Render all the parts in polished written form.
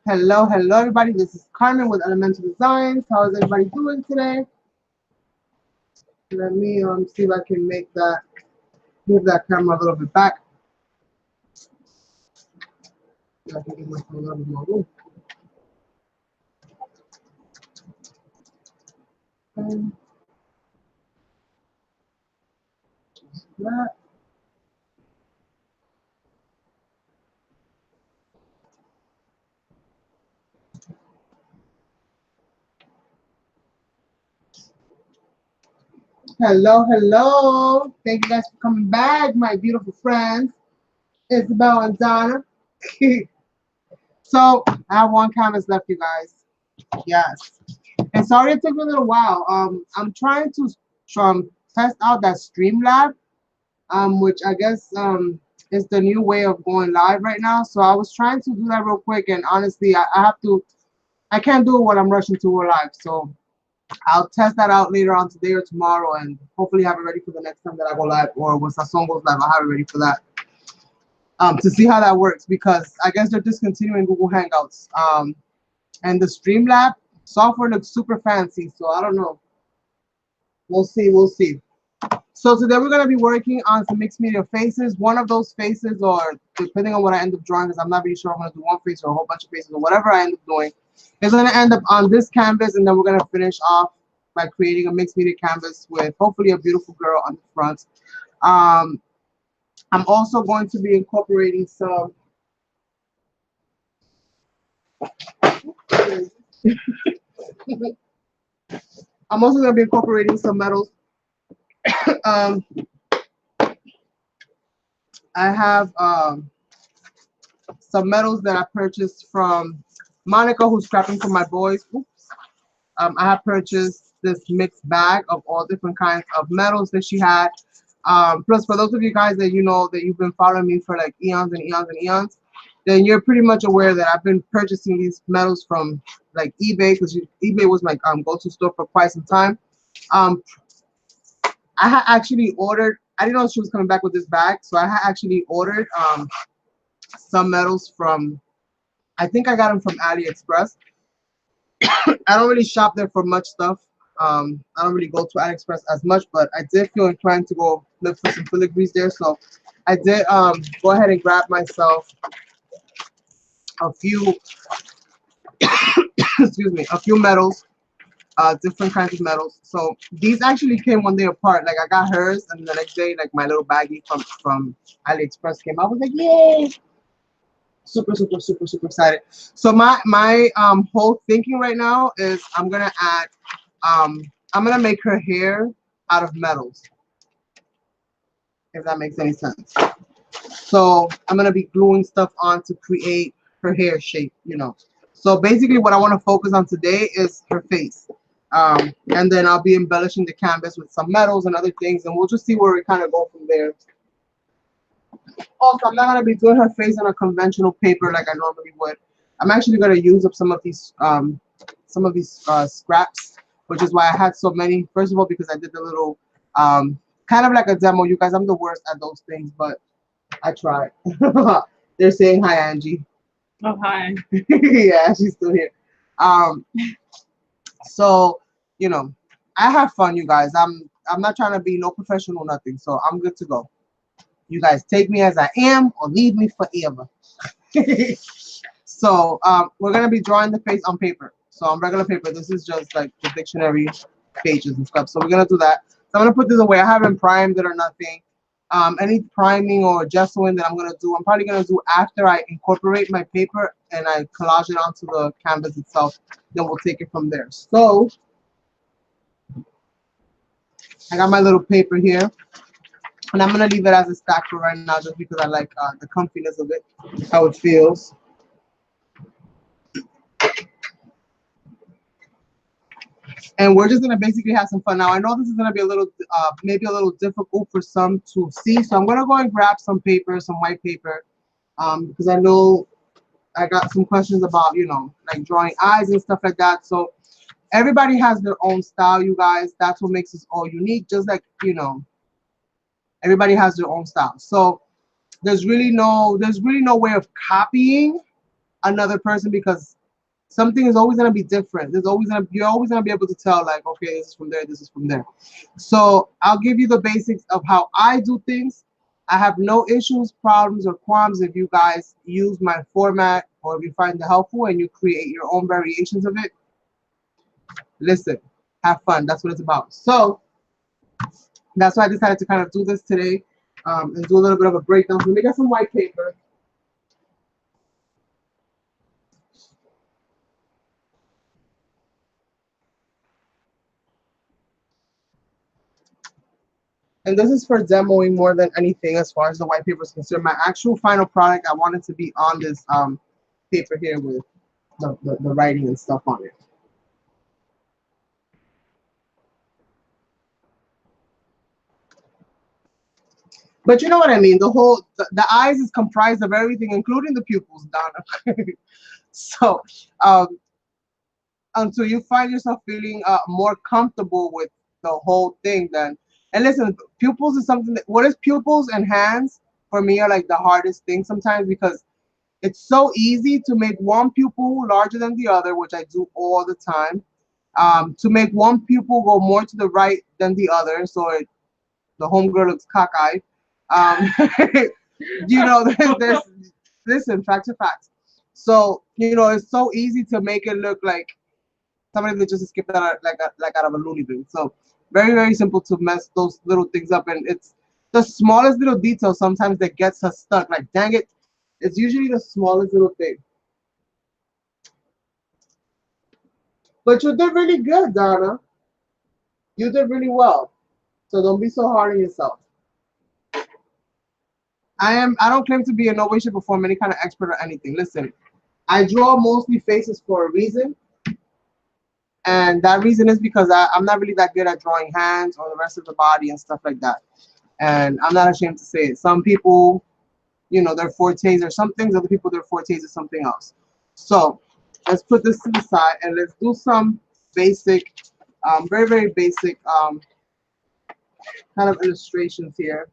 Hello, hello, everybody. This is Carmen with Elemental Designs. How is everybody doing today? Let me see if I can move that camera a little bit back. I can give myself a little bit more room. Um, that. Hello, hello. Thank you guys for coming back, my beautiful friends, Isabel and Donna. So I have one canvas left, you guys. Yes. And sorry it took me a little while. I'm trying to test out that Streamlab, which I guess is the new way of going live right now. So I was trying to do that real quick, and honestly, I can't do it when I'm rushing to go live. So I'll test that out later on today or tomorrow, and hopefully have it ready for the next time that I go live, or when Sasson goes live, I'll have it ready for that. To see how that works, because I guess they're discontinuing Google Hangouts. And the Streamlab software looks super fancy, so I don't know. We'll see, we'll see. So today we're going to be working on some mixed media faces. One of those faces, or depending on what I end up drawing, because I'm not really sure I'm going to do one face or a whole bunch of faces, or whatever I end up doing, is going to end up on this canvas, and then we're going to finish off by creating a mixed media canvas with hopefully a beautiful girl on the front. I'm also going to be incorporating some I'm also going to be incorporating some metals. um, I have some metals that I purchased from Monica, who's scrapping for my boys. Oops. I have purchased this mixed bag of all different kinds of metals that she had. Plus, for those of you guys that you know that you've been following me for like eons and eons and eons, then you're pretty much aware that I've been purchasing these metals from like eBay, because eBay was my go-to store for quite some time. I had actually ordered, I didn't know she was coming back with this bag, so I had actually ordered some metals from, I think I got them from AliExpress. I don't really shop there for much stuff. I don't really go to AliExpress as much, but I did feel inclined to go look for some filigrees there. So I did go ahead and grab myself a few, excuse me, a few metals, different kinds of metals. So these actually came one day apart. Like I got hers, and the next day, like my little baggie from AliExpress came. I was like, yay! Super, super, super, super excited. So my whole thinking right now is I'm gonna make her hair out of metals, if that makes any sense. So I'm gonna be gluing stuff on to create her hair shape, you know. So basically what I want to focus on today is her face. And then I'll be embellishing the canvas with some metals and other things, and we'll just see where we kind of go from there. Also, I'm not gonna be doing her face on a conventional paper like I normally would. I'm actually gonna use up some of these scraps, which is why I had so many. First of all, because I did the little kind of like a demo. You guys, I'm the worst at those things, but I tried. They're saying hi, Angie. Oh, hi. Yeah, she's still here. Um, so you know, I have fun, you guys. I'm not trying to be no professional, nothing. So I'm good to go. You guys take me as I am or leave me forever. So we're going to be drawing the face on paper. So on regular paper, this is just like the dictionary pages and stuff. So we're going to do that. So I'm going to put this away. I haven't primed it or nothing. Any priming or gessoing that I'm going to do, I'm probably going to do after I incorporate my paper and I collage it onto the canvas itself. Then we'll take it from there. So I got my little paper here. And I'm going to leave it as a stack for right now just because I like the comfiness of it, how it feels. And we're just going to basically have some fun. Now, I know this is going to be a little, maybe a little difficult for some to see. So I'm going to go and grab some paper, some white paper, because I know I got some questions about, you know, like drawing eyes and stuff like that. So everybody has their own style, you guys. That's what makes us all unique. Just like, you know, everybody has their own style. So there's really no way of copying another person, because something is always going to be different. You're always going to be able to tell, like, okay, this is from there, this is from there. So I'll give you the basics of how I do things. I have no issues, problems, or qualms if you guys use my format, or if you find it helpful and you create your own variations of it. Listen, have fun. That's what it's about. So that's why I decided to kind of do this today, and do a little bit of a breakdown. So let me get some white paper. And this is for demoing more than anything as far as the white paper is concerned. My actual final product, I wanted to be on this paper here with the writing and stuff on it. But you know what I mean? The eyes is comprised of everything, including the pupils, Donna. So until you find yourself feeling more comfortable with the whole thing, then, and listen, pupils is something that, what is pupils and hands for me are like the hardest thing sometimes, because it's so easy to make one pupil larger than the other, which I do all the time. To make one pupil go more to the right than the other, so the homegirl looks cockeyed. Um, you know, there's listen, facts are facts. So you know, it's so easy to make it look like somebody that just skipped out like out of a loony bin. So very simple to mess those little things up, and it's the smallest little detail sometimes that gets us stuck. Like, dang it, it's usually the smallest little thing. But you did really good, Donna. You did really well. So don't be so hard on yourself. I don't claim to be in no way, shape, or form any kind of expert or anything. Listen, I draw mostly faces for a reason. And that reason is because I'm not really that good at drawing hands or the rest of the body and stuff like that. And I'm not ashamed to say it. Some people, you know, their fortes are some things, other people, their fortes are something else. So let's put this to the side and let's do some basic, very basic kind of illustrations here.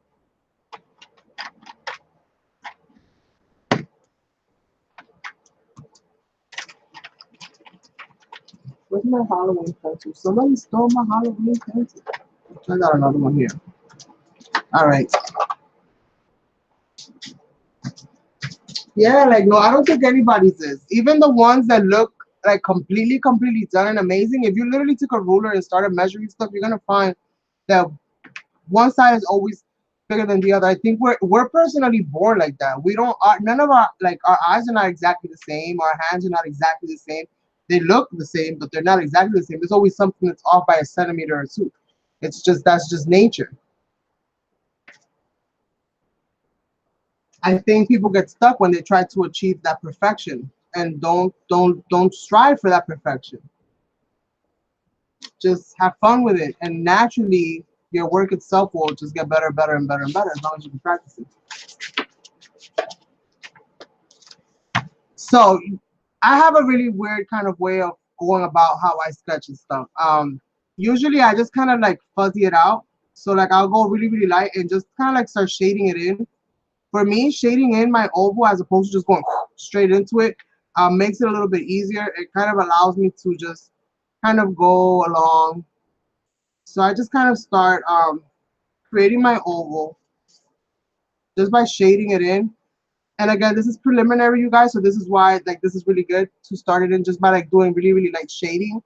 Where's my Halloween pencil? Somebody stole my Halloween pencil. I got another one here. All right. Yeah, like, no, I don't think anybody's is. Even the ones that look like completely done and amazing, if you literally took a ruler and started measuring stuff, you're gonna find that one side is always bigger than the other. I think we're personally born like that. We don't none of our eyes are not exactly the same, our hands are not exactly the same. They look the same, but they're not exactly the same. There's always something that's off by a centimeter or two. It's just, that's just nature. I think people get stuck when they try to achieve that perfection and don't strive for that perfection. Just have fun with it, and naturally your work itself will just get better, and better as long as you can practice it. So I have a really weird kind of way of going about how I sketch and stuff. Usually I just kind of like fuzzy it out. So like I'll go really light and just kind of like start shading it in. For me, shading in my oval as opposed to just going straight into it makes it a little bit easier. It kind of allows me to just kind of go along. So I just kind of start creating my oval just by shading it in. And again, this is preliminary, you guys, so this is why like this is really good to start it in just by like doing really light shading,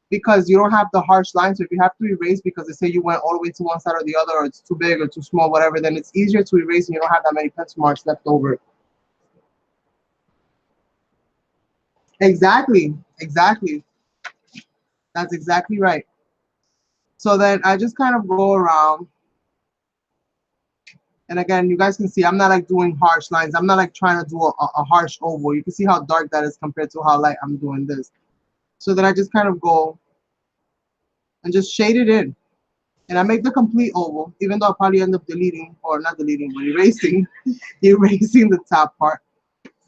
because you don't have the harsh lines. So if you have to erase because they say you went all the way to one side or the other, or it's too big or too small, whatever, then it's easier to erase and you don't have that many pencil marks left over. Exactly. That's exactly right. So then I just kind of go around. And again, you guys can see I'm not like doing harsh lines. I'm not like trying to do a harsh oval. You can see how dark that is compared to how light I'm doing this. So then I just kind of go and just shade it in. And I make the complete oval, even though I'll probably end up deleting, or not deleting, but erasing, erasing the top part.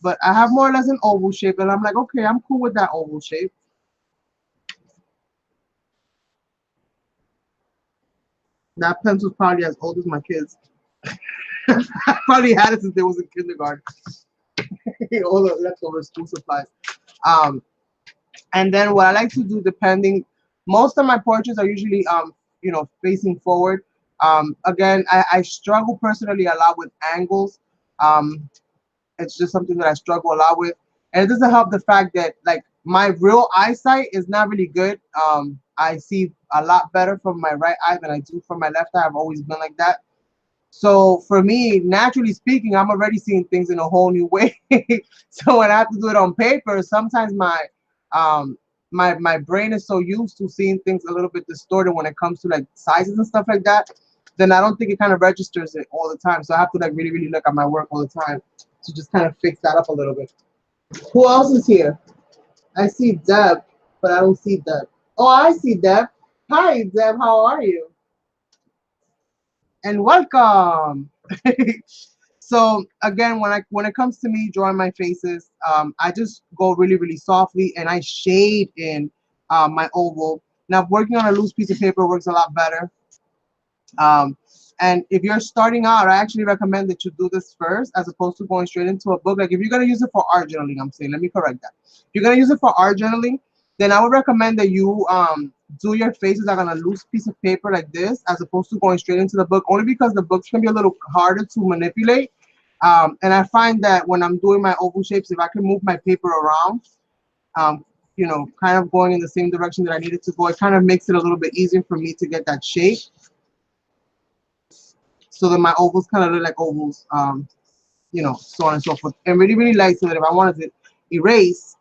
But I have more or less an oval shape, and I'm like, okay, I'm cool with that oval shape. That pencil's probably as old as my kids. I probably had it since they was in kindergarten. all the leftover school supplies. Um, and then what I like to do, depending, most of my portraits are usually you know, facing forward. Again, I struggle personally a lot with angles. Um, it's just something that I struggle a lot with, and it doesn't help the fact that like my real eyesight is not really good. I see a lot better from my right eye than I do from my left eye. I've always been like that. So for me, naturally speaking, I'm already seeing things in a whole new way. So when I have to do it on paper, sometimes um my brain is so used to seeing things a little bit distorted when it comes to like sizes and stuff like that, then I don't think it kind of registers it all the time. So I have to like really, really look at my work all the time to just kind of fix that up a little bit. Who else is here? I see Deb, but I don't see Deb. Oh, I see Deb. Hi, Deb. How are you? And welcome. So again, when it comes to me drawing my faces, I just go really, really softly and I shade in my oval. Now working on a loose piece of paper works a lot better. Um, and if you're starting out, I actually recommend that you do this first as opposed to going straight into a book. Like if you're gonna use it for art journaling, I'm saying, let me correct that. If you're gonna use it for art journaling, then I would recommend that you do your faces like on a loose piece of paper like this, as opposed to going straight into the book, only because the books can be a little harder to manipulate. And I find that when I'm doing my oval shapes, if I can move my paper around, um, you know, kind of going in the same direction that I needed to go, it kind of makes it a little bit easier for me to get that shape, so that my ovals kind of look like ovals, you know, so on and so forth. And really, really light, so that if I wanted to erase,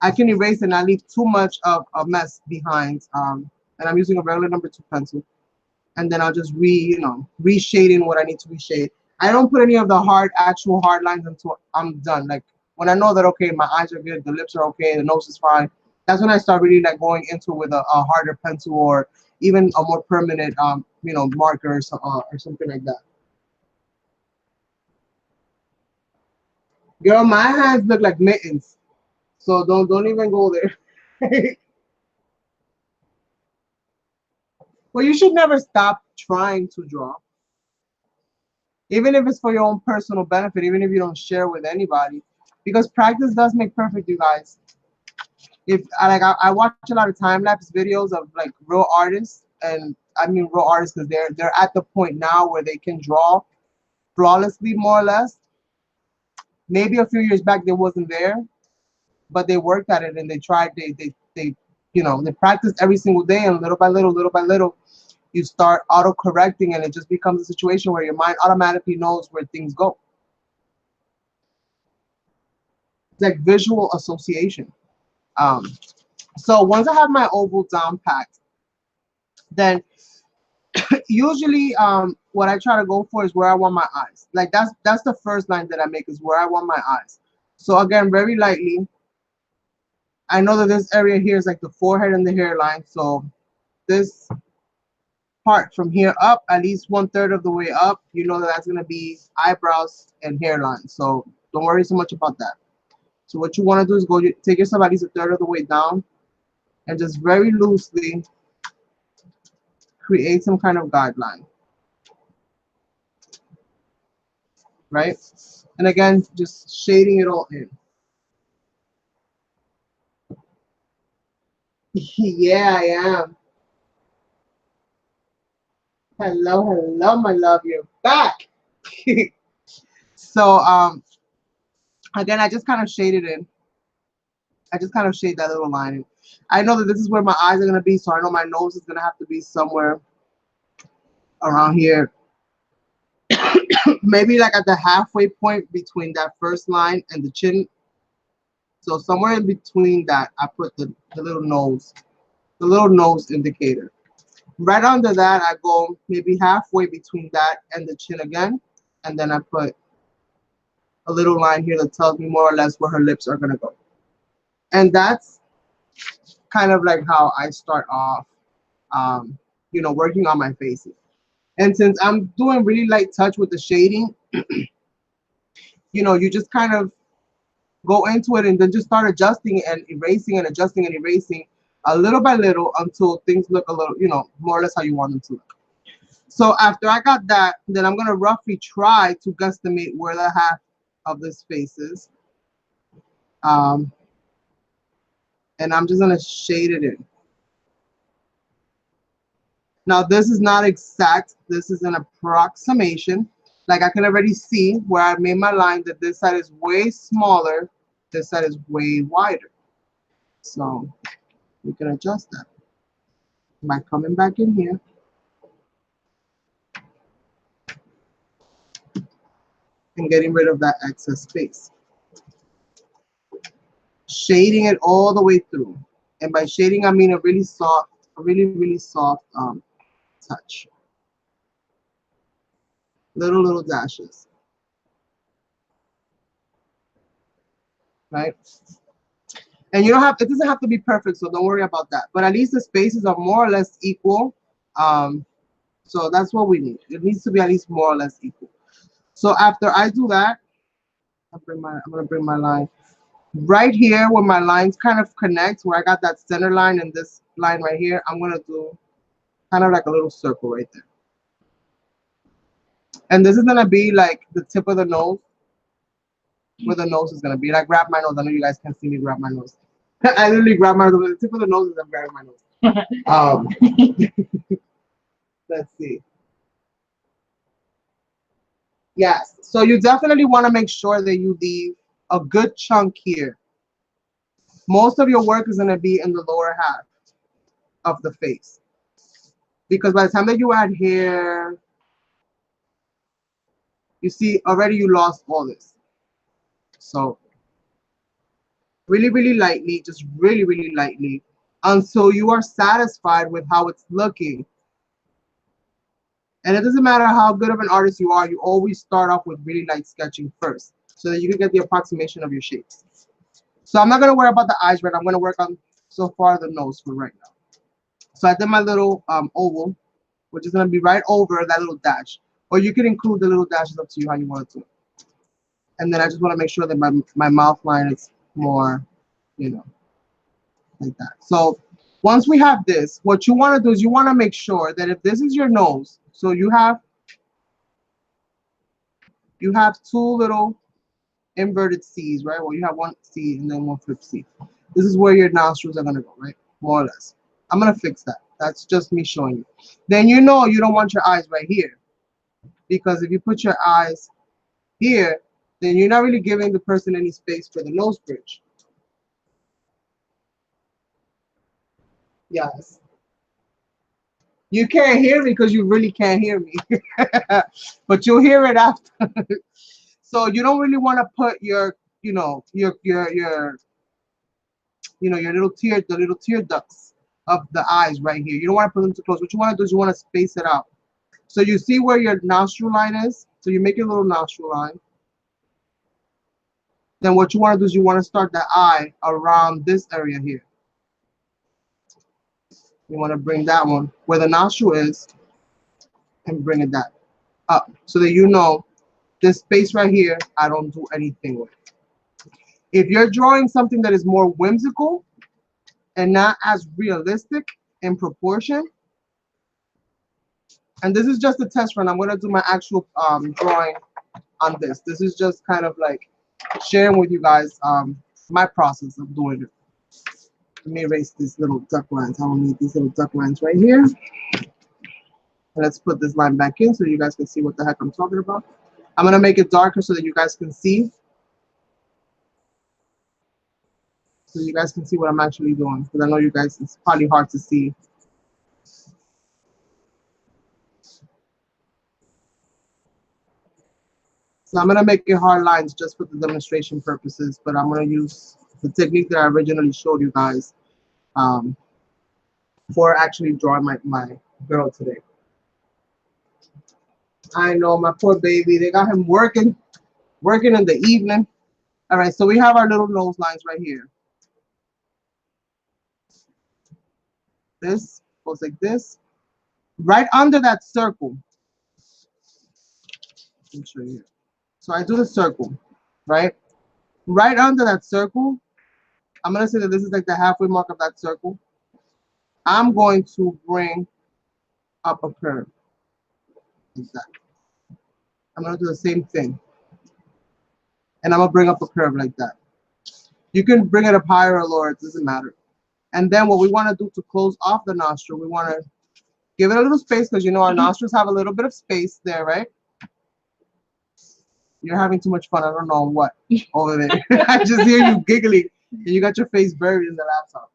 I can erase and not leave too much of a mess behind. And I'm using a regular number 2 pencil. And then I'll just you know, reshading what I need to reshade. I don't put any of the actual hard lines until I'm done. Like when I know that, okay, my eyes are good, the lips are okay, the nose is fine, that's when I start really like going into with a harder pencil, or even a more permanent, you know, marker or something like that. Girl, my hands look like mittens, so don't even go there. Well, you should never stop trying to draw, even if it's for your own personal benefit, even if you don't share with anybody, because practice does make perfect, you guys. If I watch a lot of time lapse videos of like real artists, and I mean real artists because they're at the point now where they can draw flawlessly, more or less. Maybe a few years back they wasn't there, but they worked at it and they tried. They you know, they practiced every single day, and little by little, you start auto correcting, and it just becomes a situation where your mind automatically knows where things go. It's like visual association. Um, so once I have my oval down packed, then usually what I try to go for is where I want my eyes. Like that's the first line that I make, is where I want my eyes. So again, very lightly. I know that this area here is like the forehead and the hairline. So this part from here up, at least 1/3 of the way up, you know that that's gonna be eyebrows and hairline. So don't worry so much about that. So what you want to do is go take yourself at least 1/3 of the way down, and just very loosely create some kind of guideline, right? And again, just shading it all in. Yeah, I am. Hello, hello, my love. You're back. So again, I just kind of shaded in. I just kind of shade that little line in. I know that this is where my eyes are gonna be, so I know my nose is gonna have to be somewhere around here. Maybe like at the halfway point between that first line and the chin. So somewhere in between that, I put the little nose indicator. Right under that, I go maybe halfway between that and the chin again, and then I put a little line here that tells me more or less where her lips are gonna go. And that's kind of like how I start off, you know, working on my faces. And since I'm doing really light touch with the shading, you know, you just kind of go into it and then just start adjusting and erasing and adjusting and erasing a little by little until things look a little, you know, more or less how you want them to look. So after I got that, then I'm gonna roughly try to guesstimate where the half of this face is. Um, and I'm just gonna shade it in. Now this is not exact, this is an approximation. Like I can already see where I made my line that this side is way smaller, this side is way wider. So we can adjust that by coming back in here and getting rid of that excess space. Shading it all the way through. And by shading, I mean a really soft, really soft touch. Little dashes. Right? And you don't have, it doesn't have to be perfect, so don't worry about that. But at least the spaces are more or less equal. So that's what we need. It needs to be at least more or less equal. So after I do that, I'm gonna bring my line right here where my lines kind of connect, where I got that center line and this line right here. I'm gonna do kind of like a little circle right there. And this is gonna be like the tip of the nose, where the nose is gonna be. Like grab my nose. I know you guys can see me grab my nose. I literally grab my nose. The tip of the nose is I'm grabbing my nose. Let's see. Yes. So you definitely want to make sure that you leave a good chunk here. Most of your work is going to be in the lower half of the face. Because by the time that you add hair, you see already you lost all this. So really lightly, just really lightly, until you are satisfied with how it's looking. And it doesn't matter how good of an artist you are, you always start off with really light sketching first, so that you can get the approximation of your shapes. So I'm not going to worry about the eyes right now. I'm going to work on, so far, the nose for right now. So I did my little oval, which is going to be right over that little dash. Or you can include the little dashes, up to you how you want it to. And then I just want to make sure that my mouth line is more, you know, like that. So once we have this, what you want to do is you want to make sure that if this is your nose, so you have two little inverted C's, right? Well, you have one C and then one flip C. This is where your nostrils are going to go, right? More or less. I'm going to fix that. That's just me showing you. Then you know you don't want your eyes right here. Because if you put your eyes here, then you're not really giving the person any space for the nose bridge. Yes. You can't hear me because you really can't hear me. But you'll hear it after. So you don't really want to put your, your little tear ducts of the eyes right here. You don't want to put them too close. What you want to do is you want to space it out. So you see where your nostril line is? So you make your little nostril line. Then what you want to do is you want to start the eye around this area here. You want to bring that one where the nostril is and bring it that up so that you know this space right here, I don't do anything with. If you're drawing something that is more whimsical and not as realistic in proportion, and this is just a test run, I'm going to do my actual drawing on this. This is just kind of like sharing with you guys my process of doing it. Let me erase these little duck lines. I don't need these little duck lines right here. And let's put this line back in so you guys can see what the heck I'm talking about. I'm going to make it darker so that you guys can see. So you guys can see what I'm actually doing. Because I know you guys, it's probably hard to see. So I'm going to make it hard lines just for the demonstration purposes. But I'm going to use the technique that I originally showed you guys for actually drawing my girl today. I know, my poor baby. They got him working in the evening. All right, so we have our little nose lines right here. This goes like this. Right under that circle. Let me show you here. So I do the circle, right? Right under that circle, I'm going to say that this is like the halfway mark of that circle. I'm going to bring up a curve. Exactly. I'm going to do the same thing. And I'm going to bring up a curve like that. You can bring it up higher or lower, it doesn't matter. And then what we want to do to close off the nostril, we want to give it a little space because you know our nostrils have a little bit of space there, right? You're having too much fun. I don't know what over there. I just hear you giggling and you got your face buried in the laptop.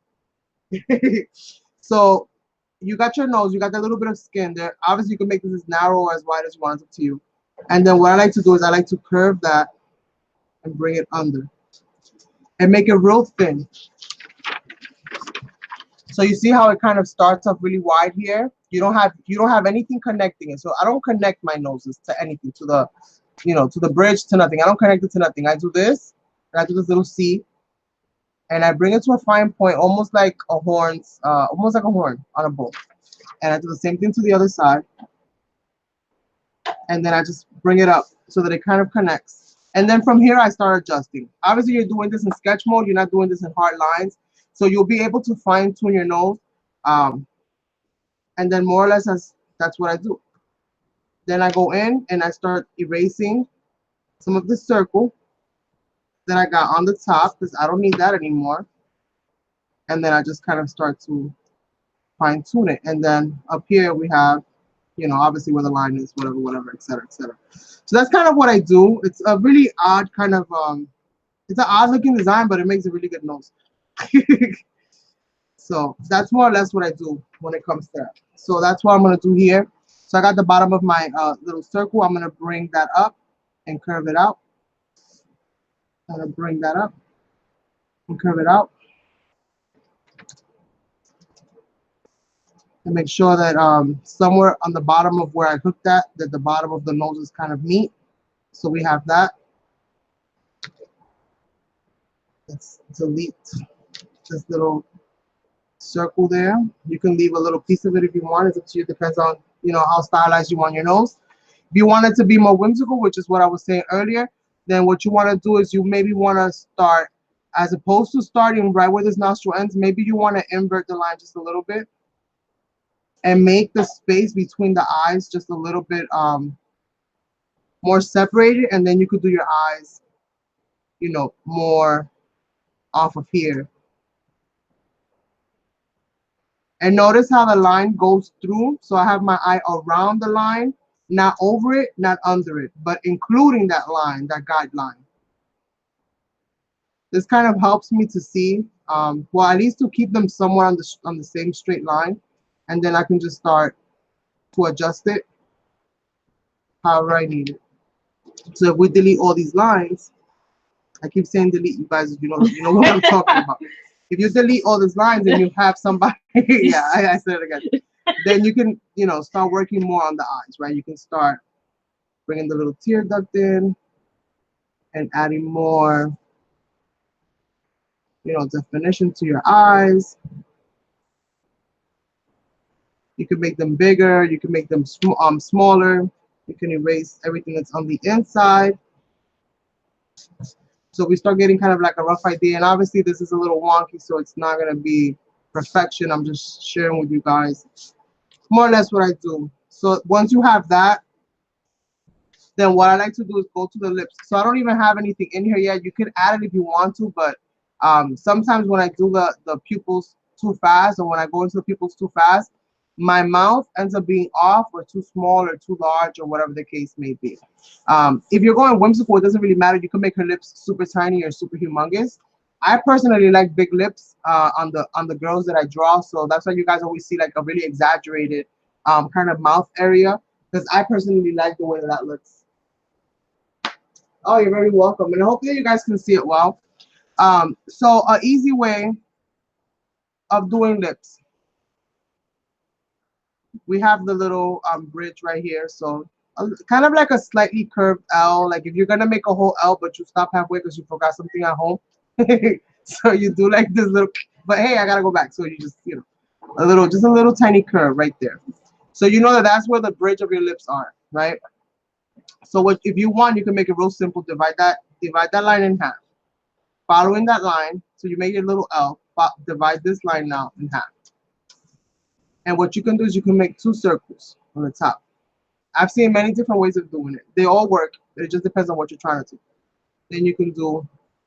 So you got your nose, you got that little bit of skin there. Obviously, you can make this as narrow or as wide as you want. It's up to you. And then what I like to do is I like to curve that and bring it under and make it real thin. So you see how it kind of starts off really wide here. You don't have anything connecting it. So I don't connect my noses to anything, to the, you know, to the bridge, to nothing. I don't connect it to nothing. I do this, and I do this little C, and I bring it to a fine point, almost like a horn on a bull. And I do the same thing to the other side. And then I just bring it up so that it kind of connects. And then from here, I start adjusting. Obviously, you're doing this in sketch mode. You're not doing this in hard lines. So you'll be able to fine tune your nose. And then more or less that's what I do. Then I go in and I start erasing some of the circle that I got on the top because I don't need that anymore. And then I just kind of start to fine tune it. And then up here we have, you know, obviously where the line is, whatever, etc., etc. So that's kind of what I do. It's a really odd kind of, it's an odd looking design, but it makes a really good nose. So that's more or less what I do when it comes to that. So that's what I'm going to do here. So I got the bottom of my little circle. I'm going to bring that up and curve it out. I'm going to bring that up and curve it out. And make sure that somewhere on the bottom of where I hooked that the bottom of the nose is kind of meet. So we have that. Let's delete this little circle there. You can leave a little piece of it if you want. It's up to you. Depends on, you know, how stylized you want your nose. If you want it to be more whimsical, which is what I was saying earlier, then what you want to do is you maybe want to start, as opposed to starting right where this nostril ends, maybe you want to invert the line just a little bit and make the space between the eyes just a little bit more separated, and then you could do your eyes, you know, more off of here. And notice how the line goes through. So I have my eye around the line, not over it, not under it, but including that line, that guideline. This kind of helps me to see, well, at least to keep them somewhere on the same straight line. And then I can just start to adjust it however I need it. So if we delete all these lines, I keep saying delete, you guys, you know what I'm talking about. If you delete all these lines and you have somebody, yeah, I said it again. Then you can, you know, start working more on the eyes, right? You can start bringing the little tear duct in and adding more, you know, definition to your eyes. You can make them bigger. You can make them smaller. You can erase everything that's on the inside. So we start getting kind of like a rough idea. And obviously this is a little wonky, so it's not going to be perfection. I'm just sharing with you guys more or less what I do. So once you have that, then what I like to do is go to the lips. So I don't even have anything in here yet. You can add it if you want to, but sometimes when I do the pupils too fast, or when I go into the pupils too fast, my mouth ends up being off or too small or too large or whatever the case may be. If you're going whimsical, it doesn't really matter. You can make her lips super tiny or super humongous. I personally like big lips on the girls that I draw, so that's why you guys always see like a really exaggerated kind of mouth area, because I personally like the way that looks. Oh, you're very welcome, and hopefully you guys can see it well. So an easy way of doing lips. We have the little bridge right here, so kind of like a slightly curved L. Like if you're gonna make a whole L, but you stop halfway because you forgot something at home, so you do like this little. But hey, I gotta go back. So you just, you know, just a little tiny curve right there. So you know that that's where the bridge of your lips are, right? So what if you want, you can make it real simple. Divide that line in half. Following that line, so you make your little L. Divide this line now in half. And what you can do is you can make 2 circles on the top. I've seen many different ways of doing it. They all work. It just depends on what you're trying to do. Then you can do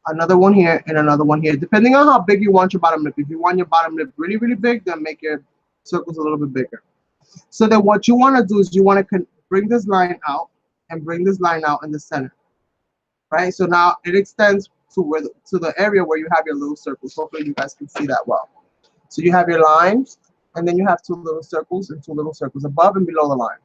another one here, and another one here, depending on how big you want your bottom lip. If you want your bottom lip really, really big, then make your circles a little bit bigger. So then what you want to do is you want to bring this line out and bring this line out in the center, right? So now it extends to where to the area where you have your little circles. Hopefully you guys can see that well. So you have your lines, and then you have two little circles and two little circles above and below the line,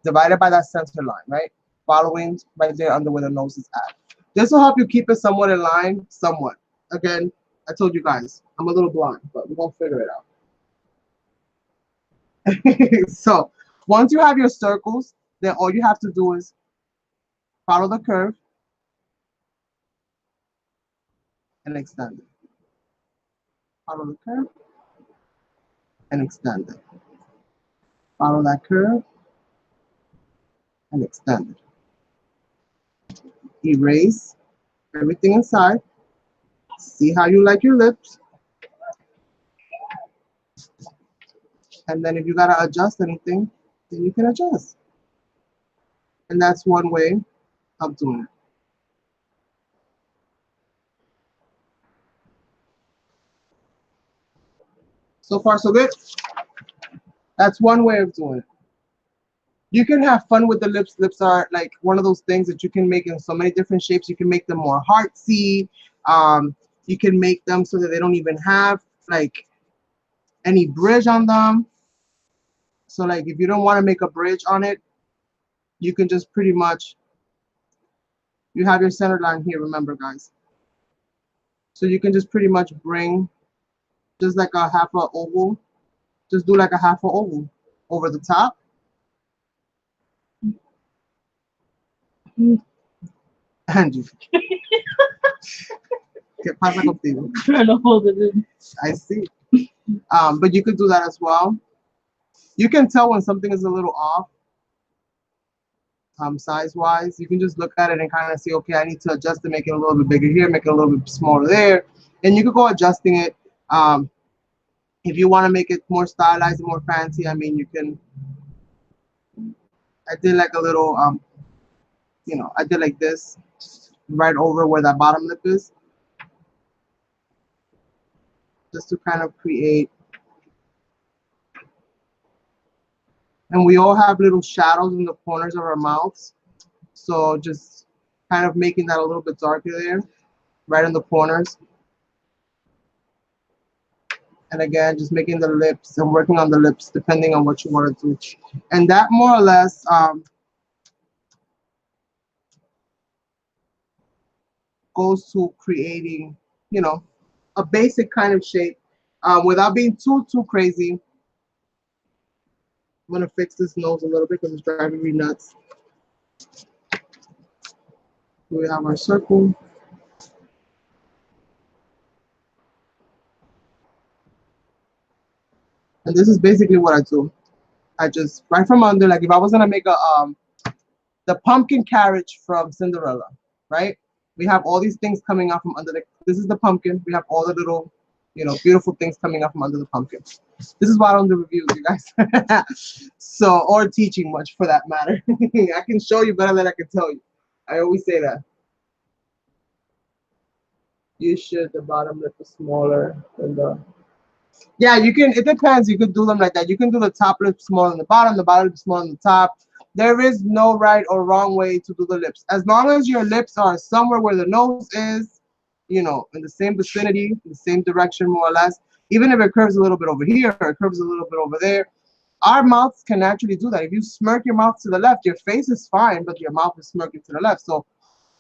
divided by that center line, right? Following right there under where the nose is at. This will help you keep it somewhat in line, somewhat. Again, I told you guys, I'm a little blind, but we're gonna figure it out. So once you have your circles, then all you have to do is follow the curve and extend it. Follow the curve and extend it. Follow that curve and extend it. Erase everything inside. See how you like your lips. And then if you gotta adjust anything, then you can adjust. And that's one way of doing it. So far, so good. That's one way of doing it. You can have fun with the lips. Lips are like one of those things that you can make in so many different shapes. You can make them more heartsy. You can make them so that they don't even have like any bridge on them. So like if you don't want to make a bridge on it, you can just pretty much, you have your center line here, remember guys. So you can just pretty much bring just like a half a oval. Just do like a half a oval over the top. Angie, ¿qué pasa contigo? Trying to hold it in. I see. But you could do that as well. You can tell when something is a little off, size-wise. You can just look at it and kind of see, okay, I need to adjust it, make it a little bit bigger here, make it a little bit smaller there. And you could go adjusting it. If you want to make it more stylized and more fancy, I mean, you can. I did like a little, I did like this right over where that bottom lip is, just to kind of create. And we all have little shadows in the corners of our mouths. So just kind of making that a little bit darker there, right in the corners. And again, just making the lips and working on the lips depending on what you want to do. And that more or less goes to creating, a basic kind of shape without being too crazy. I'm gonna fix this nose a little bit because it's driving me nuts. We have our circle. And this is basically what I do. I just, right from under, like if I was gonna make the pumpkin carriage from Cinderella, right? We have all these things coming out from under this is the pumpkin. We have all the little, beautiful things coming out from under the pumpkin. This is why I don't do reviews, you guys. So, or teaching much for that matter. I can show you better than I can tell you. I always say that. You should, the bottom lip is smaller than the, yeah, you can, it depends. You could do them like that. You can do the top lip smaller than the bottom lip smaller than the top. There is no right or wrong way to do the lips. As long as your lips are somewhere where the nose is, in the same vicinity, in the same direction, more or less. Even if it curves a little bit over here or it curves a little bit over there, our mouths can actually do that. If you smirk your mouth to the left, your face is fine, but your mouth is smirking to the left. So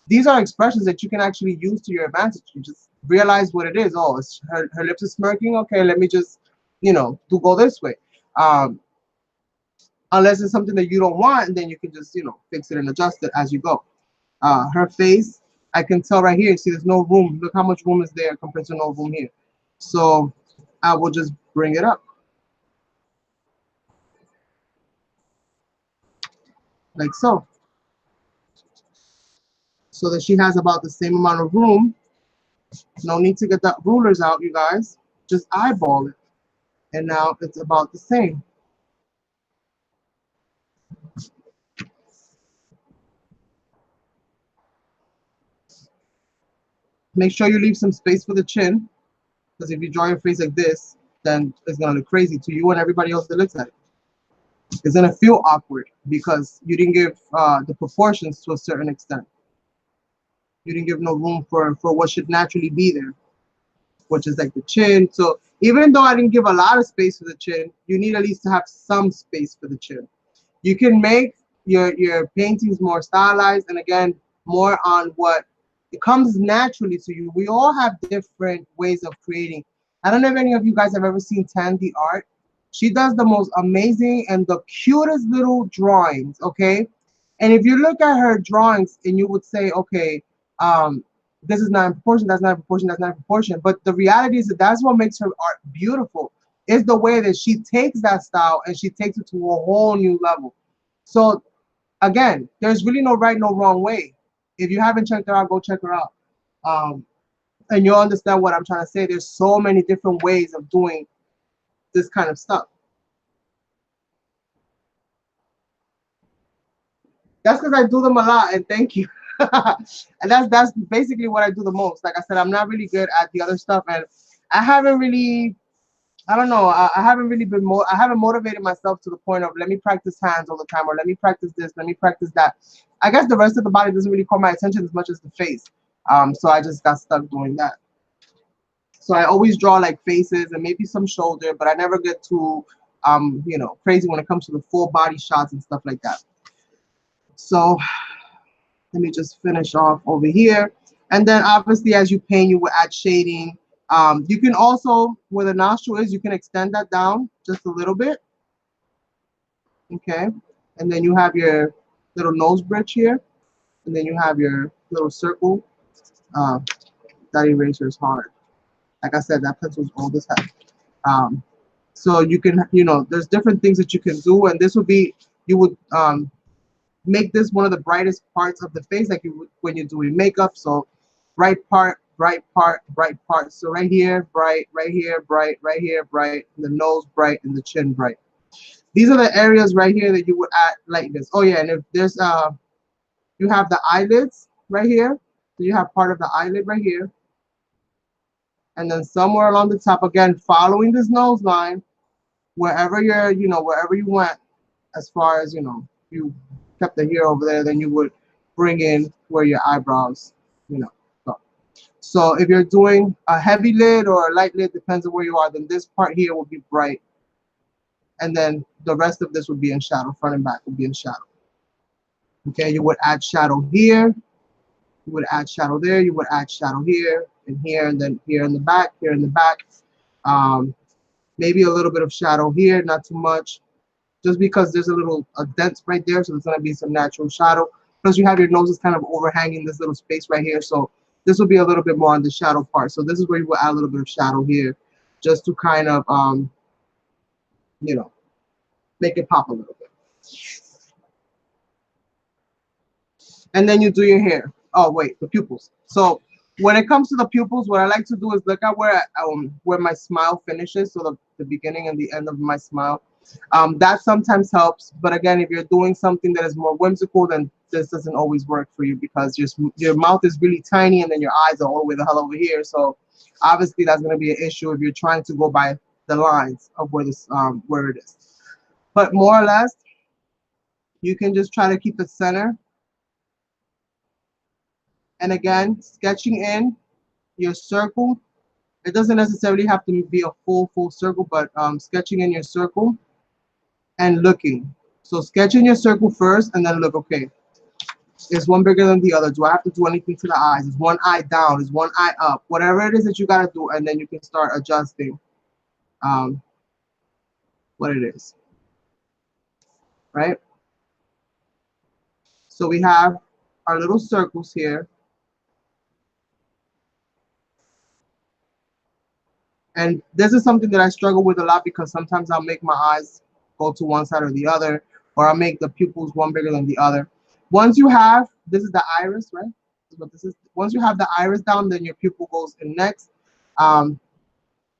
these are expressions that you can actually use to your advantage. You just realize what it is. Oh, it's her lips are smirking. Okay, let me just, go this way. Unless it's something that you don't want, and then you can just, fix it and adjust it as you go. Her face, I can tell right here. See, there's no room. Look how much room is there compared to no room here. So I will just bring it up. Like so. So that she has about the same amount of room. No need to get the rulers out, you guys. Just eyeball it. And now it's about the same. Make sure you leave some space for the chin, because if you draw your face like this, then it's gonna look crazy to you and everybody else that looks at it. It's gonna feel awkward because you didn't give the proportions to a certain extent. You didn't give no room for what should naturally be there, which is like the chin. So even though I didn't give a lot of space for the chin, you need at least to have some space for the chin. You can make your paintings more stylized, and again, more on what it comes naturally to you. We all have different ways of creating. I don't know if any of you guys have ever seen Tandy art. She does the most amazing and the cutest little drawings, okay? And if you look at her drawings and you would say, okay, this is not in proportion, that's not in proportion, that's not in proportion. But the reality is that that's what makes her art beautiful, is the way that she takes that style and she takes it to a whole new level. So again, there's really no right, no wrong way. If you haven't checked her out, go check her out. And you'll understand what I'm trying to say. There's so many different ways of doing this kind of stuff. That's because I do them a lot, and thank you. And that's basically what I do the most. Like I said, I'm not really good at the other stuff, and I haven't really, I don't know, I haven't really been more, I haven't motivated myself to the point of let me practice hands all the time, or let me practice this, let me practice that. I guess the rest of the body doesn't really call my attention as much as the face. So I just got stuck doing that. So I always draw like faces and maybe some shoulder, but I never get too, you know, crazy when it comes to the full body shots and stuff like that. So let me just finish off over here. And then obviously as you paint, you will add shading. You can also, where the nostril is, you can extend that down just a little bit. Okay. And then you have your little nose bridge here. And then you have your little circle. That eraser is hard. Like I said, that pencil is old as heck. So you can, you know, there's different things that you can do. And this would be, you would make this one of the brightest parts of the face, like you would when you're doing makeup. So bright part, bright part, bright part. So right here, bright, right here, bright, right here, bright, the nose bright, and the chin bright. These are the areas right here that you would add lightness. Oh yeah, and if there's you have the eyelids right here. So you have part of the eyelid right here. And then somewhere along the top, again, following this nose line, wherever you're, you know, wherever you went, as far as, you know, you kept the hair over there, then you would bring in where your eyebrows, you know, go. So if you're doing a heavy lid or a light lid, depends on where you are, then this part here will be bright. And then the rest of this would be in shadow, front and back would be in shadow. Okay, you would add shadow here, you would add shadow there, you would add shadow here, and then here in the back, here in the back. Maybe a little bit of shadow here, not too much, just because there's a dent right there, so there's gonna be some natural shadow. Plus you have your noses kind of overhanging this little space right here, so this will be a little bit more on the shadow part. So this is where you will add a little bit of shadow here, just to kind of, you know, make it pop a little bit. And then you do your hair. Oh wait, the pupils. So when it comes to the pupils, what I like to do is look at where my smile finishes, so the beginning and the end of my smile. That sometimes helps, but again, if you're doing something that is more whimsical, then this doesn't always work for you because your mouth is really tiny and then your eyes are all the way the hell over here. So obviously that's going to be an issue if you're trying to go by the lines of where it is. But more or less, you can just try to keep it center. And again, sketching in your circle. It doesn't necessarily have to be a full circle, but sketching in your circle and looking. So sketch in your circle first and then look, okay, is one bigger than the other? Do I have to do anything to the eyes? Is one eye down? Is one eye up? Whatever it is that you got to do, and then you can start adjusting what it is, right? So we have our little circles here. And this is something that I struggle with a lot because sometimes I'll make my eyes go to one side or the other, or I'll make the pupils one bigger than the other. Once you have, this is the iris, right? This is what this is. Once you have the iris down, then your pupil goes in next.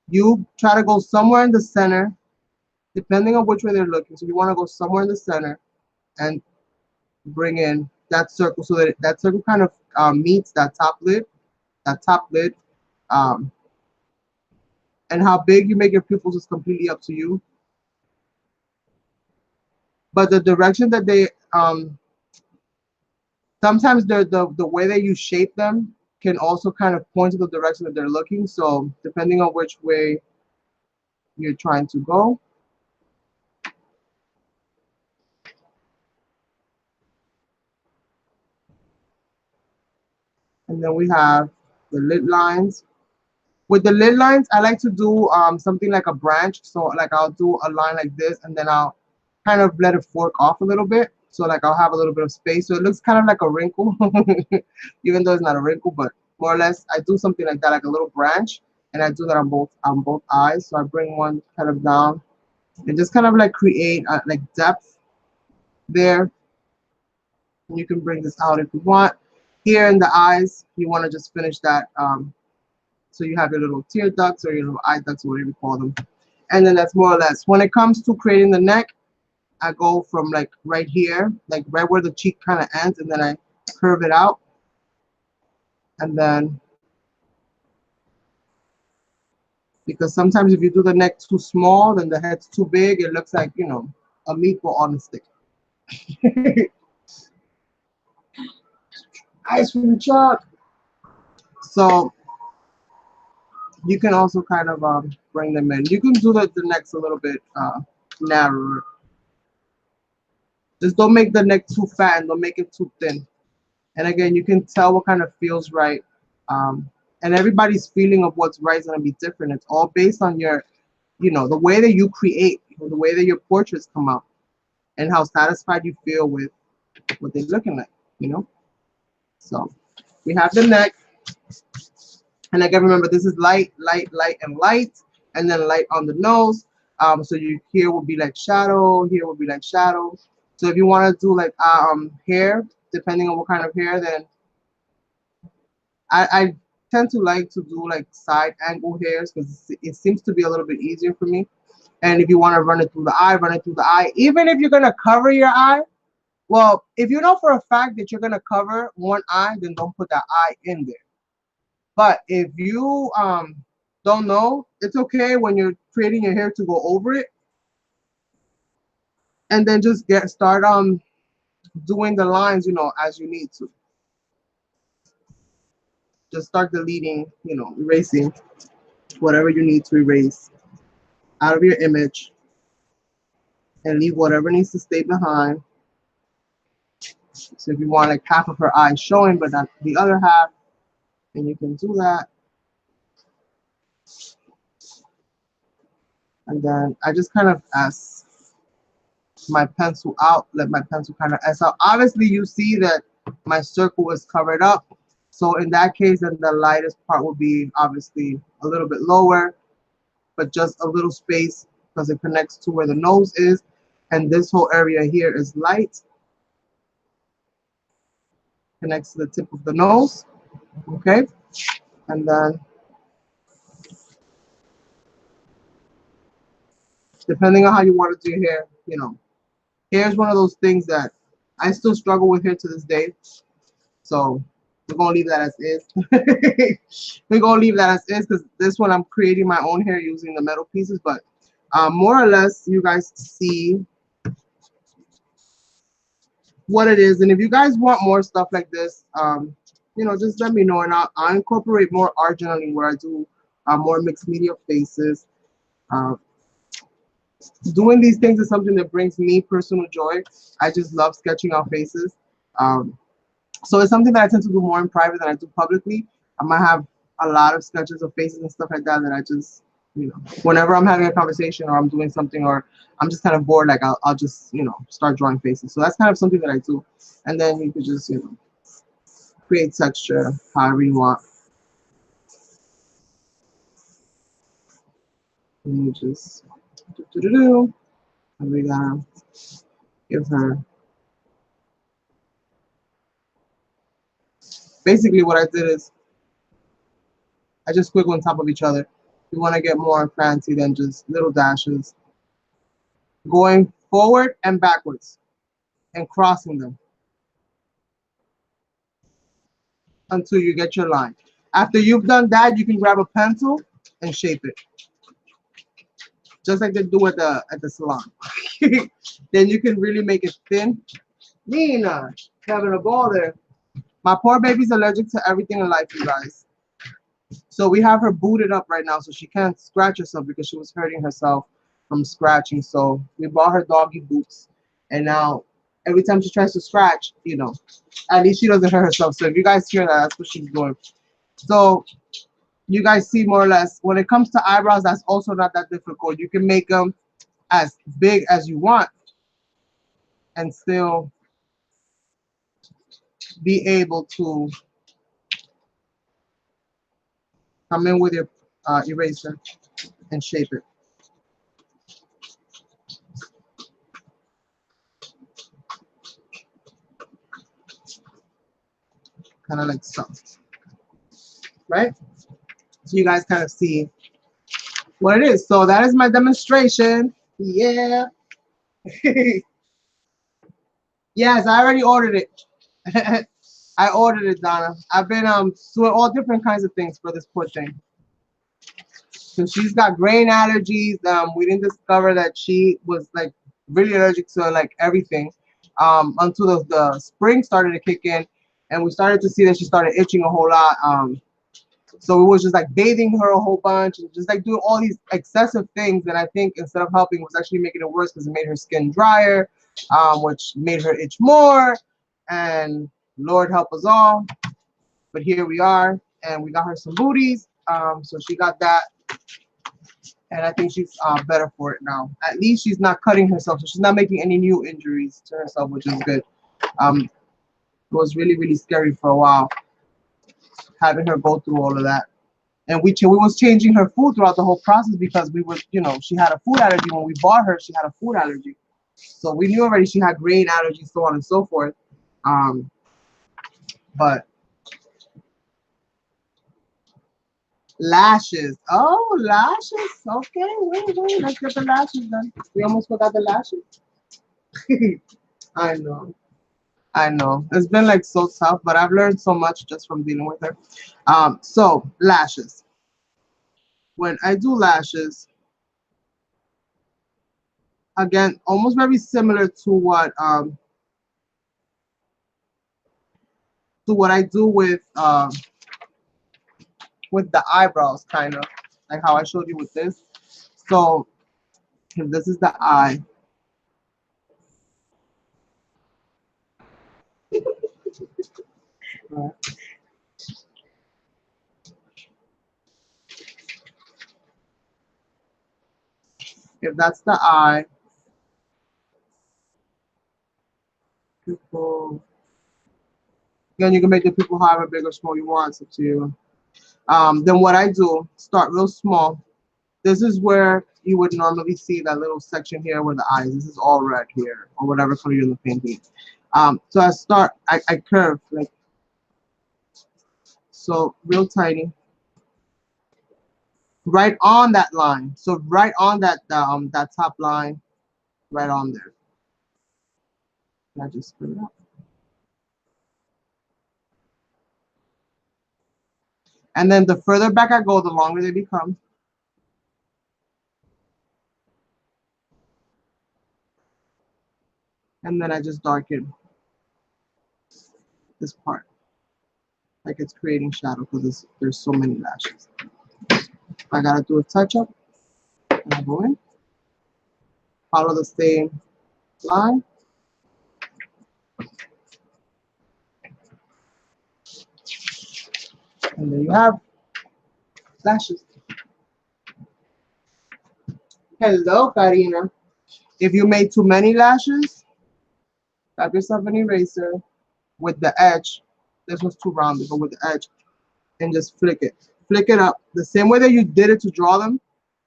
You try to go somewhere in the center, depending on which way they're looking. So you want to go somewhere in the center and bring in that circle so that that circle kind of meets that top lid. that top lid. Um, and how big you make your pupils is completely up to you. But the direction that they sometimes the way that you shape them can also kind of point to the direction that they're looking. So depending on which way you're trying to go. And then we have the lid lines. With the lid lines, I like to do something like a branch. So like I'll do a line like this, and then I'll kind of let it fork off a little bit. So like I'll have a little bit of space. So it looks kind of like a wrinkle, even though it's not a wrinkle, but more or less I do something like that, like a little branch. And I do that on both eyes. So I bring one kind of down and just kind of like create like depth there. And you can bring this out if you want. Here in the eyes, you want to just finish that. So you have your little tear ducts or your little eye ducts, whatever you call them. And then that's more or less. When it comes to creating the neck, I go from like right here, like right where the cheek kind of ends, and then I curve it out. And then, because sometimes if you do the neck too small, then the head's too big, it looks like, you know, a meatball on a stick. Ice cream truck. So you can also kind of bring them in. You can do the necks a little bit narrower. Just don't make the neck too fat and don't make it too thin. And again, you can tell what kind of feels right. And everybody's feeling of what's right is going to be different. It's all based on your, you know, the way that you create, the way that your portraits come out, and how satisfied you feel with what they're looking like, you know? So we have the neck. And again, remember, this is light, light, light, and light, and then light on the nose. So you here will be like shadow, here will be like shadow. So if you want to do like hair, depending on what kind of hair, then I tend to like to do like side angle hairs because it seems to be a little bit easier for me. And if you want to run it through the eye, run it through the eye. Even if you're gonna cover your eye, well, if you know for a fact that you're gonna cover one eye, then don't put that eye in there. But if you don't know, it's okay when you're creating your hair to go over it, and then just start doing the lines, you know, as you need to. Just start deleting, you know, erasing whatever you need to erase out of your image, and leave whatever needs to stay behind. So if you want like half of her eye showing, but not the other half, then you can do that. And then I just kind of S my pencil out, let my pencil kind of S out. Obviously, you see that my circle is covered up. So in that case, then the lightest part will be obviously a little bit lower, but just a little space because it connects to where the nose is. And this whole area here is light, connects to the tip of the nose. Okay. And then depending on how you want to do your hair, you know, hair is one of those things that I still struggle with here to this day. So we're gonna leave that as is. We're gonna leave that as is because this one I'm creating my own hair using the metal pieces, but more or less you guys see what it is. And if you guys want more stuff like this, you know, just let me know, and I'll incorporate more art journaling where I do more mixed media faces. Uh, Doing these things is something that brings me personal joy. I just love sketching out faces. So it's something that I tend to do more in private than I do publicly. I might have a lot of sketches of faces and stuff like that that I just, you know, whenever I'm having a conversation or I'm doing something or I'm just kind of bored, like I'll just, you know, start drawing faces. So that's kind of something that I do. And then you could just, you know, create texture however you want. And you just do. And we gotta give her. Basically what I did is I just squiggle on top of each other. You want to get more fancy than just little dashes. Going forward and backwards and crossing them until you get your line. After you've done that, you can grab a pencil and shape it, just like they do at the salon. Then you can really make it thin. Nina, having a ball there. My poor baby's allergic to everything in life, you guys. So we have her booted up right now, so she can't scratch herself because she was hurting herself from scratching. So we bought her doggy boots, and now every time she tries to scratch, you know, at least she doesn't hurt herself. So if you guys hear that, that's what she's doing. So you guys see more or less when it comes to eyebrows, that's also not that difficult. You can make them as big as you want and still be able to come in with your eraser and shape it. Kind of like so, right? So you guys kind of see what it is. So that is my demonstration. Yeah. Yes, I already ordered it. I ordered it, Donna. I've been doing all different kinds of things for this poor thing. So she's got grain allergies. We didn't discover that she was like really allergic to like everything. Until the spring started to kick in, and we started to see that she started itching a whole lot. So it was just like bathing her a whole bunch and just like doing all these excessive things. And I think instead of helping, it was actually making it worse because it made her skin drier, which made her itch more. And Lord help us all. But here we are, and we got her some booties. So she got that, and I think she's better for it now. At least she's not cutting herself, so she's not making any new injuries to herself, which is good. It was really, really scary for a while having her go through all of that. And we was changing her food throughout the whole process because we were, you know, she had a food allergy. When we bought her, she had a food allergy. So we knew already she had grain allergy, so on and so forth. But lashes. Oh, lashes. Okay, wait. Let's get the lashes done. We almost forgot the lashes. I know. I know. It's been like so tough, but I've learned so much just from dealing with her. So lashes. When I do lashes, again, almost very similar to what I do with the eyebrows, kind of like how I showed you with this. So if this is the eye, if that's the eye, people, again, you can make the people however big or small you want. It's up to you. Then what I do, start real small. This is where you would normally see that little section here where the eyes. This is all red here, or whatever color you're painting. So I curve like so, real tiny, right on that line. So right on that top line, right on there. And I just screw it up. And then the further back I go, the longer they become. And then I just darken this part, like it's creating shadow because there's so many lashes. I gotta do a touch up, and I go in, follow the same line. And there you have lashes. Hello, Karina. If you made too many lashes, grab yourself an eraser with the edge. This was too rounded, but with the edge, and just flick it. Flick it up the same way that you did it to draw them,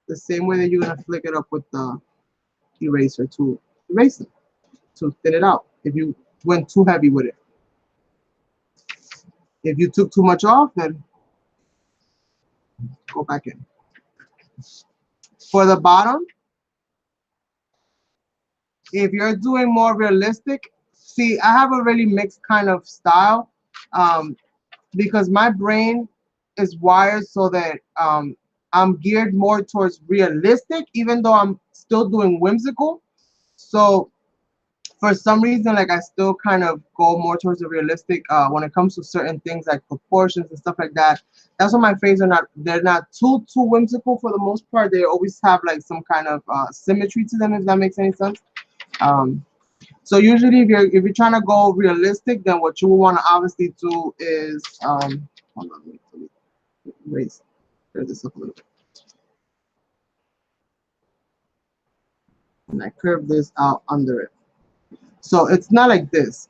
the same way that you're gonna flick it up with the eraser to erase them, to thin it out. If you went too heavy with it, if you took too much off, then go back in. For the bottom, if you're doing more realistic, see, I have a really mixed kind of style because my brain is wired so that I'm geared more towards realistic, even though I'm still doing whimsical. So for some reason, like I still kind of go more towards the realistic when it comes to certain things like proportions and stuff like that. That's why my fades are not, they're not too whimsical for the most part. They always have like some kind of symmetry to them, if that makes any sense. Um, so usually if you're trying to go realistic, then what you want to obviously do is hold on, let me raise this up a little bit. And I curve this out under it. So it's not like this.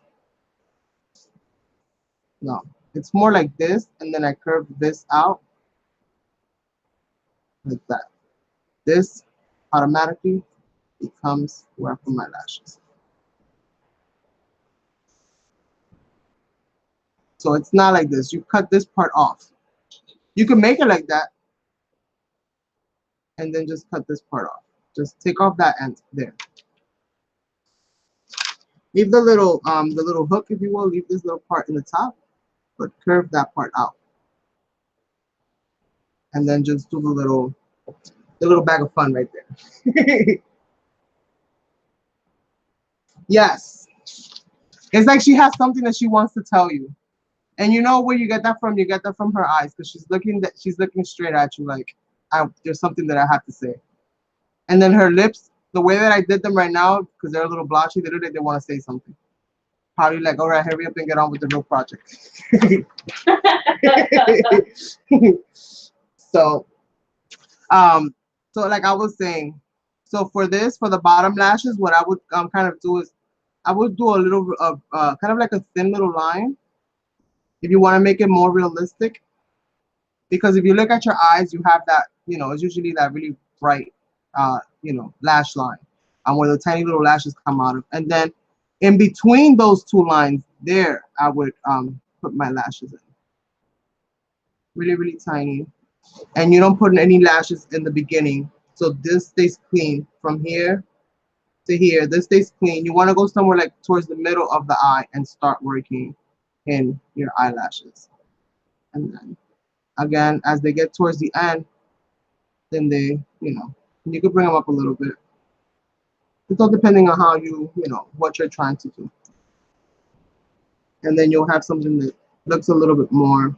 No, it's more like this, and then I curve this out like that. This automatically becomes where I put my lashes. So it's not like this. You cut this part off. You can make it like that, and then just cut this part off. Just take off that end there. Leave the little hook, if you will. Leave this little part in the top, but curve that part out. And then just do the little bag of fun right there. Yes. It's like she has something that she wants to tell you. And you know where you get that from? You get that from her eyes, because she's looking straight at you like there's something that I have to say. And then her lips, the way that I did them right now, because they're a little blotchy, they look like they want to say something. Probably like, all right, hurry up and get on with the real project. So like I was saying, so for the bottom lashes, what I would kind of do is I would do a little of kind of like a thin little line if you want to make it more realistic. Because if you look at your eyes, you have that, it's usually that really bright, lash line, where the tiny little lashes come out of. And then in between those two lines there, I would put my lashes in. Really, really tiny. And you don't put any lashes in the beginning. So this stays clean from here to here. This stays clean. You want to go somewhere like towards the middle of the eye and start working in your eyelashes. And then again, as they get towards the end, then they, you could bring them up a little bit. It's all depending on how what you're trying to do. And then you'll have something that looks a little bit more,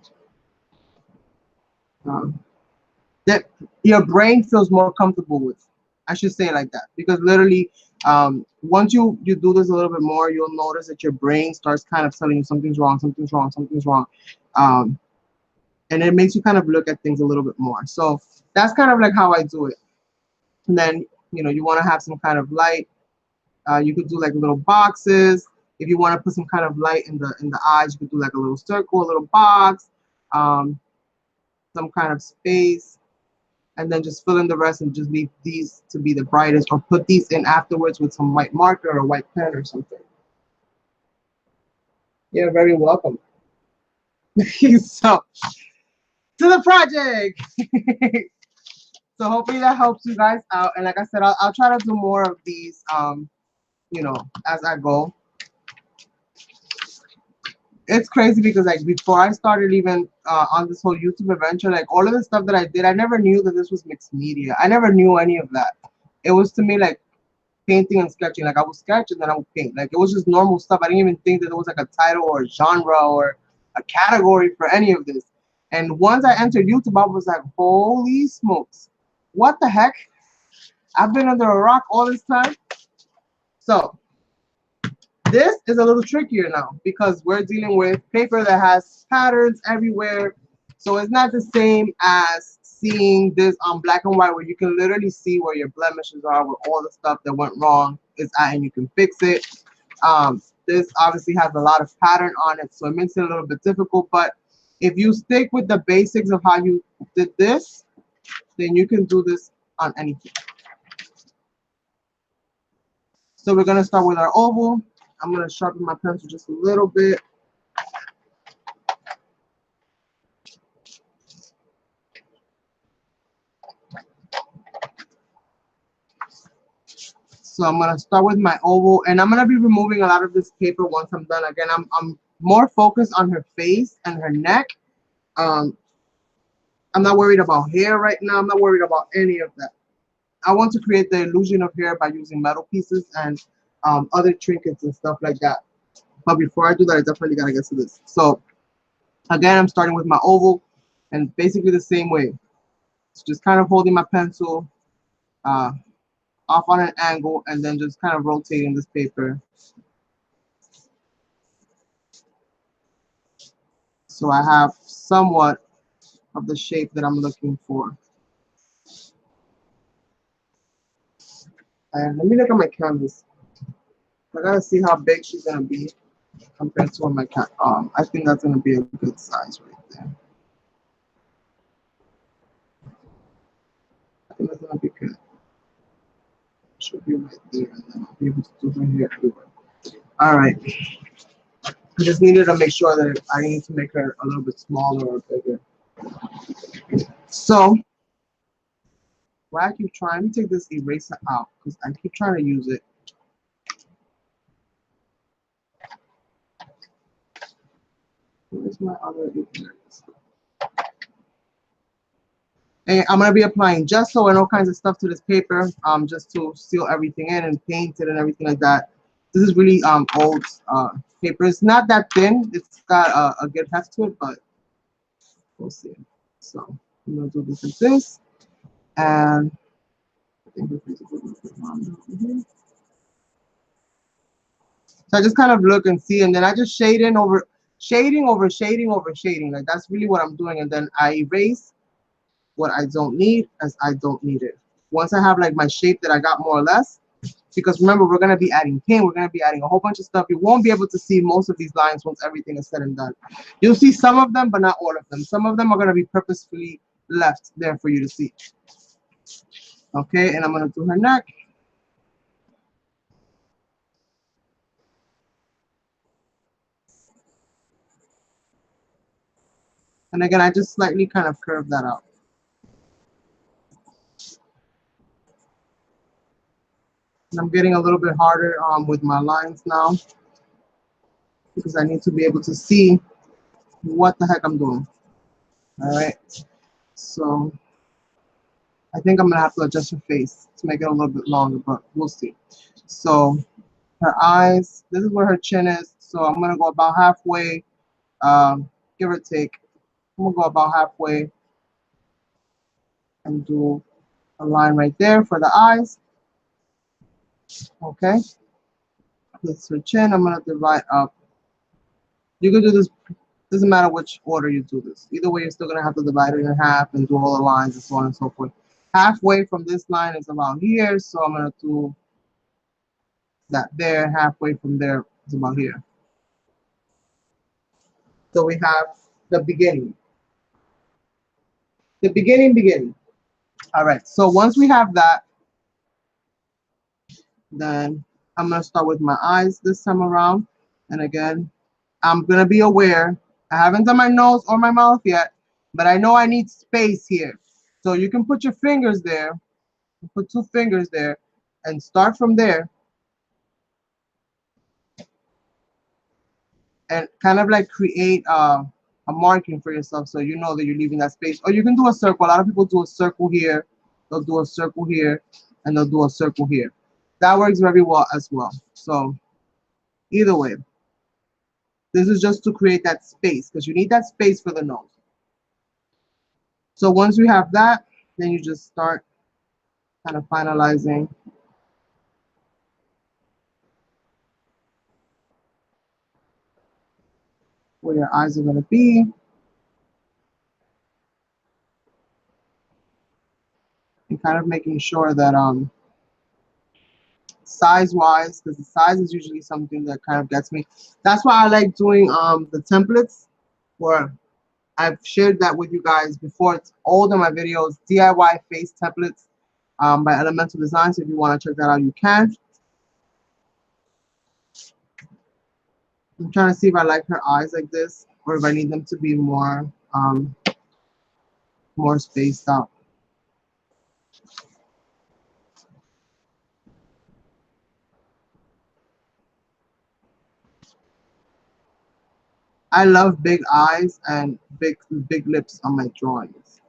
that your brain feels more comfortable with. I should say it like that, because literally, once you do this a little bit more, you'll notice that your brain starts kind of telling you something's wrong, something's wrong, something's wrong. And it makes you kind of look at things a little bit more. So that's kind of like how I do it. And then, you want to have some kind of light. You could do like little boxes. If you want to put some kind of light in the eyes, you could do like a little circle, a little box, some kind of space, and then just fill in the rest and just leave these to be the brightest, or put these in afterwards with some white marker or white pen or something. You're very welcome. So, to the project. So hopefully that helps you guys out. And like I said, I'll try to do more of these, as I go. It's crazy because like before I started even on this whole YouTube adventure, like all of the stuff that I did, I never knew that this was mixed media. I never knew any of that. It was to me like painting and sketching. Like I would sketch and then I would paint. Like it was just normal stuff. I didn't even think that there was like a title or a genre or a category for any of this. And once I entered YouTube, I was like, holy smokes, what the heck? I've been under a rock all this time. So this is a little trickier now because we're dealing with paper that has patterns everywhere. So it's not the same as seeing this on black and white where you can literally see where your blemishes are, where all the stuff that went wrong is at, and you can fix it. This obviously has a lot of pattern on it, so it makes it a little bit difficult. But if you stick with the basics of how you did this, then you can do this on anything. So we're going to start with our oval. I'm going to sharpen my pencil just a little bit. So I'm going to start with my oval, and I'm going to be removing a lot of this paper once I'm done. Again, I'm more focused on her face and her neck. I'm not worried about hair right now. I'm not worried about any of that. I want to create the illusion of hair by using metal pieces and other trinkets and stuff like that. But before I do that, I definitely gotta get to this. So again, I'm starting with my oval and basically the same way. It's just kind of holding my pencil uh, off on an angle and then just kind of rotating this paper. So I have somewhat of the shape that I'm looking for. And let me look at my canvas. I gotta see how big she's gonna be compared to my cat. I think that's gonna be a good size right there. I think that's gonna be good. Should be right there, and then I'll be able to do her hair everywhere. All right. I just needed to make sure that I need to make her a little bit smaller or bigger. So, why I keep trying to take this eraser out because I keep trying to use it. Where's my other eraser? And I'm gonna be applying gesso and all kinds of stuff to this paper, just to seal everything in and paint it and everything like that. This is really old paper. It's not that thin. It's got a good heft to it, but we'll see. So I'm gonna do this and this, and I think this is a little bit longer over here. So I just kind of look and see, and then I just shade in over shading over shading over shading. Like that's really what I'm doing, and then I erase what I don't need as I don't need it. Once I have like my shape that I got more or less, because remember we're gonna be adding paint, we're gonna be adding a whole bunch of stuff. You won't be able to see most of these lines once everything is said and done. You'll see some of them, but not all of them. Some of them are gonna be purposefully left there for you to see. Okay, and I'm gonna do her neck. And again, I just slightly kind of curve that out. And I'm getting a little bit harder with my lines now because I need to be able to see what the heck I'm doing. All right, so I think I'm gonna have to adjust her face to make it a little bit longer, but we'll see. So her eyes, this is where her chin is. So I'm gonna go about halfway, give or take. I'm gonna go about halfway and do a line right there for the eyes. Okay, that's her chin. I'm gonna divide up. You can do this, doesn't matter which order you do this. Either way, you're still gonna have to divide it in half and do all the lines and so on and so forth. Halfway from this line is about here, so I'm gonna do that there. Halfway from there is about here. So we have the beginning. The beginning. All right, so once we have that, then I'm gonna start with my eyes this time around. And again, I'm gonna be aware. I haven't done my nose or my mouth yet, but I know I need space here. So you can put your fingers there, put 2 fingers there, and start from there. And kind of like create a marking for yourself so you know that you're leaving that space. Or you can do a circle. A lot of people do a circle here, they'll do a circle here, and they'll do a circle here. That works very well as well. So either way, this is just to create that space because you need that space for the nose. So once you have that, then you just start kind of finalizing where your eyes are going to be. And kind of making sure that size wise, because the size is usually something that kind of gets me. That's why I like doing the templates, where I've shared that with you guys before. It's all in my videos, DIY face templates by Elemental Design. So if you want to check that out, you can. I'm trying to see if I like her eyes like this or if I need them to be more more spaced out. I love big eyes and big lips on my drawings.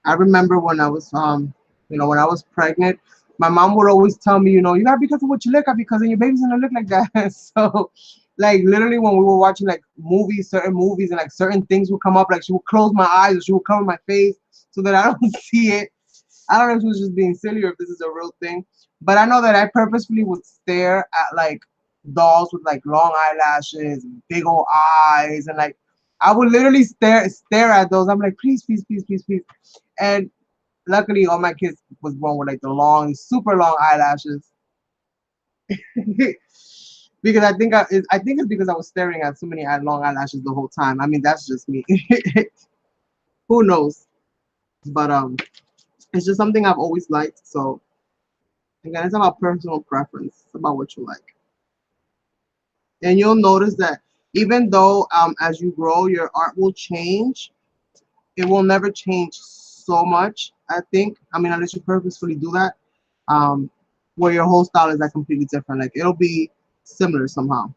I remember when I was when I was pregnant, my mom would always tell me, you gotta be careful what you look at because then your baby's gonna look like that. So like literally when we were watching like movies, certain movies and like certain things would come up, like she would close my eyes or she would cover my face so that I don't see it. I don't know if she was just being silly or if this is a real thing. But I know that I purposefully would stare at like dolls with like long eyelashes and big old eyes and like I would literally stare at those. I'm like, please, please, please, please, please. And luckily, all my kids was born with like the long, super long eyelashes. Because I think it's because I was staring at so many long eyelashes the whole time. I mean, that's just me. Who knows? But it's just something I've always liked. So again, it's about personal preference. It's about what you like. And you'll notice that even though as you grow, your art will change. It will never change so much. I think. I mean, unless you purposefully do that. Um, where your whole style is like completely different. Like it'll be similar somehow.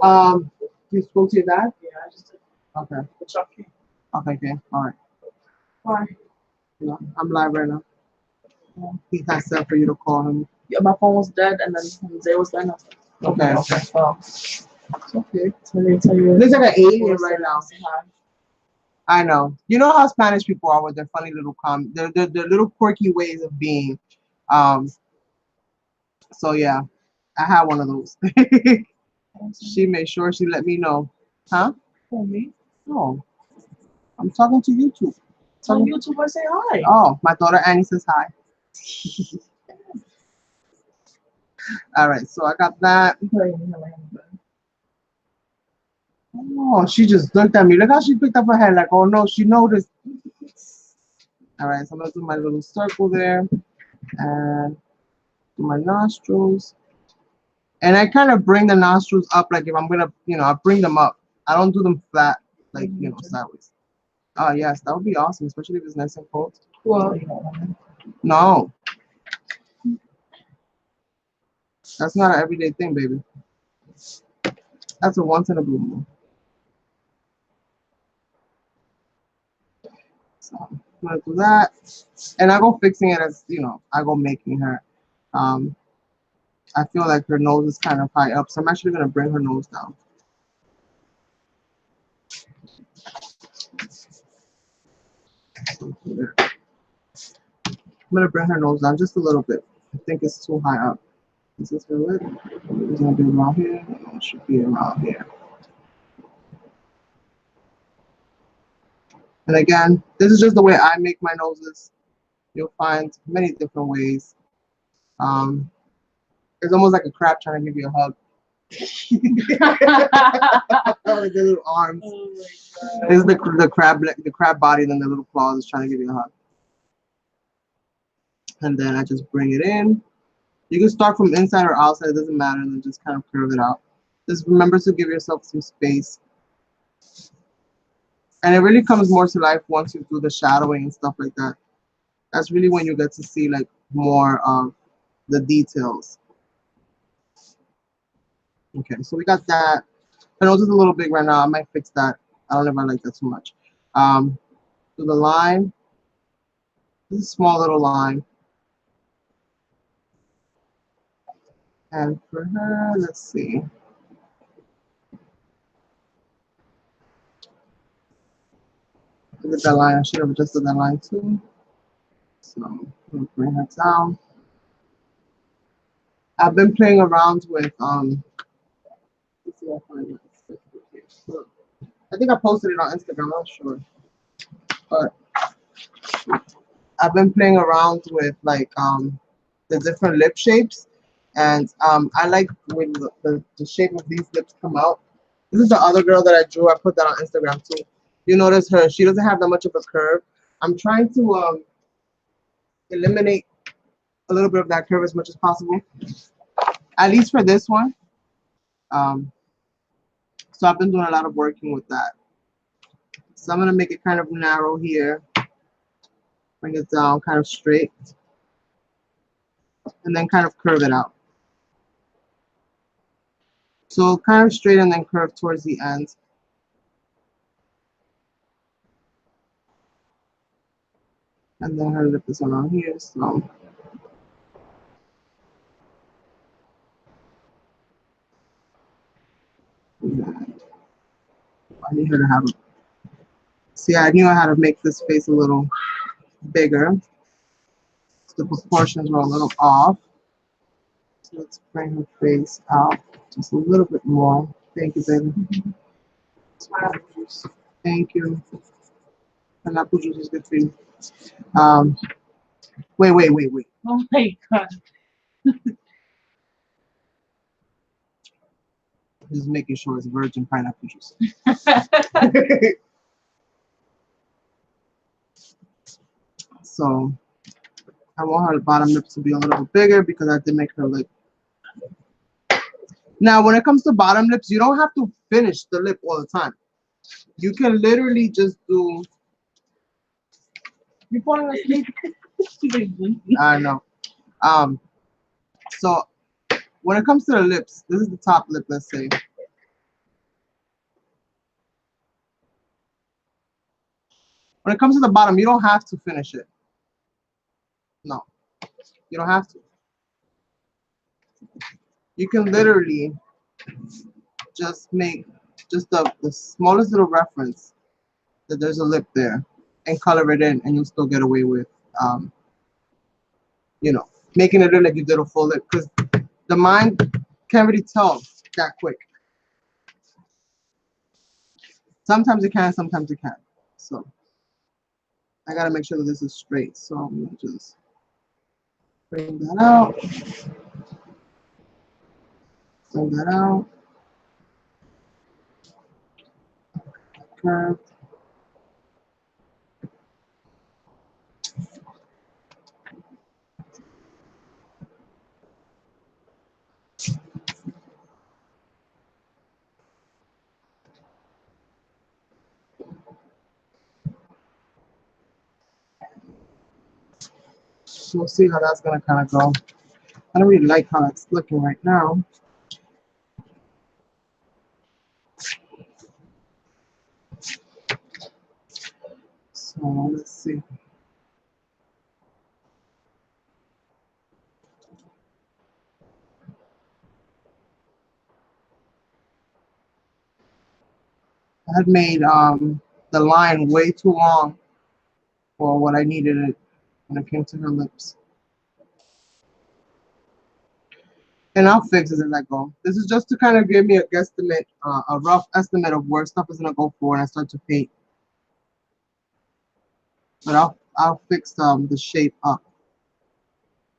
Um, you spoke to your dad? Yeah, I just did. Okay. Okay, okay. All right. Why? No, I'm live right now. He has said for you to call him. Yeah, my phone was dead, and then Jose was there. Okay, okay. Oh, It's okay. Tell you. Looks like an alien right now. I know. You know how Spanish people are with their funny little their little quirky ways of being. Um, so yeah, I had one of those. She made sure she let me know. Huh? For me? No, I'm talking to YouTube. Tell YouTube I say hi. Oh, my daughter Annie says hi. All right, so I got that. Oh, she just looked at me. Look how she picked up her head. Like, oh no, she noticed. All right, so I'm gonna do my little circle there and do my nostrils. And I kind of bring the nostrils up, like if I'm gonna, I bring them up. I don't do them flat, like sideways. Oh yes, that would be awesome, especially if it's nice and cold. Well, No, that's not an everyday thing, baby. That's a once in a blue moon. So I'm gonna do that, and I go fixing it as I go making her. Um, I feel like her nose is kind of high up, so I'm actually gonna bring her nose down. I'm gonna bring her nose down just a little bit. I think it's too high up. Is this feel it? It's gonna be around here. It should be around here. And again, this is just the way I make my noses. You'll find many different ways. It's almost like a crab trying to give you a hug. Like the little arms. Oh this is the crab body, and then the little claws is trying to give you a hug. And then I just bring it in. You can start from inside or outside, it doesn't matter, and then just kind of curve it out. Just remember to give yourself some space. And it really comes more to life once you do the shadowing and stuff like that. That's really when you get to see like more of the details. Okay, so we got that. My nose is a little big right now. I might fix that. I don't know if I like that too much. Do the line. This is a small little line. And for her, let's see. Look at that line. I should have adjusted that line too. So I'm gonna bring her down. I've been playing around with let's see if I find it. I think I posted it on Instagram, I'm not sure. But I've been playing around with like the different lip shapes. And I like when the shape of these lips come out. This is the other girl that I drew. I put that on Instagram too. You notice her, she doesn't have that much of a curve. I'm trying to eliminate a little bit of that curve as much as possible, at least for this one. Um, so I've been doing a lot of working with that. So I'm gonna make it kind of narrow here, bring it down kind of straight, and then kind of curve it out. So kind of straight and then curve towards the end. And then her lip is around here, so I need her to have a, see, I knew I had to make this face a little bigger. So the proportions were a little off. So let's bring her face out just a little bit more. Thank you, baby. Thank you. And apple juice is good for you. Wait. Oh my god. Just making sure it's virgin pineapple juice. So I want her bottom lip to be a little bit bigger because I did make her lip. Now, when it comes to bottom lips, you don't have to finish the lip all the time. You can literally just do. You're falling asleep. I know. So when it comes to the lips, this is the top lip, let's say. When it comes to the bottom, you don't have to finish it. No, you don't have to. You can literally just make just the smallest little reference that there's a lip there and color it in, and you'll still get away with, you know, making it look like you did a full lip, because the mind can't really tell that quick. Sometimes it can, sometimes it can't. So I gotta make sure that this is straight. So I'm gonna just bring that out. Bring that out. Curve. We'll see how that's gonna kind of go. I don't really like how it's looking right now. So let's see. I had made the line way too long for what I needed it when it came to her lips. And I'll fix it as I go. This is just to kind of give me a guesstimate, a rough estimate of where stuff is gonna go for when I start to paint. But I'll fix the shape up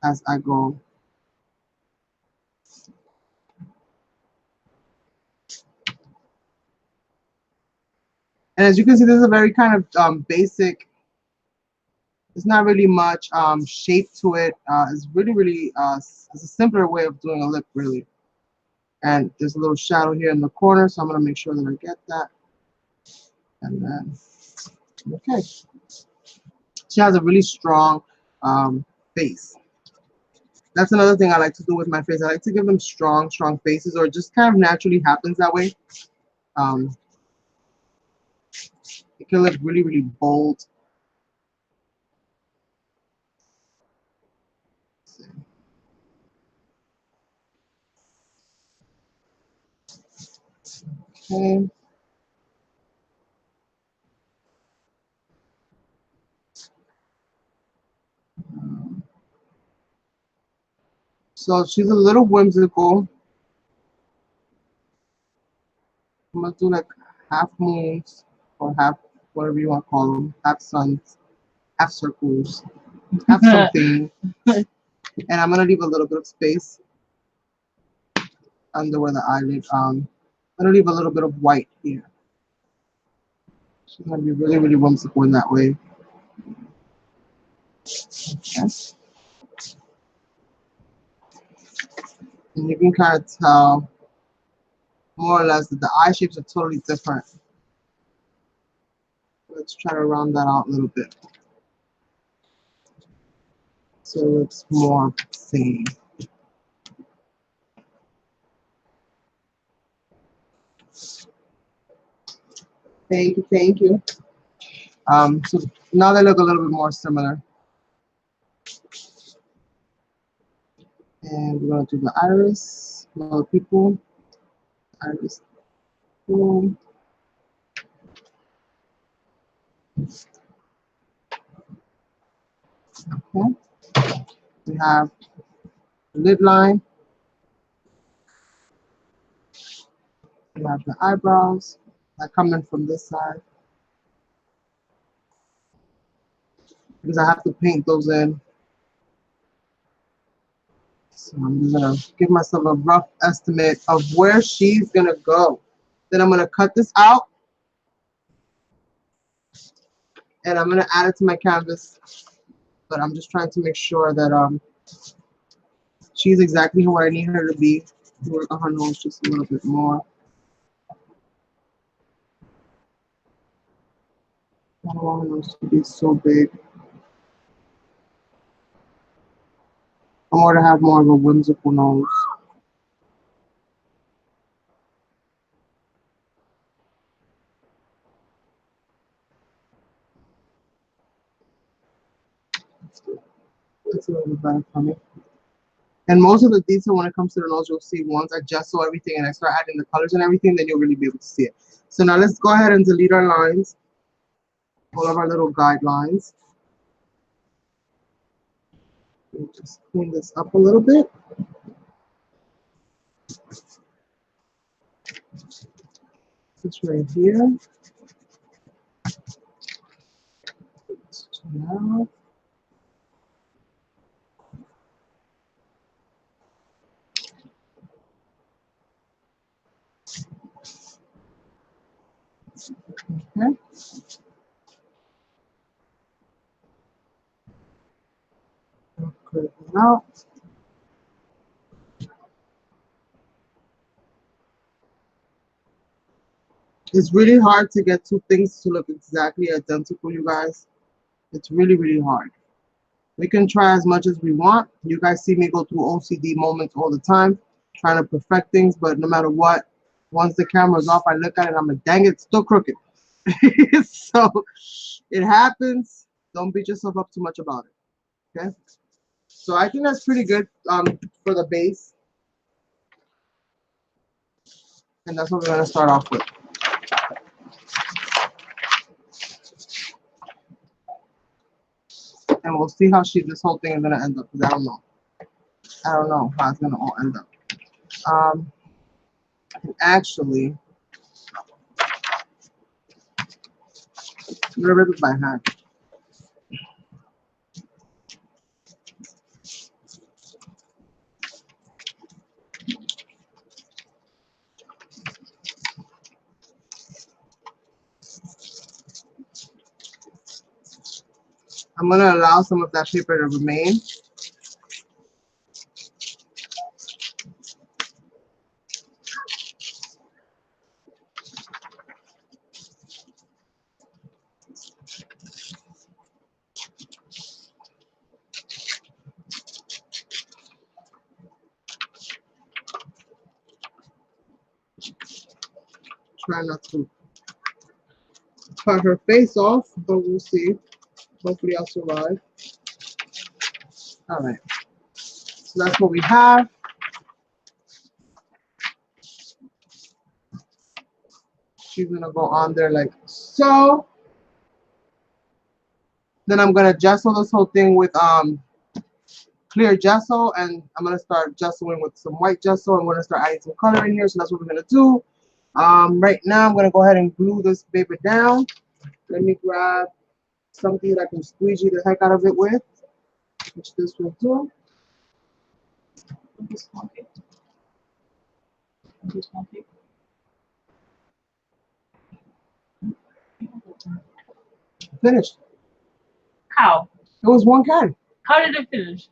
as I go. And as you can see, this is a very kind of basic. There's not really much shape to it. It's really it's a simpler way of doing a lip, really. And there's a little shadow here in the corner, so I'm gonna make sure that I get that. And then, okay. She has a really strong face. That's another thing I like to do with my face. I like to give them strong faces, or it just kind of naturally happens that way. It can look really bold. Okay. So she's a little whimsical. I'm gonna do like half moons or half whatever you want to call them, half suns, half circles, half something. And I'm gonna leave a little bit of space under where the eyelid. I'm gonna leave a little bit of white here. She's gonna be really whimsical in that way. Okay. And you can kind of tell more or less that the eye shapes are totally different. Let's try to round that out a little bit, so it looks more the same. Thank you. So now they look a little bit more similar. And we're gonna do the iris. Little people. Iris. Boom. Okay. We have the lid line. We have the eyebrows that come in from this side. Because I have to paint those in. So I'm just gonna give myself a rough estimate of where she's gonna go. Then I'm gonna cut this out and I'm gonna add it to my canvas. But I'm just trying to make sure that she's exactly where I need her to be. Work on her nose just a little bit more. I don't want her nose to be so big. I want her to have more of a whimsical nose. That's a little bit better for me. And most of the detail when it comes to the nose, you'll see once I gesso everything and I start adding the colors and everything, then you'll really be able to see it. So now let's go ahead and delete our lines, all of our little guidelines. Just clean this up a little bit. This right here. Now. Okay. Clear it out. It's really hard to get two things to look exactly identical, you guys. It's really, really hard. We can try as much as we want. You guys see me go through OCD moments all the time, trying to perfect things, but no matter what, once the camera's off, I look at it and I'm like, dang it, it's still crooked. So it happens. Don't beat yourself up too much about it. Okay. So I think that's pretty good for the base. And that's what we're gonna start off with. And we'll see how this whole thing is gonna end up, because I don't know. I don't know how it's gonna all end up. Actually, I'm gonna rip it by hand. I'm gonna allow some of that paper to remain. Try not to cut her face off, but we'll see. Hopefully I'll survive. All right. So that's what we have. She's gonna go on there like so. Then I'm gonna gesso this whole thing with clear gesso, and I'm gonna start gessoing with some white gesso. I'm gonna start adding some color in here, so that's what we're gonna do. Right now I'm gonna go ahead and glue this paper down. Let me grab something that I can squeegee the heck out of it with, which this will do. Finished. How? It was one can. How did it finish?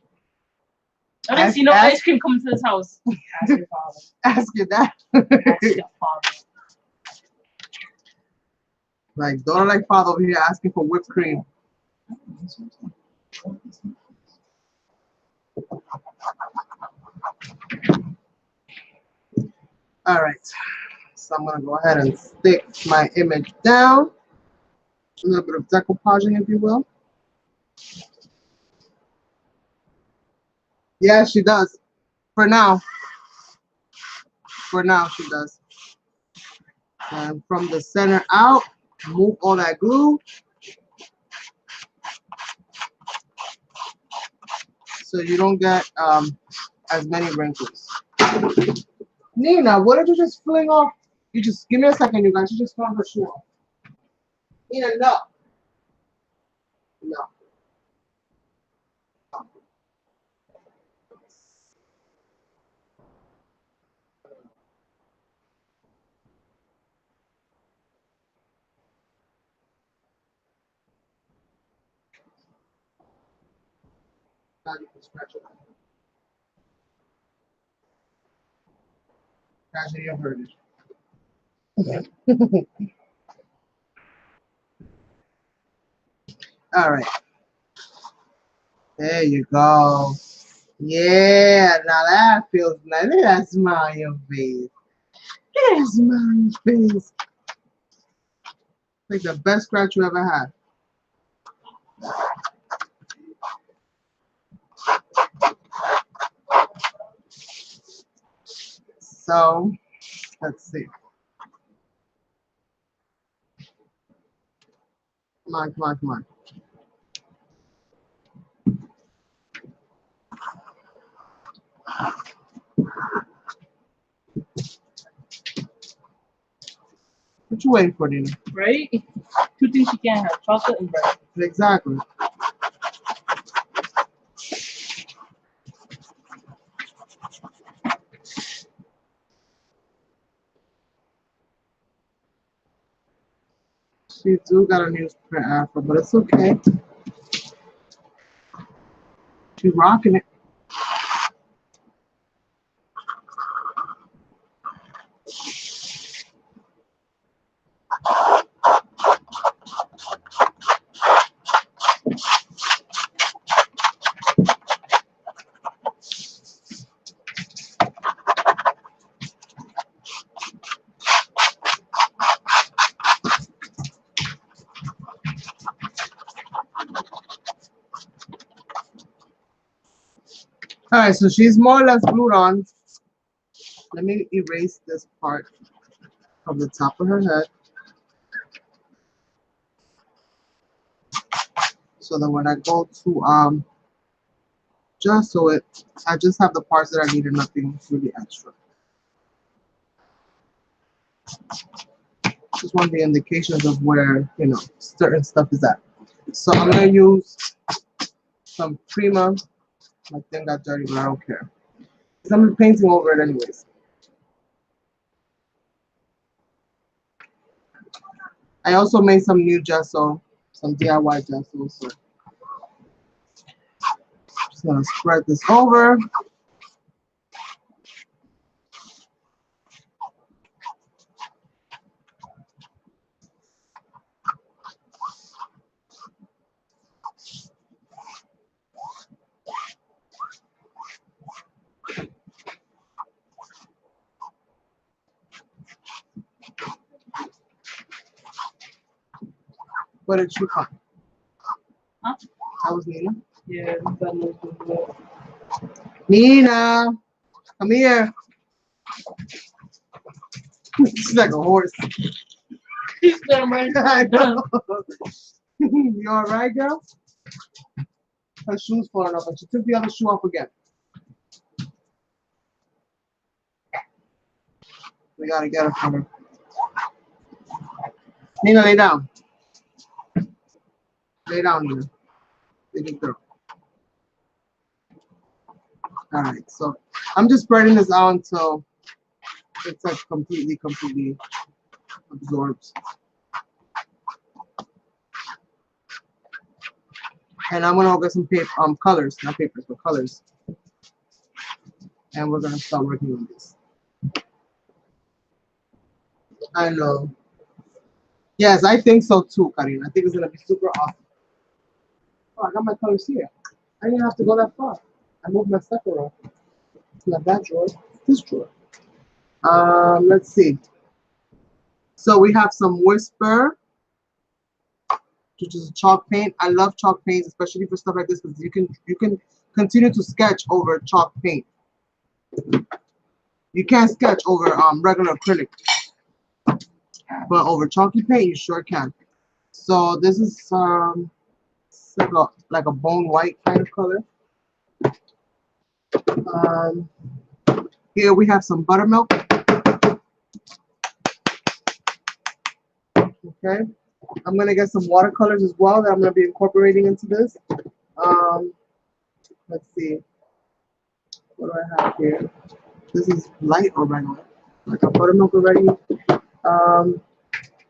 I didn't see no ice cream coming to this house. Ask your father. Ask your dad. Ask your father. Like, don't like father over here asking for whipped cream. All right. So I'm gonna go ahead and stick my image down. A little bit of decoupaging, if you will. Yeah, she does. For now. For now, she does. And from the center out, move all that glue. So you don't get as many wrinkles. Nina, what did you just fling off? You just, give me a second, you guys. You just flung her shoe off. Nina, no. No. Now you can scratch it. Scratch it, you heard it. All right. There you go. Yeah, now that feels nice. Look at that smile on your face. Look at that smile on your face. Like the best scratch you ever had. So, let's see. Come on, come on, come on. What you waiting for, Nina? Right? Two things you can't have: chocolate and bread. Exactly. She do got a newsprint afro, but it's okay. She rocking it. All right, so she's more or less glued on. Let me erase this part from the top of her head. So that when I go to just so it, I just have the parts that I need and nothing really extra. Just want the indications of where, you know, certain stuff is at. So I'm gonna use some Prima. My thing got dirty, but I don't care. I'm painting over it anyways. I also made some new gesso, some DIY gesso. So just gonna spread this over. What did you find? Huh? That was Nina. Yeah, that looks good. Nina, come here. She's like a horse. He's them right I know. You all right, girl? Her shoe's falling off, but she took the other shoe off again. We gotta get her from her. Nina, lay down. Lay down, Nina. Big girl. All right, so I'm just spreading this out until it's like completely absorbs. And I'm gonna get some paper, colors, not papers, but colors. And we're gonna start working on this. I know. Yes, I think so too, Karina. I think it's gonna be super awesome. Oh, I got my colors here. I didn't have to go that far. I moved my stuff around. It's not that drawer. This drawer. Let's see. So we have some Whisper, which is chalk paint. I love chalk paints, especially for stuff like this, because you can continue to sketch over chalk paint. You can't sketch over regular acrylic, but over chalky paint you sure can. So this is like a bone white kind of color. Um, Here we have some buttermilk. Okay, I'm gonna get some watercolors as well that I'm gonna be incorporating into this. Let's see, what do I have here? This is light or regular. Like a buttermilk already. Um,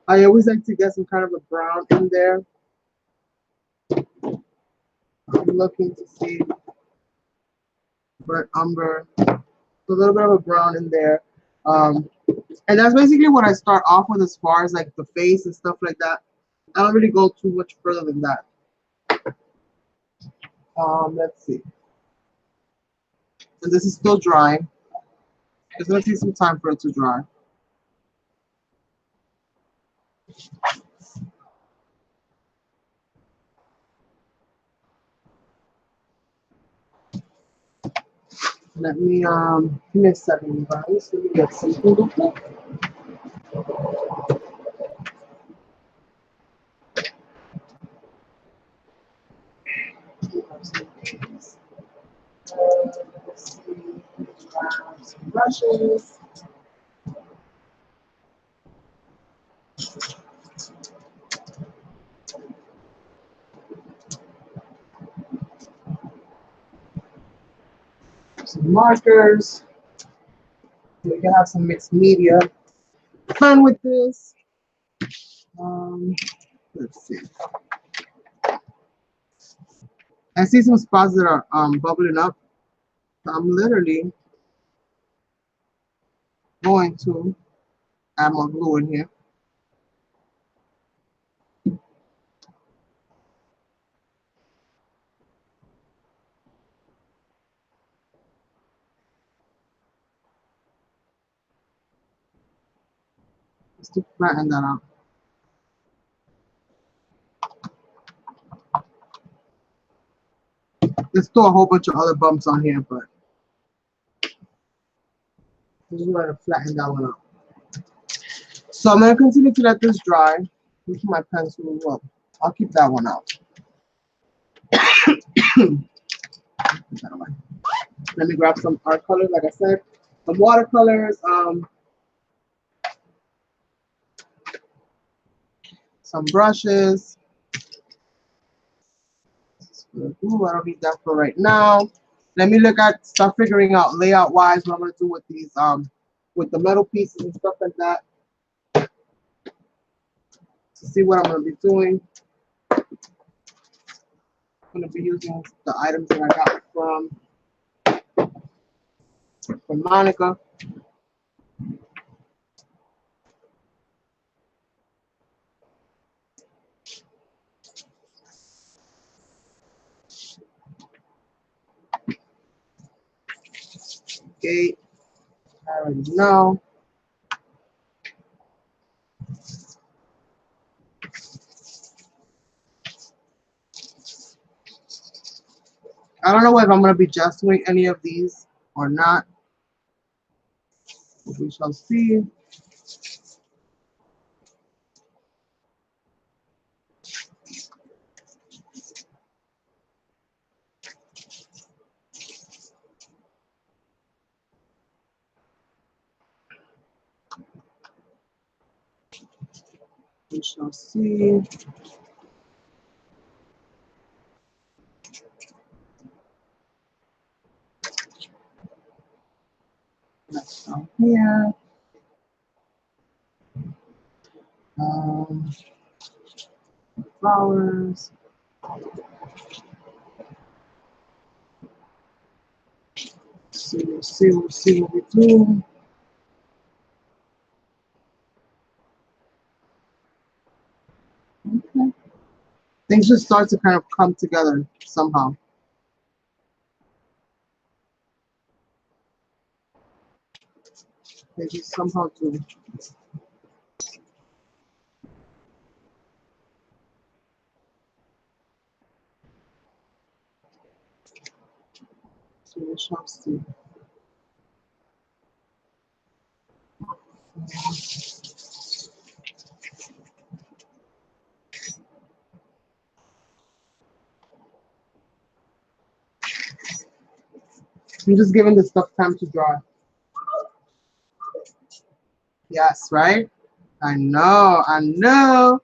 I always like to get some kind of a brown in there. I'm looking to see burnt umber, a little bit of a brown in there. And that's basically what I start off with as far as like the face and stuff like that. I don't really go too much further than that. Let's see. And this is still drying. It's gonna take some time for it to dry. Let me give me a second, you guys. Let me get something real quick. Let's see. Grab some brushes. Some markers. You can have some mixed media fun with this. Let's see. I see some spots that are bubbling up. So I'm literally going to add more glue in here. Just to flatten that out. There's still a whole bunch of other bumps on here, but I'm just going to flatten that one out. So I'm going to continue to let this dry. Use my pencil as well. I'll keep that one out. Let me grab some art colors, like I said. Some watercolors, some brushes. Ooh, I don't need that for right now. Let me start figuring out layout wise what I'm gonna do with these with the metal pieces and stuff like that. To see what I'm gonna be doing. I'm gonna be using the items that I got from Monica. Okay, I already know. I don't know if I'm gonna be just doing any of these or not. We shall see. We shall see. That's down here. Flowers. See what we do. Okay. Things just start to kind of come together somehow. They just somehow do. So we shall see. I'm just giving this stuff time to dry. Yes, right? I know, I know.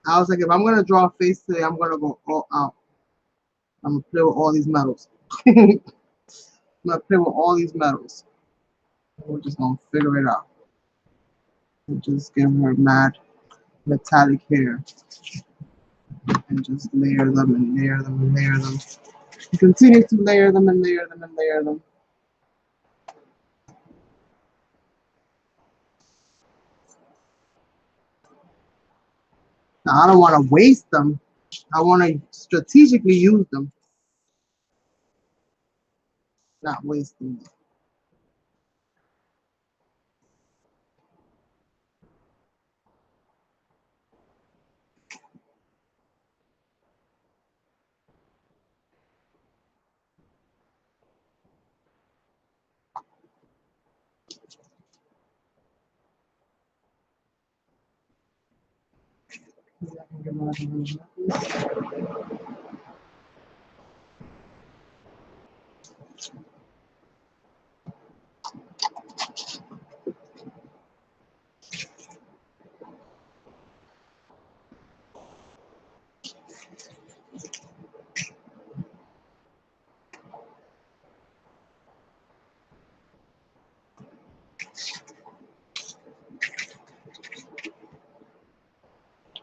I was like, if I'm gonna draw a face today, I'm gonna go all out. I'm gonna play with all these metals. I'm gonna play with all these metals. We're just gonna figure it out. And just give her mad metallic hair. And just layer them and layer them and layer them. And continue to layer them and layer them and layer them. Now, I don't want to waste them. I want to strategically use them, not wasting them.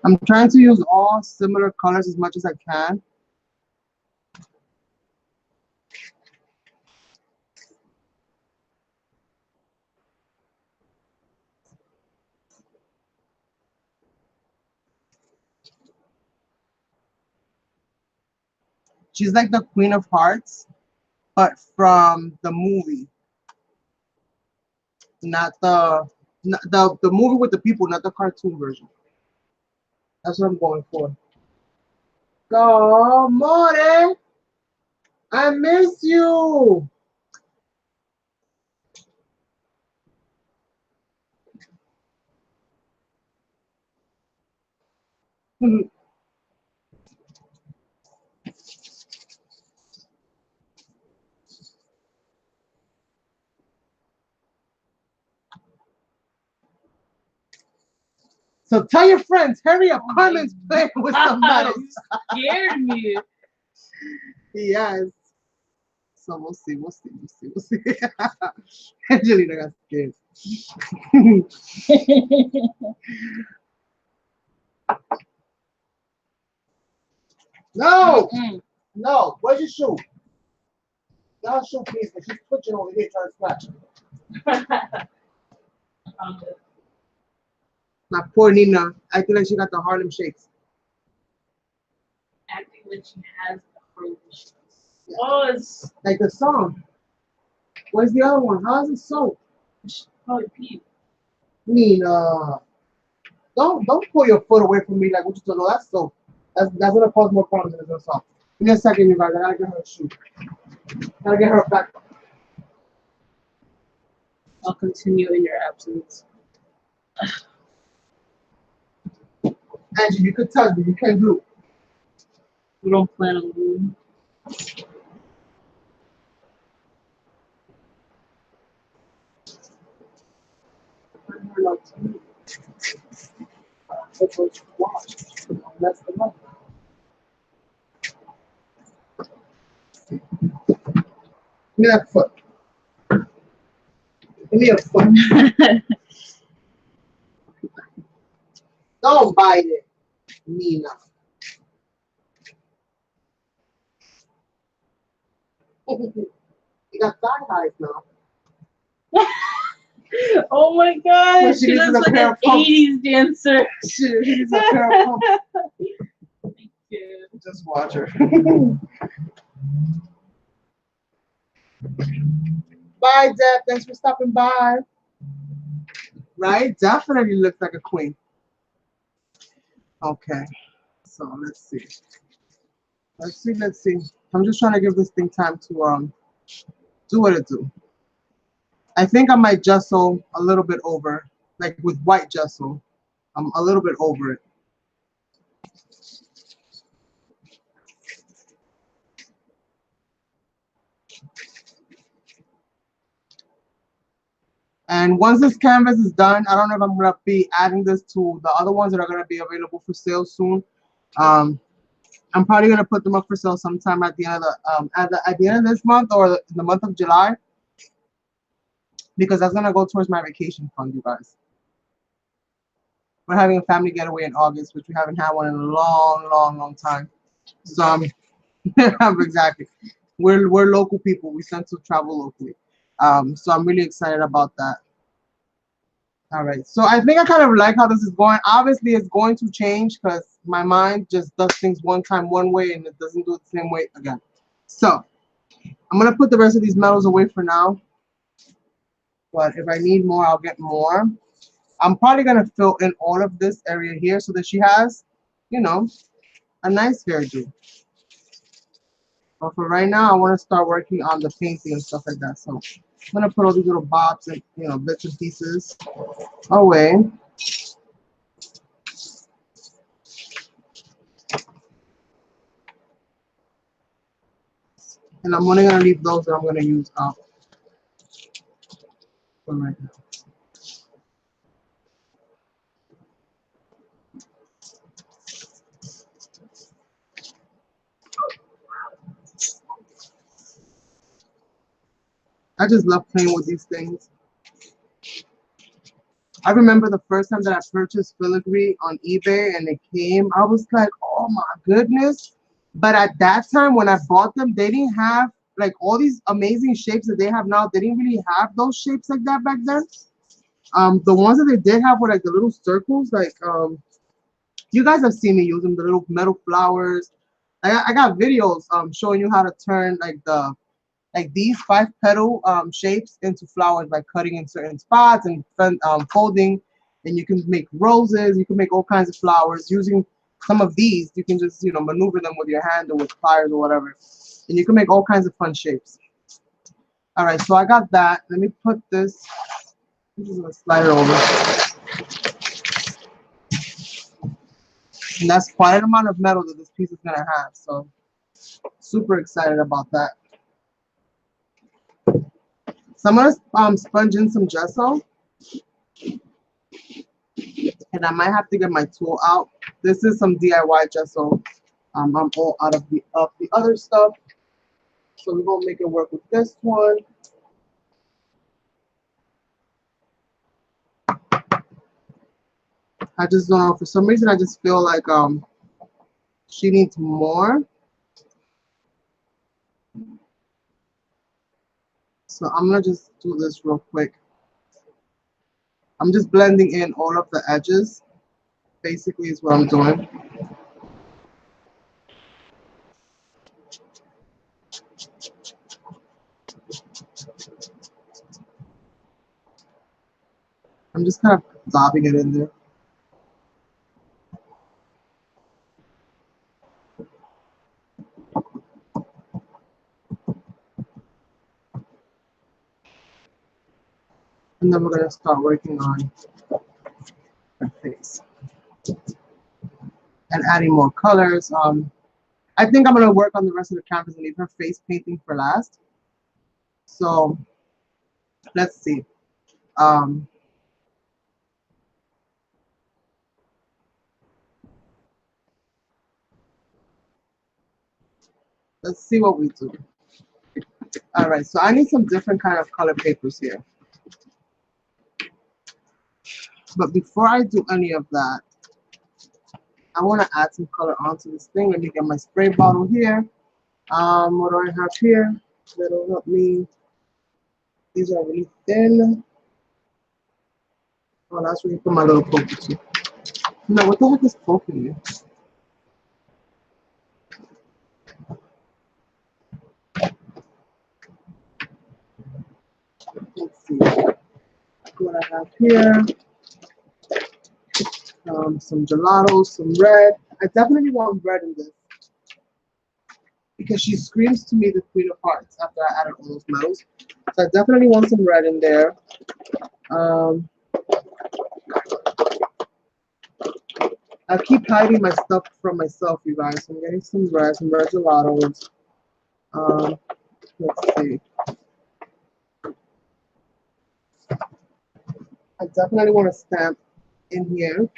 I'm trying to use all similar colors as much as I can. She's like the Queen of Hearts, but from the movie, not the movie with the people, not the cartoon version. That's what I'm going for. Go, More! I miss you. So tell your friends, hurry up. Carmen's playing with some metals. You scared me. Yes. So we'll see, we'll see, we'll see, we'll see. Angelina got scared. No! No, where's your shoe? Y'all shoe, please, because she's twitching over here trying to snatch. My poor Nina, I feel like she got the Harlem Shakes. Acting like she has the Harlem Shakes. Yeah. Oh, it's like the song. Where's the other one? How is it so? Probably Pete. Nina, don't pull your foot away from me like what you told. No, that's so. That's gonna cause more problems than it's gonna solve. Give me a second, you guys. I gotta get her a shoe. Gotta get her back. I'll continue in your absence. Angie, you could tell me. You can't glue. We don't plan on gluing. That's the one. Give me that foot. Give me a foot. Don't bite it, Nina. You got thigh highs now. Oh my god, she looks like an 80s dancer. She needs a pair of pumps. Thank you. Just watch her. Bye, Deb. Thanks for stopping by. Right? Definitely looks like a queen. Okay. So let's see. Let's see. I'm just trying to give this thing time to do what it do. I think I might gesso a little bit over, like with white gesso. I'm a little bit over it. And once this canvas is done, I don't know if I'm gonna be adding this to the other ones that are gonna be available for sale soon. I'm probably gonna put them up for sale sometime at the end of the at the end of this month or the month of July, because that's gonna go towards my vacation fund, you guys. We're having a family getaway in August, which we haven't had one in a long, long, long time. So exactly, we're local people. We tend to travel locally. So I'm really excited about that. All right, so I think I kind of like how this is going. Obviously, it's going to change because my mind just does things one time one way and it doesn't do it the same way again. So I'm gonna put the rest of these metals away for now. But if I need more, I'll get more. I'm probably gonna fill in all of this area here so that she has, you know, a nice hairdo. But for right now, I want to start working on the painting and stuff like that. So I'm gonna put all these little bobs and bits and pieces away. And I'm only gonna leave those that I'm gonna use up for right now. I just love playing with these things. I remember the first time that I purchased filigree on eBay and it came, I was like, oh my goodness. But at that time when I bought them, they didn't have like all these amazing shapes that they have now. They didn't really have those shapes like that back then. The ones that they did have were like the little circles, like you guys have seen me use them, the little metal flowers. I got videos showing you how to turn like these 5 petal shapes into flowers by cutting in certain spots and folding. And you can make roses, you can make all kinds of flowers using some of these. You can just maneuver them with your hand or with pliers or whatever, and you can make all kinds of fun shapes. All right, so I got that. Let me put this. I'm just gonna slide it over, and that's quite an amount of metal that this piece is gonna have. So super excited about that. So I'm gonna sponge in some gesso, and I might have to get my tool out. This is some DIY gesso. I'm all out of the other stuff, so we're gonna make it work with this one. I just don't know, for some reason I just feel like she needs more. So I'm gonna just do this real quick. I'm just blending in all of the edges, basically is what I'm doing. I'm just kind of dabbing it in there. And then we're gonna start working on her face and adding more colors. I think I'm gonna work on the rest of the canvas and leave her face painting for last. So let's see. Let's see what we do. All right, so I need some different kind of color papers here. But before I do any of that, I want to add some color onto this thing. Let me get my spray bottle here. What do I have here? That'll help me. These are really thin. Oh, that's where you put my little poker too. No, what the heck is poking you? Let's see what I have here. Some gelato, some red. I definitely want red in this because she screams to me the Queen of Hearts after I added all those metals. So I definitely want some red in there. I keep hiding my stuff from myself, you guys. I'm getting some red gelatos. Let's see. I definitely want to stamp in here.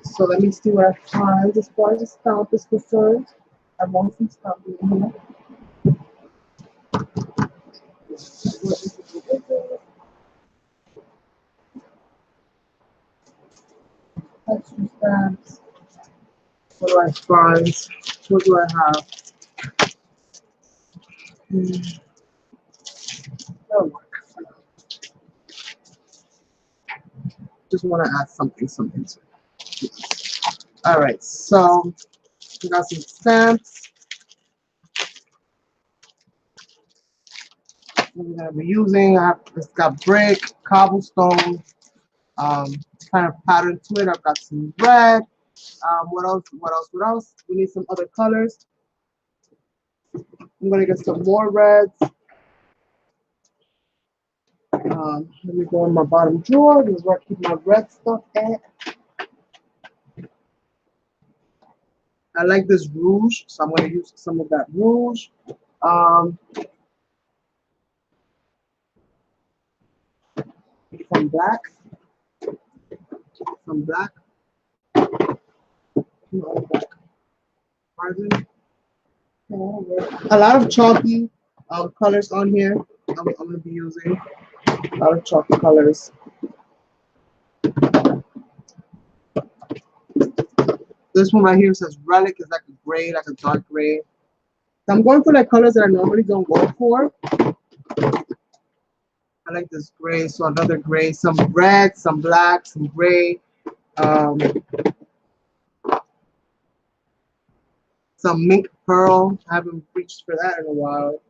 So let me see what I find as far as the stamp is concerned. I want some stamping in here. Extra stamps. What do I find? What do I have? Oh, just want to add something to it. All right, so we got some stamps. We're gonna be using. It's got brick, cobblestone, kind of pattern to it. I've got some red. What else? What else? What else? We need some other colors. I'm gonna get some more reds. Let me go in my bottom drawer. This is where I keep my red stuff at. I like this rouge, so I'm gonna use some of that rouge. Some black. Some black. No, black. Pardon. A lot of chalky colors on here. I'm going to be using a lot of chalky colors. This one right here says relic. Is like a gray, like a dark gray. So I'm going for like colors that I normally don't go for. I like this gray, so another gray, some red, some black, some gray, some mink pearl. I haven't reached for that in a while.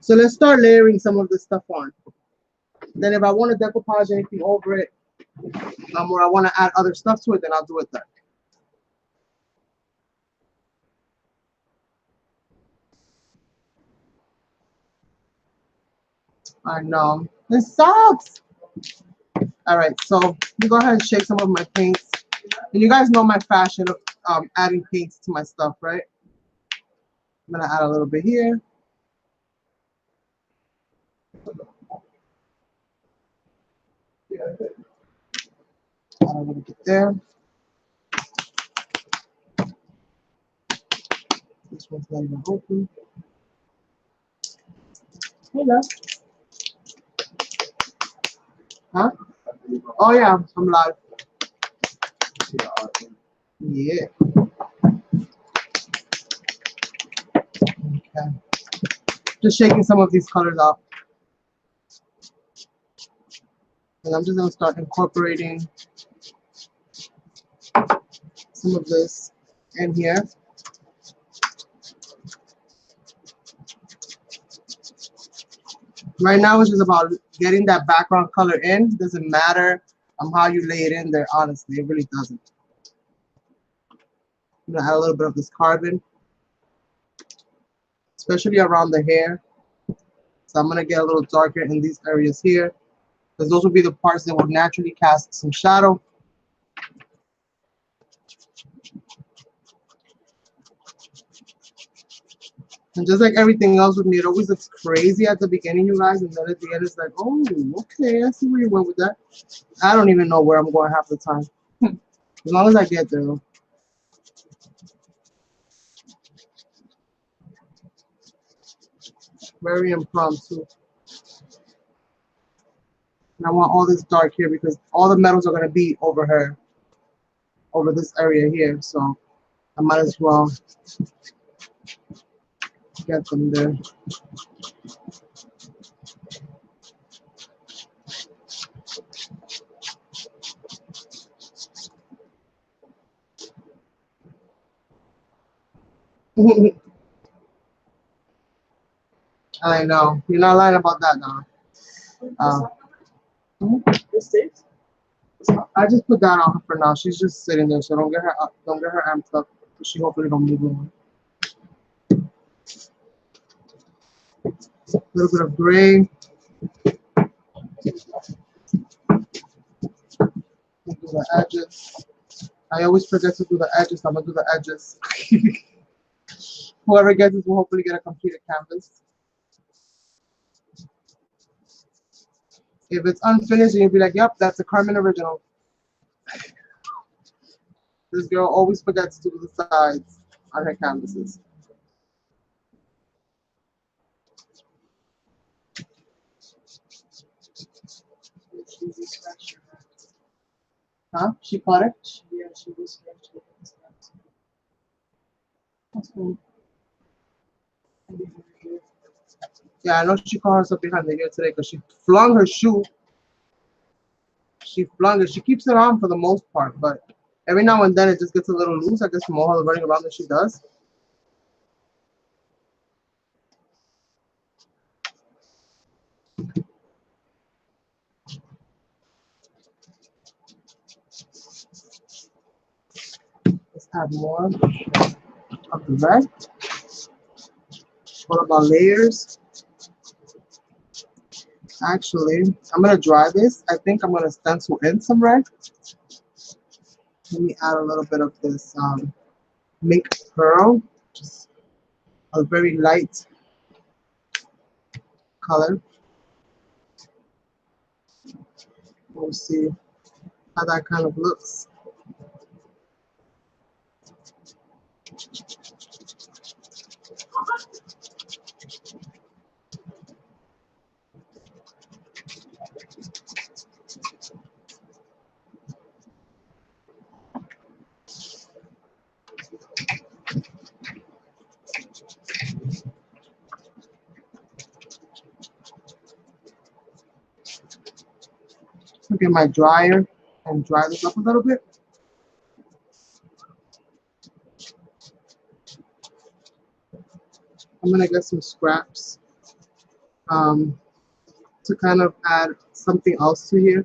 So let's start layering some of this stuff on. Then if I want to decoupage anything over it, or I want to add other stuff to it, then I'll do it then. I know. It sucks. All right, so you go ahead and shake some of my paints. And you guys know my fashion of adding paints to my stuff, right? I'm gonna add a little bit here. Add a little bit there. This one's not even open. Hello. Huh? Oh yeah, I'm live. Yeah. Okay. Just shaking some of these colors up. And I'm just gonna start incorporating some of this in here. Right now it's just about getting that background color in. Doesn't matter how you lay it in there, honestly. It really doesn't. I'm gonna add a little bit of this carbon, especially around the hair. So I'm gonna get a little darker in these areas here, because those will be the parts that will naturally cast some shadow. And just like everything else with me, it always looks crazy at the beginning, you guys, and then at the end it's like, oh, okay, I see where you went with that. I don't even know where I'm going half the time. As long as I get there. Very impromptu. And I want all this dark here because all the metals are going to be over her, over this area here. So I might as well get them there. I know. You're not lying about that now. I just put that on her for now. She's just sitting there, so don't get her up, don't get her amped up. She hopefully don't move on. A little bit of gray. Do the edges. I always forget to do the edges. I'm gonna do the edges. Whoever gets this will hopefully get a completed canvas. If it's unfinished, you'll be like, "Yep, that's a Carmen original." This girl always forgets to do the sides on her canvases. Huh? She caught it? Yeah, she was scratched. That's cool. Yeah, I know she caught herself behind the ear today because she flung her shoe. She flung it. She keeps it on for the most part, but every now and then it just gets a little loose, I guess, from all the running around that she does. Let's add more of the red. What about layers? Actually, I'm gonna dry this. I think I'm gonna stencil in some red. Let me add a little bit of this mink pearl, just a very light color. We'll see how that kind of looks. Get my dryer and dry this up a little bit. I'm gonna get some scraps to kind of add something else to here.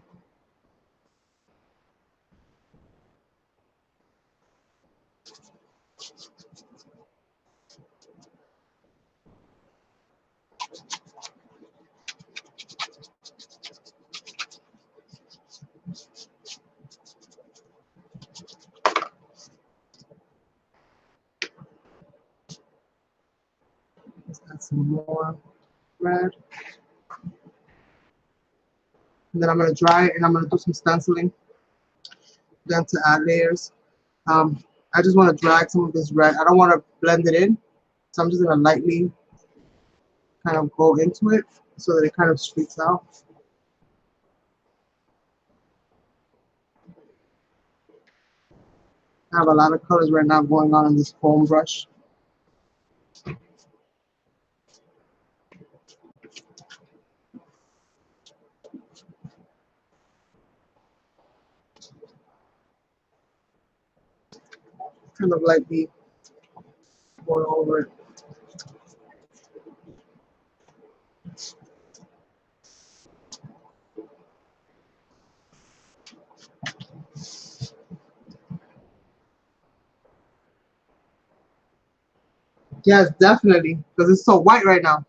Let's add some more red. And then I'm gonna dry it and I'm gonna do some stenciling. Then to add layers. I just want to drag some of this red. I don't want to blend it in. So I'm just gonna lightly kind of go into it so that it kind of streaks out. I have a lot of colors right now going on in this foam brush. Kind of lightly going over it. Yes, definitely, because it's so white right now.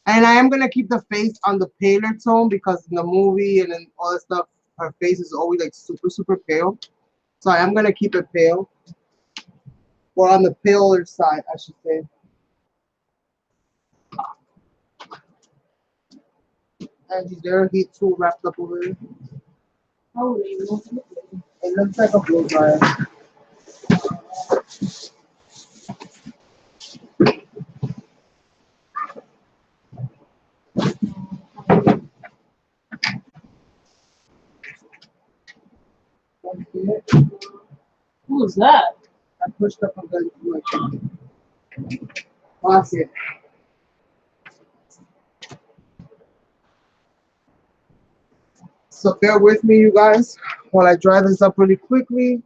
And I am gonna keep the face on the paler tone because in the movie and in all that stuff, her face is always like super, super pale. So I am gonna keep it pale. Or on the paler side, I should say. And is there a heat tool wrapped up over there? Oh, It looks like a blow dryer. who's that? I pushed up against my pocket. So bear with me, you guys, while I dry this up really quickly.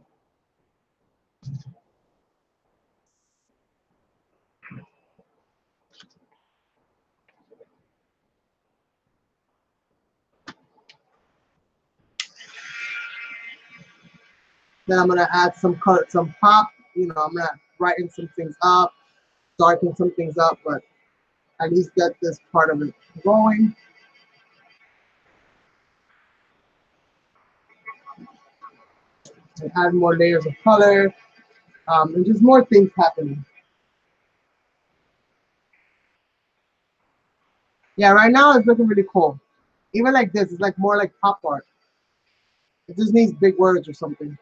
Then I'm gonna add some color, some pop. You know, I'm gonna brighten some things up, darken some things up, but at least get this part of it going. And add more layers of color, and just more things happening. Yeah, right now it's looking really cool. Even like this, it's like more like pop art. It just needs big words or something.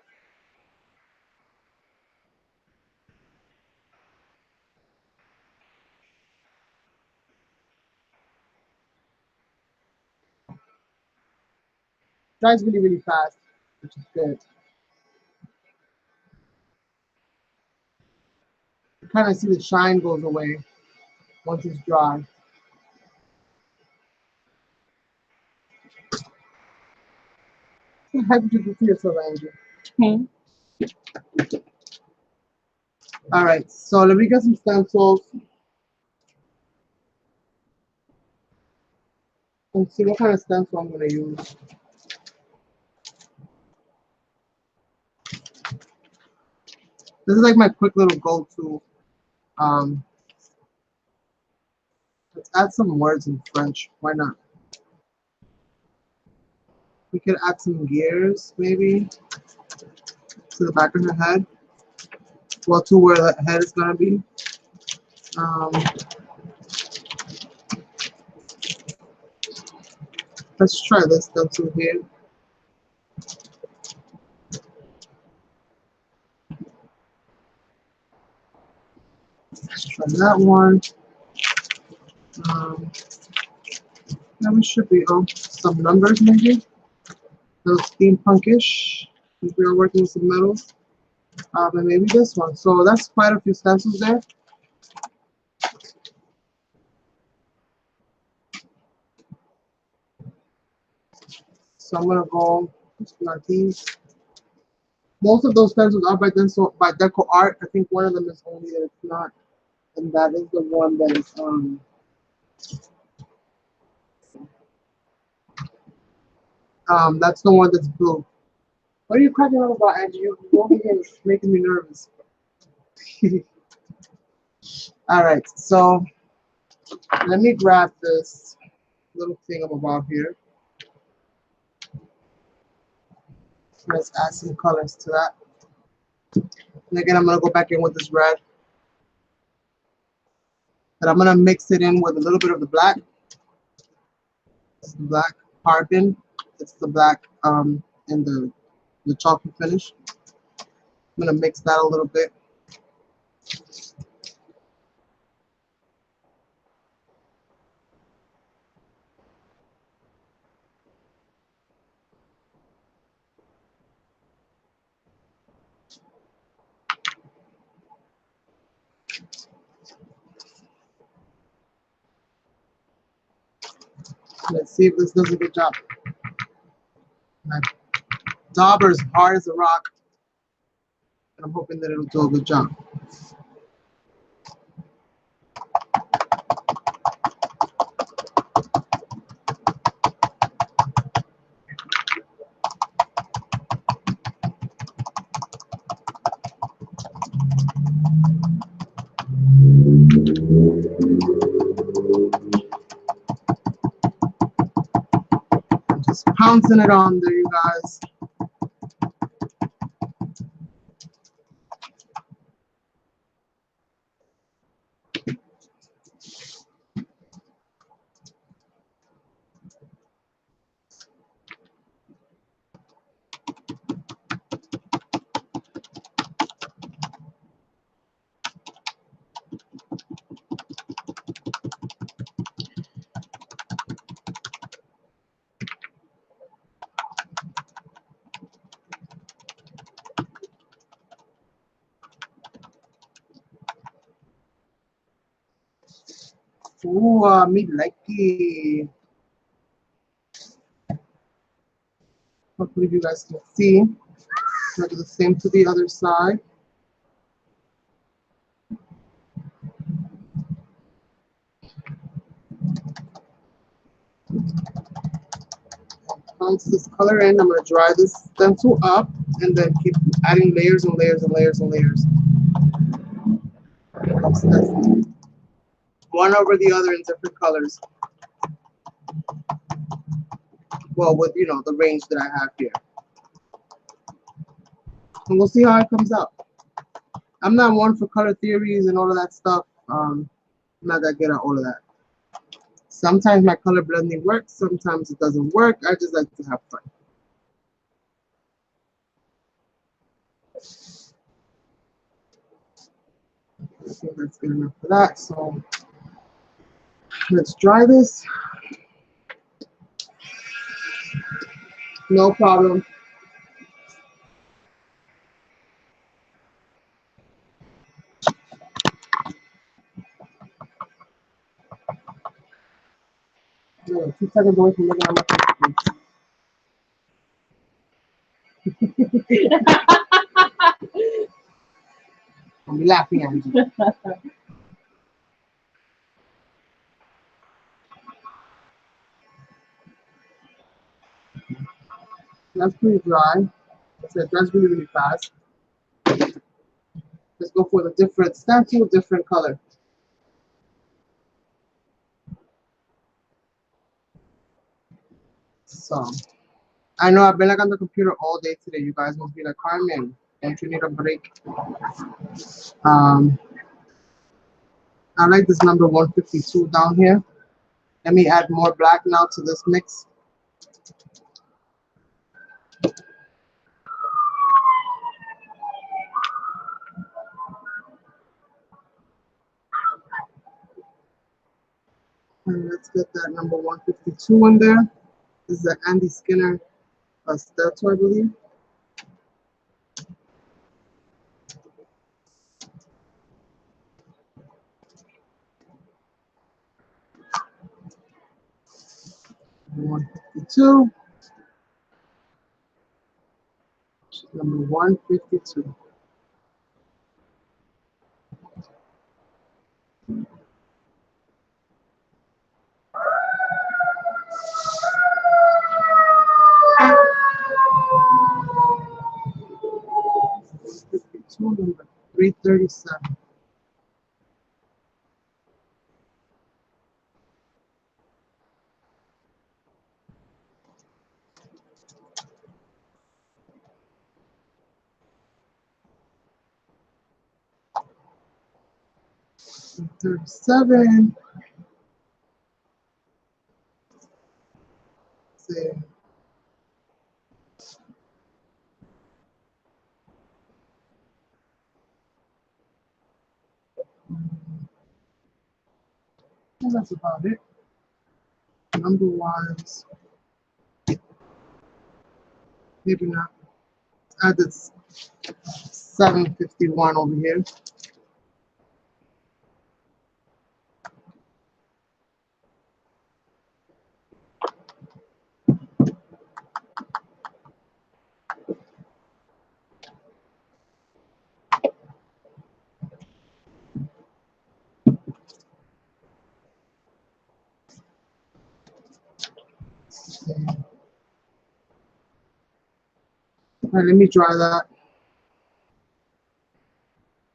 Dries really, really fast, which is good. You kind of see the shine goes away once it's dry. How did you do to yourself, Angie? Hmm. All right, so let me get some stencils and see what kind of stencil I'm going to use. This is like my quick little go-to. Um, let's add some words in French. Why not? We could add some gears, maybe, to the back of her head. Well, to where the head is going to be. Um, let's try this stencil here. Let's try that one. Um, That should be some numbers maybe. Those steampunkish. If we are working with some metals. And maybe this one. So that's quite a few stencils there. So I'm gonna go like these. Most of those stencils are by Deco Art. I think one of them is only that it's not, and that is the one that is that's the one that's blue. What are you cracking up about, Angie? You're over here making me nervous. All right, so let me grab this little thing I'm about here. Let's add some colors to that. And again, I'm gonna go back in with this red. And I'm gonna mix it in with a little bit of the black. This is the black carbon. It's the black in the chocolate finish. I'm gonna mix that a little bit. Let's see if this does a good job. My dauber is hard as a rock, and I'm hoping that it'll do a good job. Just pouncing it on there, you guys. Ooh, me like it. Hopefully you guys can see. I'll do the same to the other side. Once this color in, I'm going to dry this stencil up and then keep adding layers and layers and layers and layers of stencil. one over the other in different colors. Well, with, you know, the range that I have here. And we'll see how it comes out. I'm not one for color theories and all of that stuff. I'm not that good at all of that. Sometimes my color blending works, sometimes it doesn't work. I just like to have fun. I think that's good enough for that. So let's dry this. No problem. Yeah, 2 seconds away from looking at my face. I'll be laughing at you. That's pretty dry. So it dries really, really fast. Let's go for the different stencil, different color. So I know I've been like on the computer all day today. You guys must be like, Carmen, don't you need a break? I like this number 152 down here. Let me add more black now to this mix. And let's get that number 152 in there. This is the Andy Skinner statue, I believe. Number 152. Number 152. Number 337. $37. See. And that's about it. Number wise, maybe not. Add this 751 over here. All right, let me dry that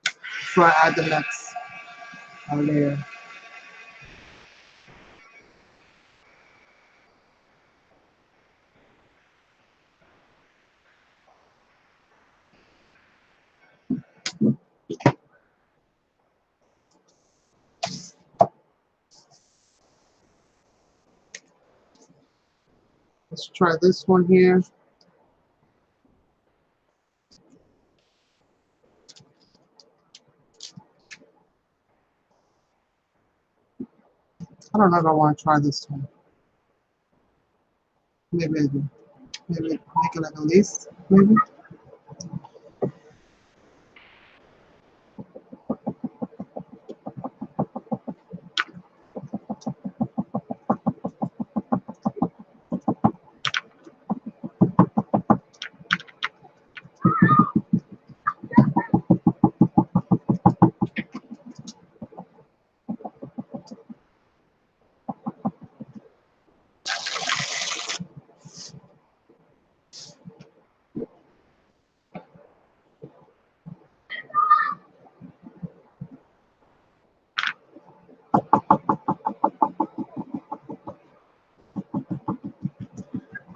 before I add the next layer. Let's try this one here. I don't know if I want to try this one. Maybe I do. Maybe make it like a list, maybe.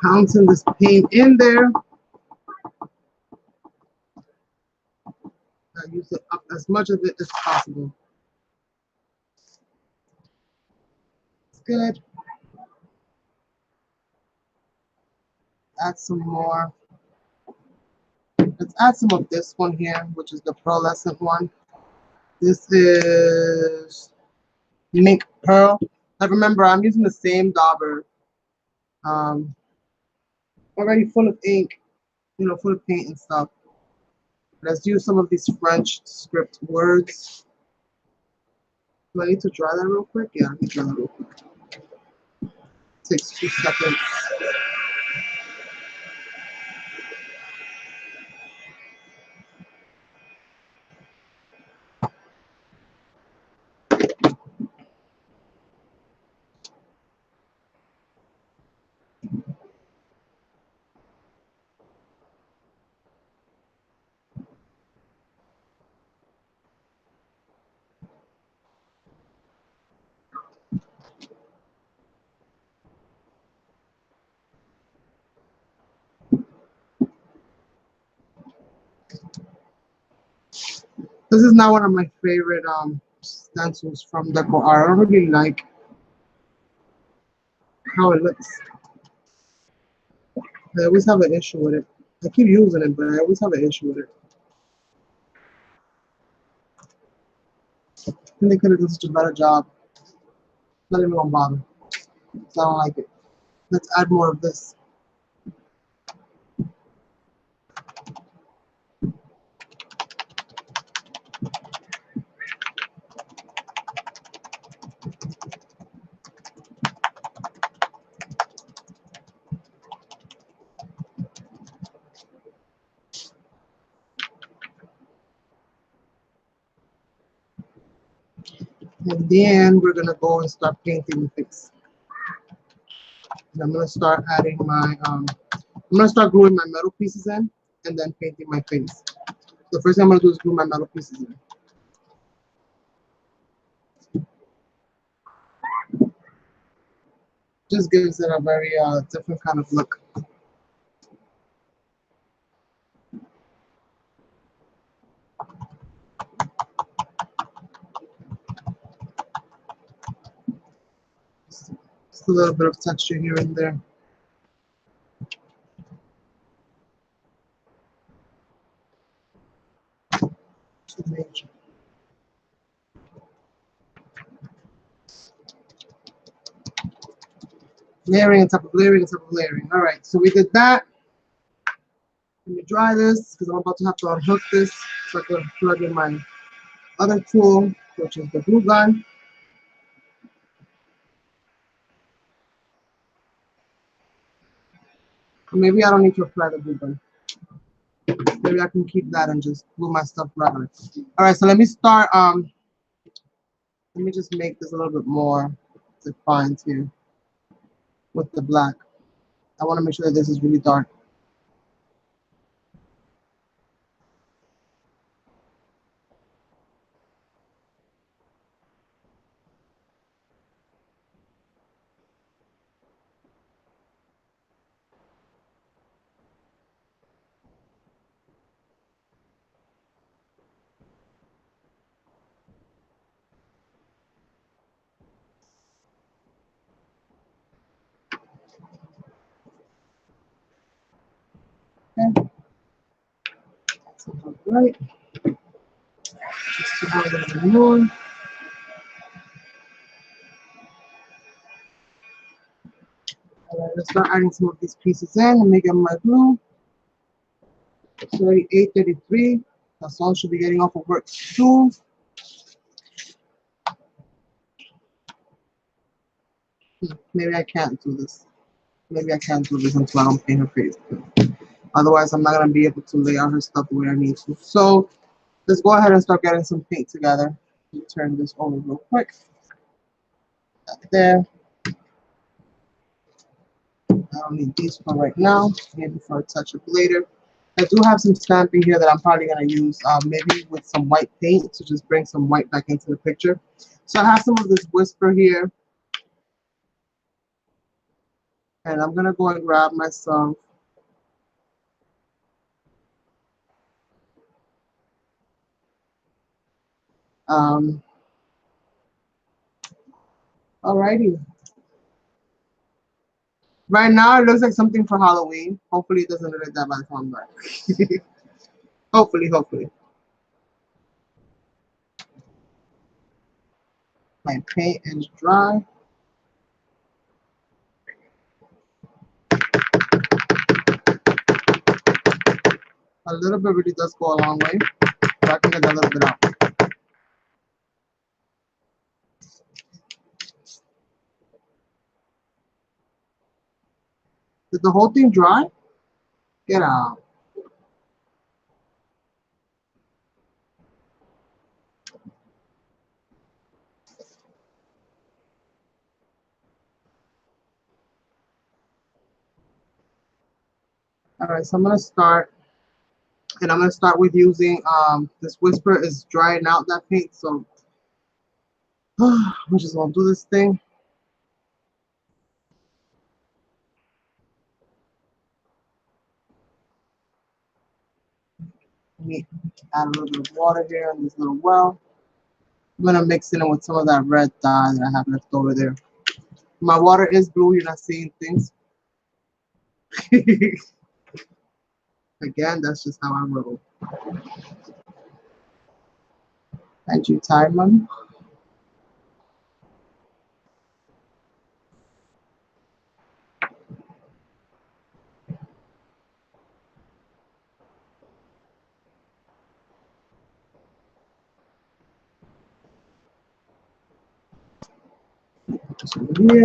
Pouncing this paint in there. I use it up as much of it as possible. It's good. Add some more. Let's add some of this one here, which is the pearlescent one. This is Mink Pearl. Now remember, I'm using the same dauber, already full of ink, you know, full of paint and stuff. Let's use some of these French script words. Do I need to draw that real quick? Yeah, I can draw that real quick. Takes 2 seconds. This is not one of my favorite stencils from Deco Art. I don't really like how it looks. I always have an issue with it. I keep using it, but I always have an issue with it. I think they could have done such a better job. Not even gonna bother. So I don't like it. Let's add more of this. And then we're gonna go and start painting the face. And I'm gonna start adding my I'm gonna start gluing my metal pieces in and then painting my face. The first thing I'm gonna do is glue my metal pieces in. Just gives it a very different kind of look. Just a little bit of texture here and there. Layering on top of layering on top of layering. All right, so we did that. Let me dry this because I'm about to have to unhook this so I can plug in my other tool, which is the glue gun. Maybe I don't need to apply the glue gun. Maybe I can keep that and just glue my stuff regular. All right, so let me start. Let me just make this a little bit more defined here with the black. I want to make sure that this is really dark. Okay. That's about right. Just to have a little bit more. All right, let's start adding some of these pieces in and make them my glue. It's already 8:33. Hassan should be getting off of work soon. Maybe I can't do this. Maybe I can't do this until I don't paint her face. Otherwise, I'm not going to be able to lay out her stuff the way I need to. So let's go ahead and start getting some paint together. Turn this over real quick. There. I don't need these for right now. Maybe for a touch up later. I do have some stamping here that I'm probably going to use maybe with some white paint to just bring some white back into the picture. So I have some of this Whisper here. And I'm gonna go and grab myself alrighty. Right now it looks like something for Halloween. Hopefully it doesn't look like that by the time I'm back. Hopefully. My paint is dry. A little bit really does go a long way. So I can get that little bit out. Did the whole thing dry? Get out. Alright, so I'm gonna start, and I'm gonna start with using this Whisper is drying out that paint, so I'm just gonna do this thing. Let me add a little bit of water here in this little well. I'm gonna mix it in with some of that red dye that I have left over there. My water is blue, you're not seeing things. Again, that's just how I roll. And you, Timon. Just over here.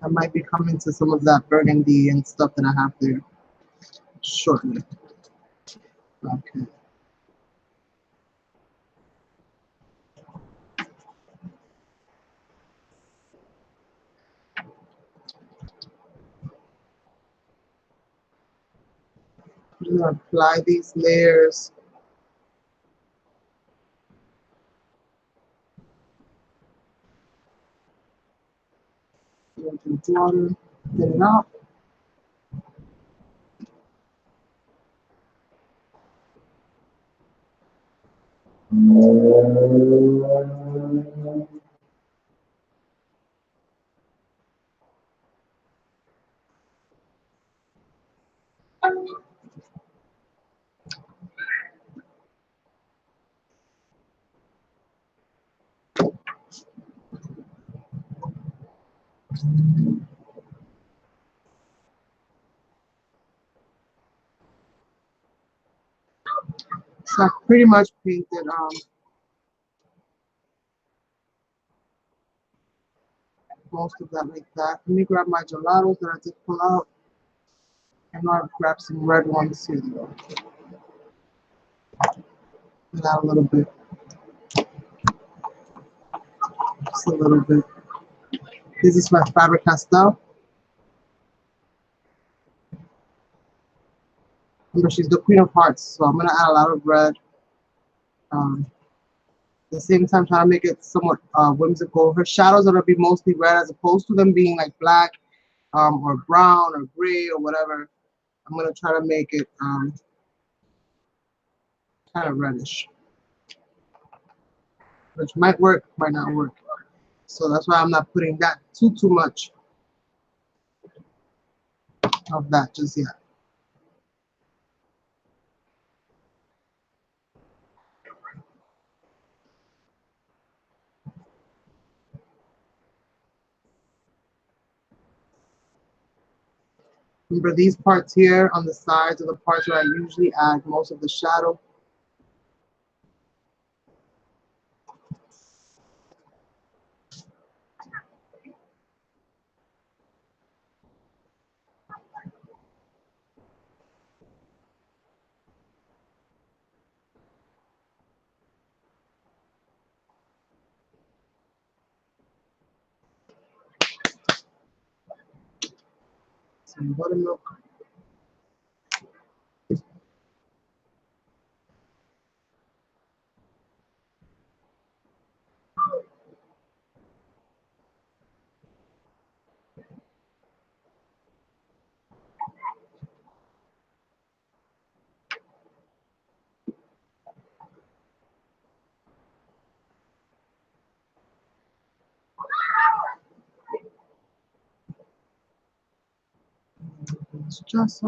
I might be coming to some of that burgundy and stuff that I have there shortly. Okay. I'm gonna apply these layers. With water, thin it out. So I pretty much painted most of that like that. Let me grab my gelatos that I did pull out. And I'll grab some red ones here though. And add a little bit. Just a little bit. This is my Faber-Castell. Remember, she's the Queen of Hearts, so I'm gonna add a lot of red. At the same time, trying to make it somewhat whimsical. Her shadows are gonna be mostly red, as opposed to them being like black, or brown, or gray, or whatever. I'm gonna try to make it kind of reddish, which might work, might not work. So that's why I'm not putting that too much of that just yet. Remember, these parts here on the sides are the parts where I usually add most of the shadow. Some buttermilk. It's just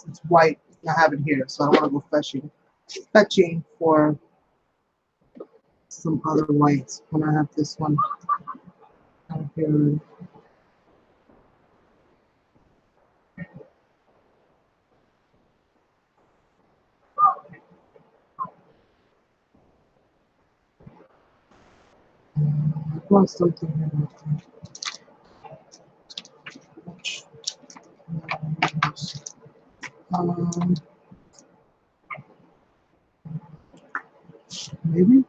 it's white. I have it here, so I want to go fetching for some other whites when I have this one out here. I want something here. Um, maybe.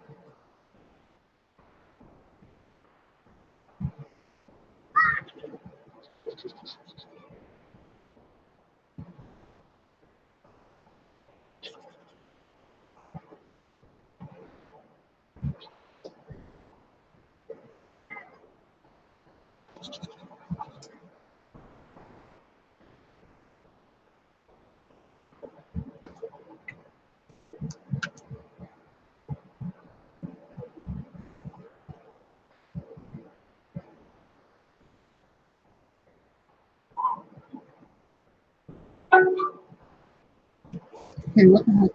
Hey, what the heck?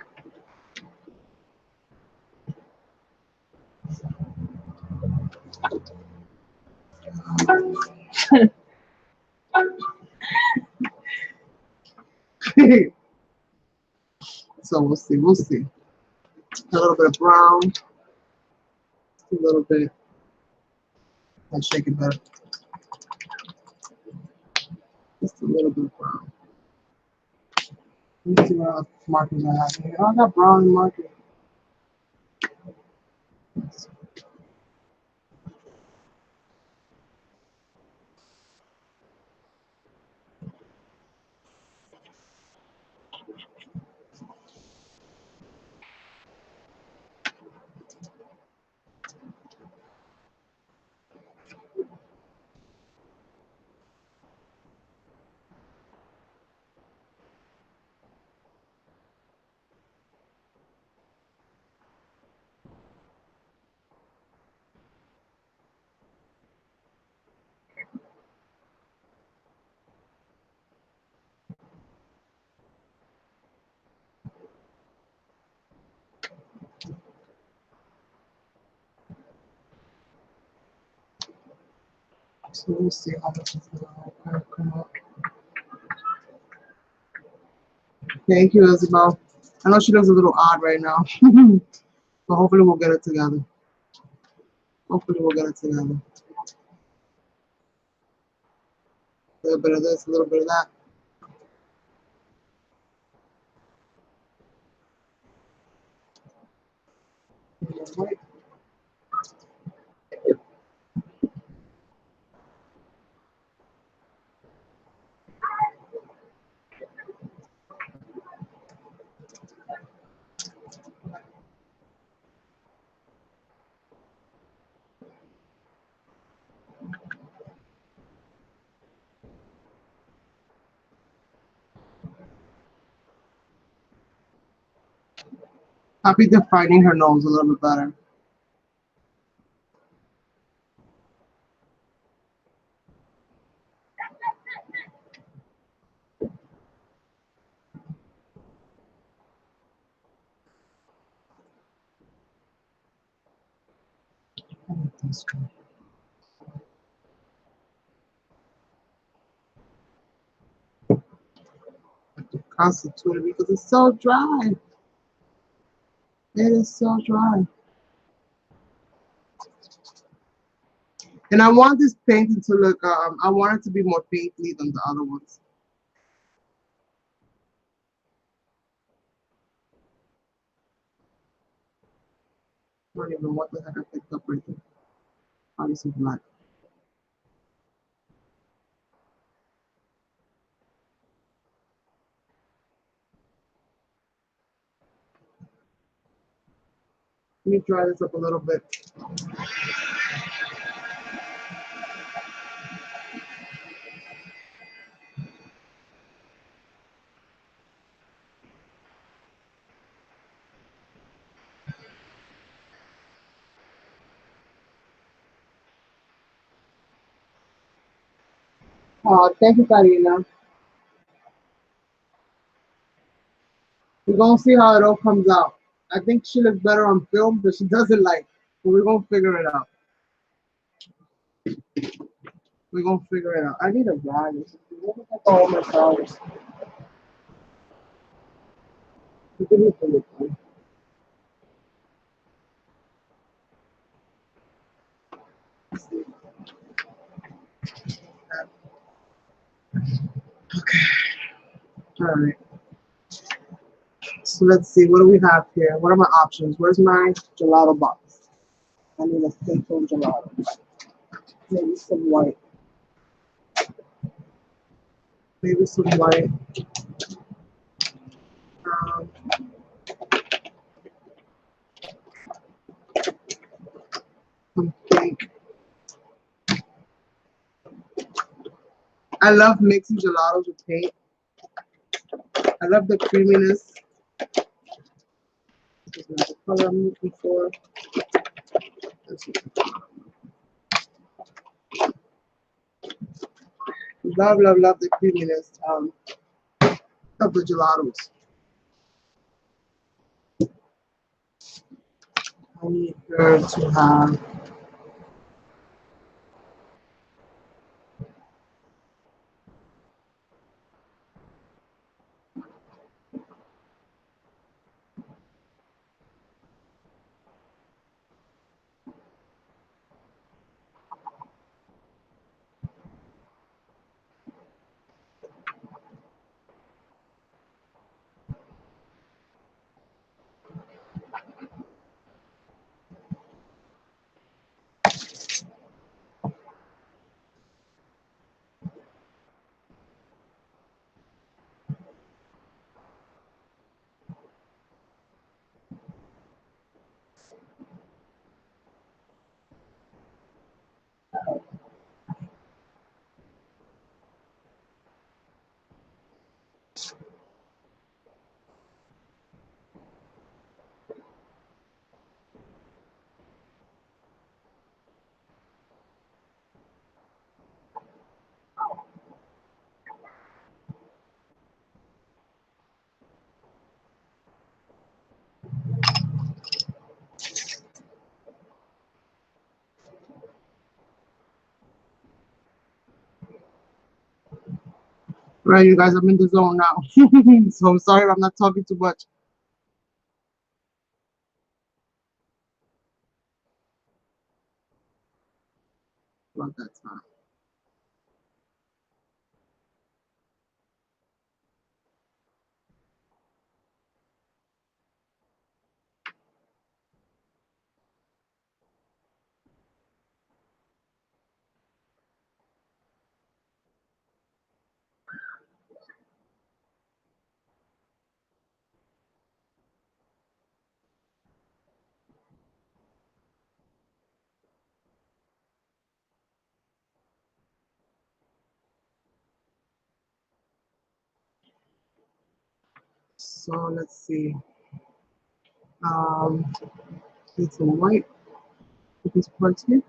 So we'll see. We'll see. A little bit of brown. A little bit. Let's shake it better. Just a little bit of brown. Let me see what other markers I have here. Oh, I got brown marker. So we'll see how much is going to come up. Thank you, Isabel. I know she looks a little odd right now, but hopefully we'll get it together. Hopefully we'll get it together. A little bit of this, a little bit of that. Wait. Happy defining her nose a little bit better. Constituted because it's so dry. It is so dry. And I want this painting to look, I want it to be more painterly than the other ones. I don't even know what the heck I picked up right there. Probably some black. Let me dry this up a little bit. Thank you, Karina. We're gonna see how it all comes out. I think she looks better on film, but she doesn't like. But we're gonna figure it out. We're gonna figure it out. I need a bag. Oh my god. All right. So let's see. What do we have here? What are my options? Where's my gelato box? I need a simple gelato. Maybe some white. Maybe some white. Um, some pink. I love mixing gelatos with paint. I love the creaminess. This is not the color I'm looking for. Love, love, love the creaminess of the gelatos. I need her to have right, you guys. I'm in the zone now. So I'm sorry if I'm not talking too much. About that time. So let's see. Um, need some white for these parts here.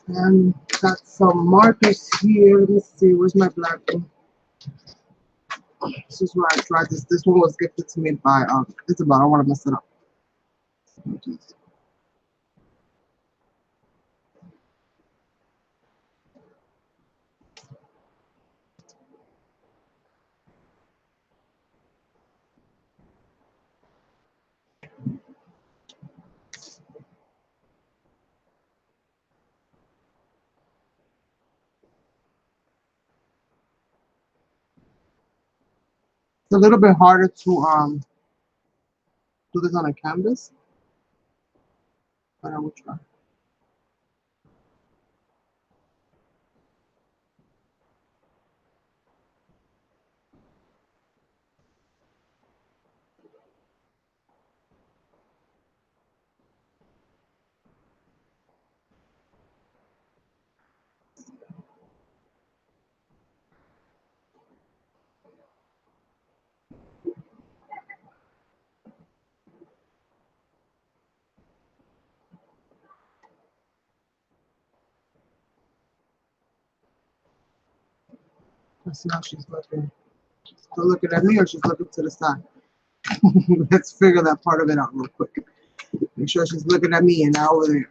And got some markers here. Let me see. Where's my black one? This is where I tried this. This one was gifted to me by Isabel. I don't want to mess it up. It's a little bit harder to do this on a canvas, but I will try. Let's see how she's looking. She's still looking at me or she's looking to the side. Let's figure that part of it out real quick. Make sure she's looking at me and not over there.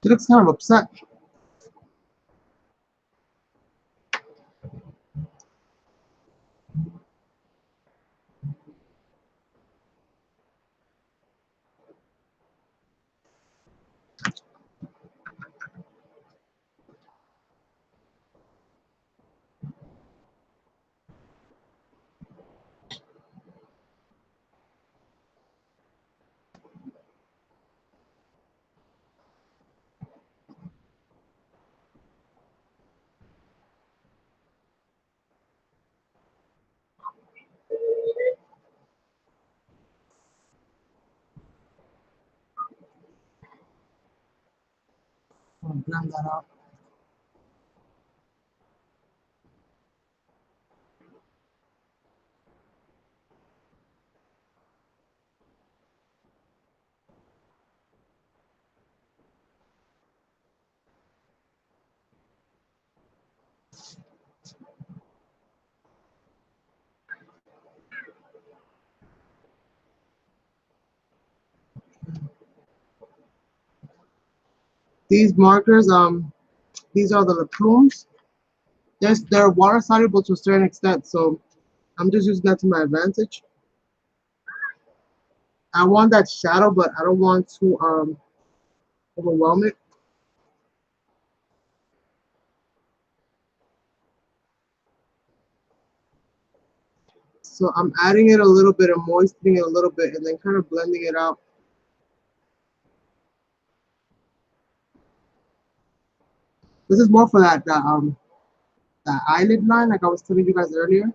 She looks kind of upset. I'll blend that out. These markers, these are the plumes. They're water soluble to a certain extent, so I'm just using that to my advantage. I want that shadow, but I don't want to overwhelm it. So I'm adding it a little bit and moistening it a little bit and then kind of blending it out. This is more for that eyelid line, like I was telling you guys earlier.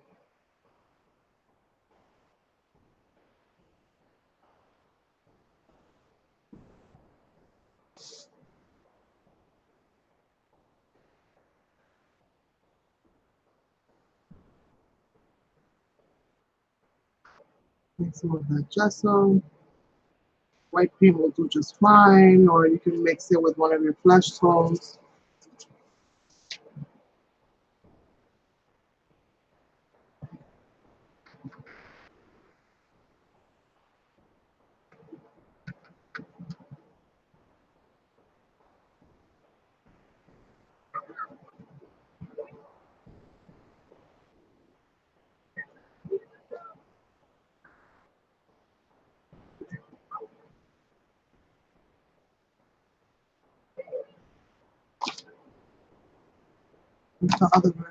Mix it with that gesso. White cream will do just fine, or you can mix it with one of your flesh tones. What's the other one?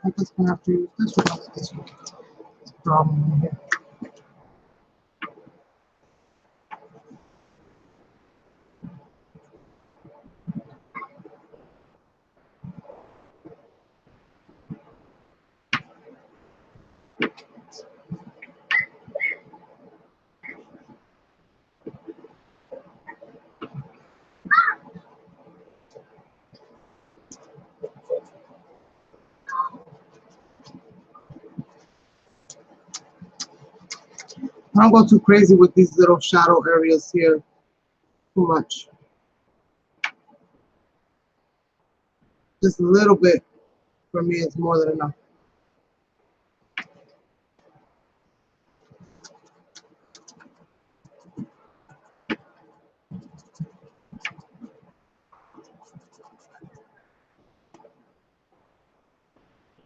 I guess we have to use this one or this one. Problem here. I don't go too crazy with these little shadow areas here. Too much. Just a little bit for me is more than enough.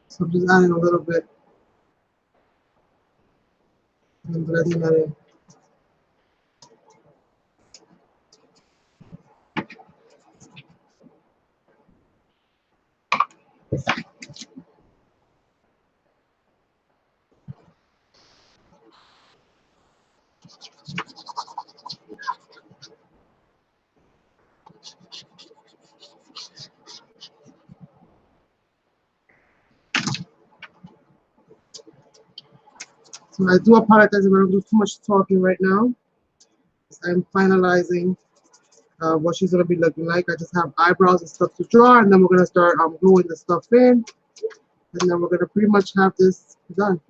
So I'm just adding a little bit and blending that in. So I do apologize if I don't do too much talking right now. I'm finalizing what she's gonna be looking like. I just have eyebrows and stuff to draw, and then we're gonna start gluing the stuff in, and then we're gonna pretty much have this done.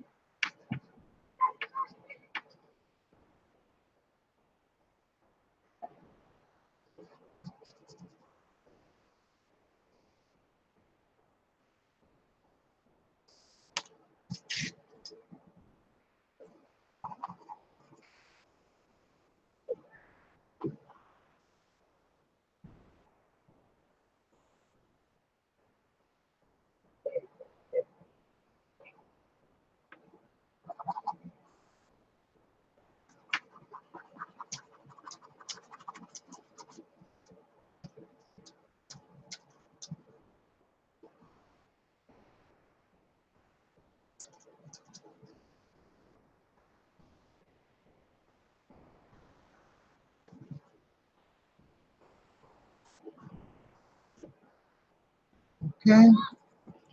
Okay,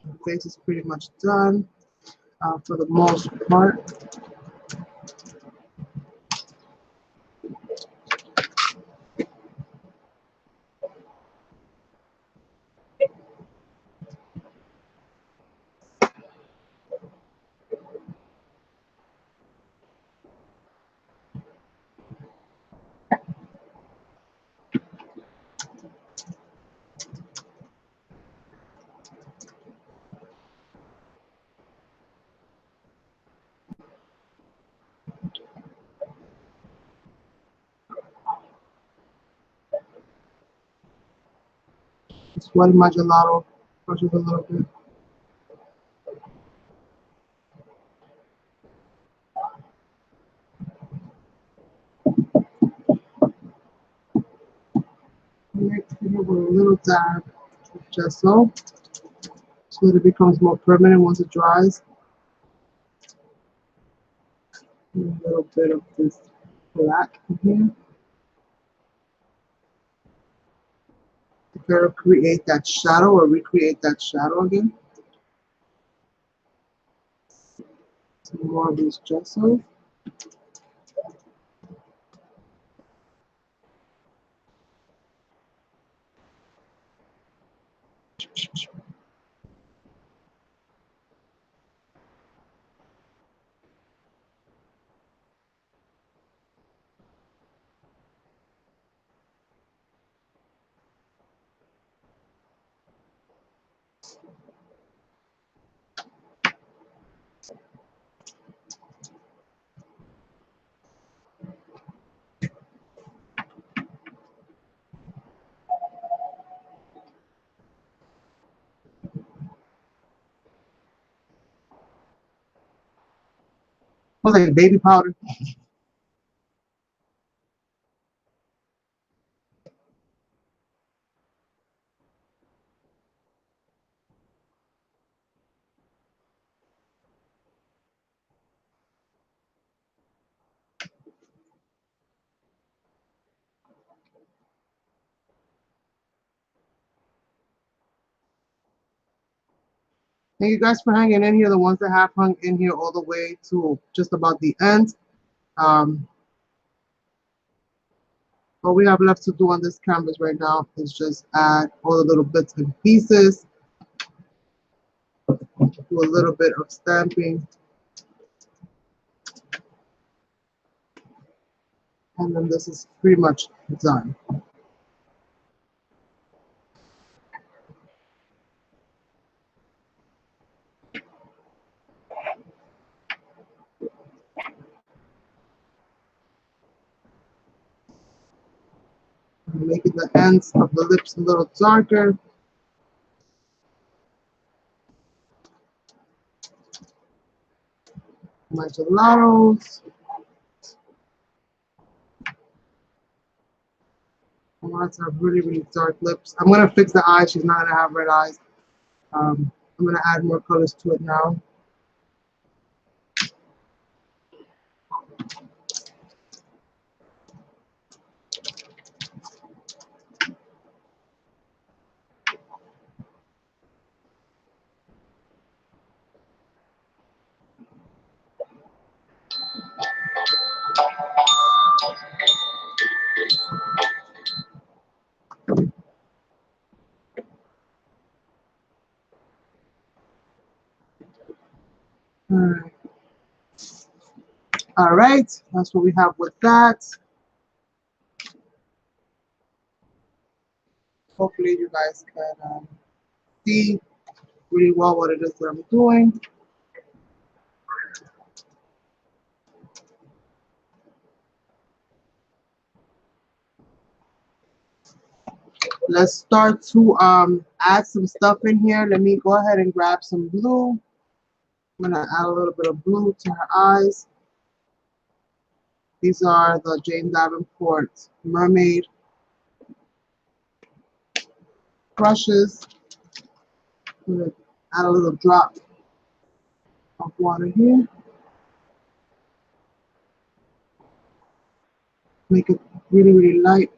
the face is pretty much done for the most part. Swell my gelato, brush it a little bit. Next, we have a little dab of gesso, so that it becomes more permanent once it dries. And a little bit of this black in here to kind of create that shadow or recreate that shadow again. Some more of this gesso. What's like baby powder? Thank you guys for hanging in here. The ones that have hung in here all the way to just about the end. What we have left to do on this canvas right now is just add all the little bits and pieces. Do a little bit of stamping. And then this is pretty much done. I'm making the ends of the lips a little darker. My gelatos. I want to have really, really dark lips. I'm going to fix the eyes. She's not going to have red eyes. I'm going to add more colors to it now. Alright. Alright, that's what we have with that. Hopefully you guys can see really well what it is that I'm doing. Let's start to add some stuff in here. Let me go ahead and grab some blue. I'm gonna add a little bit of blue to her eyes. These are the Jane Davenport Mermaid brushes. I'm gonna add a little drop of water here. Make it really, really light.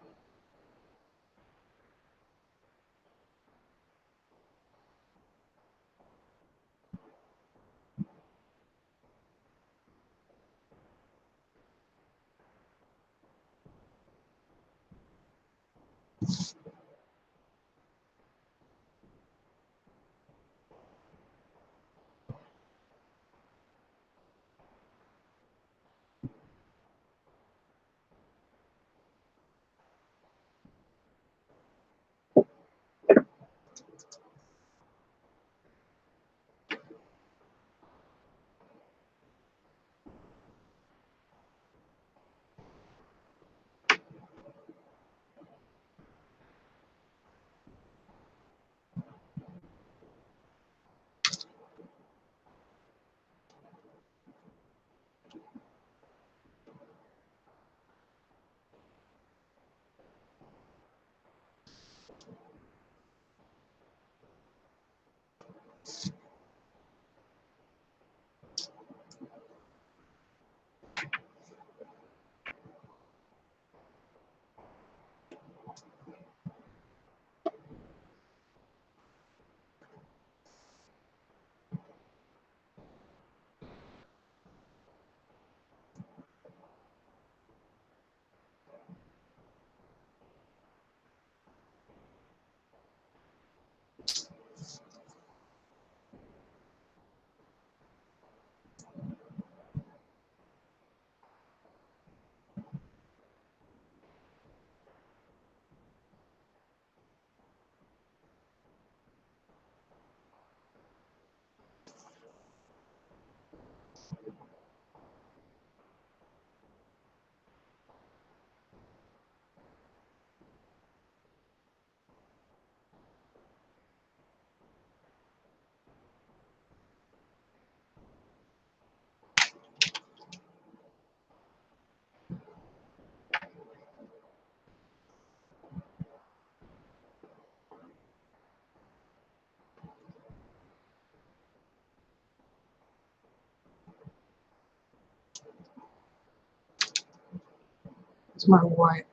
It's my white.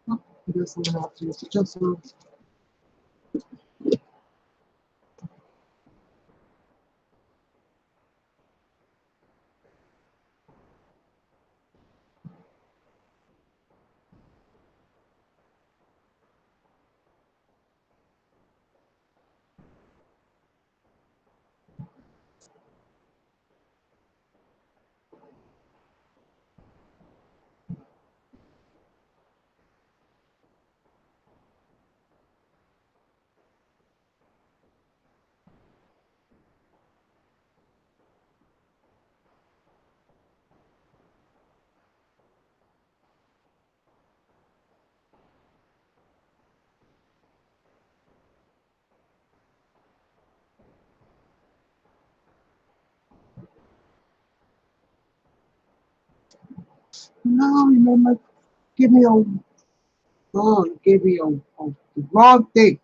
I guess I'm gonna have to use the gesso. No, you made my give me a oh, you gave me a wrong thing.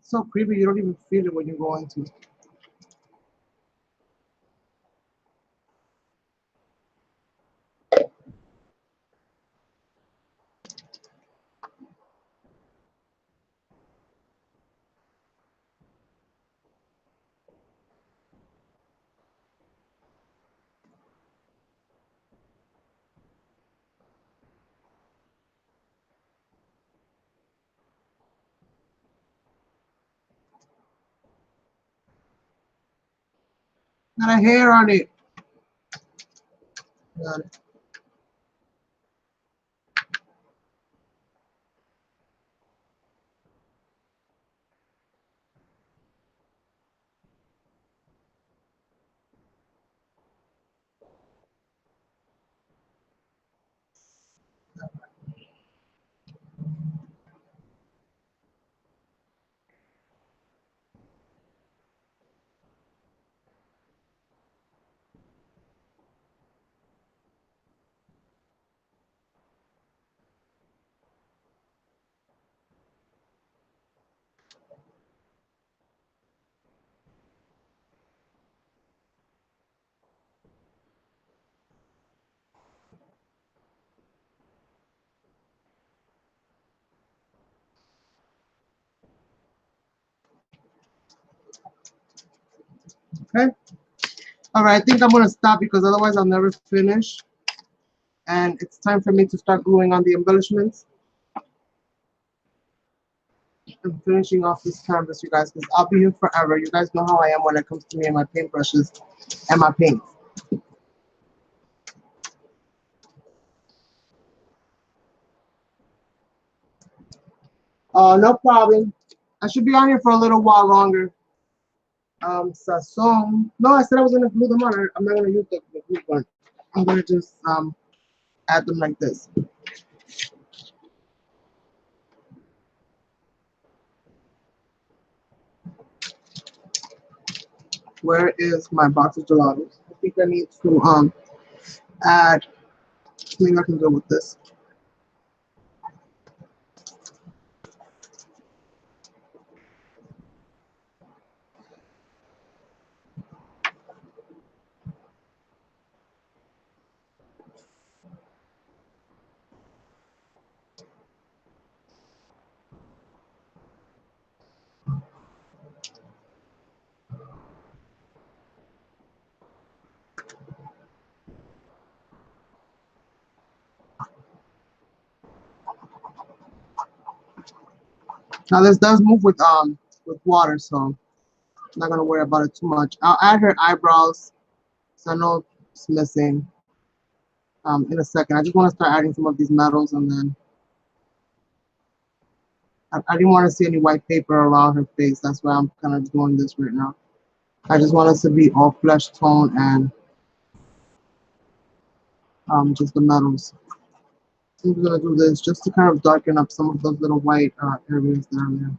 So creepy, you don't even feel it when you go into it. Got a hair on it. Got it. Okay. All right, I think I'm gonna stop because otherwise I'll never finish. And it's time for me to start gluing on the embellishments. I'm finishing off this canvas, you guys, because I'll be here forever. You guys know how I am when it comes to me and my paintbrushes and my paints. No problem. I should be on here for a little while longer. Sazon. No, I said I was gonna glue them on. I'm not gonna use the glue gun. I'm gonna just add them like this. Where is my box of gelatos? I think I need to add. I think I can go with this. Now this does move with water, so I'm not gonna worry about it too much. I'll add her eyebrows, so I know it's missing. In a second, I just want to start adding some of these metals, and then I didn't want to see any white paper around her face. That's why I'm kind of doing this right now. I just want us to be all flesh tone and just the metals. I'm gonna do this just to kind of darken up some of those little white areas down there.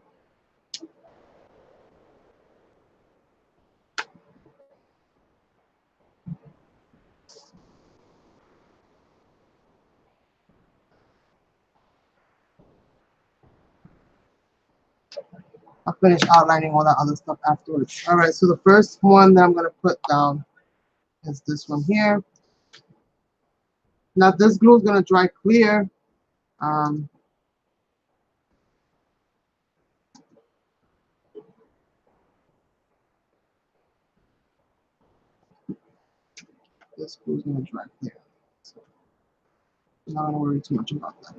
I'll finish outlining all that other stuff afterwards. All right, so the first one that I'm gonna put down is this one here. Now this glue is gonna dry clear. Um, this glue is gonna dry clear. So I'm not gonna worry too much about that.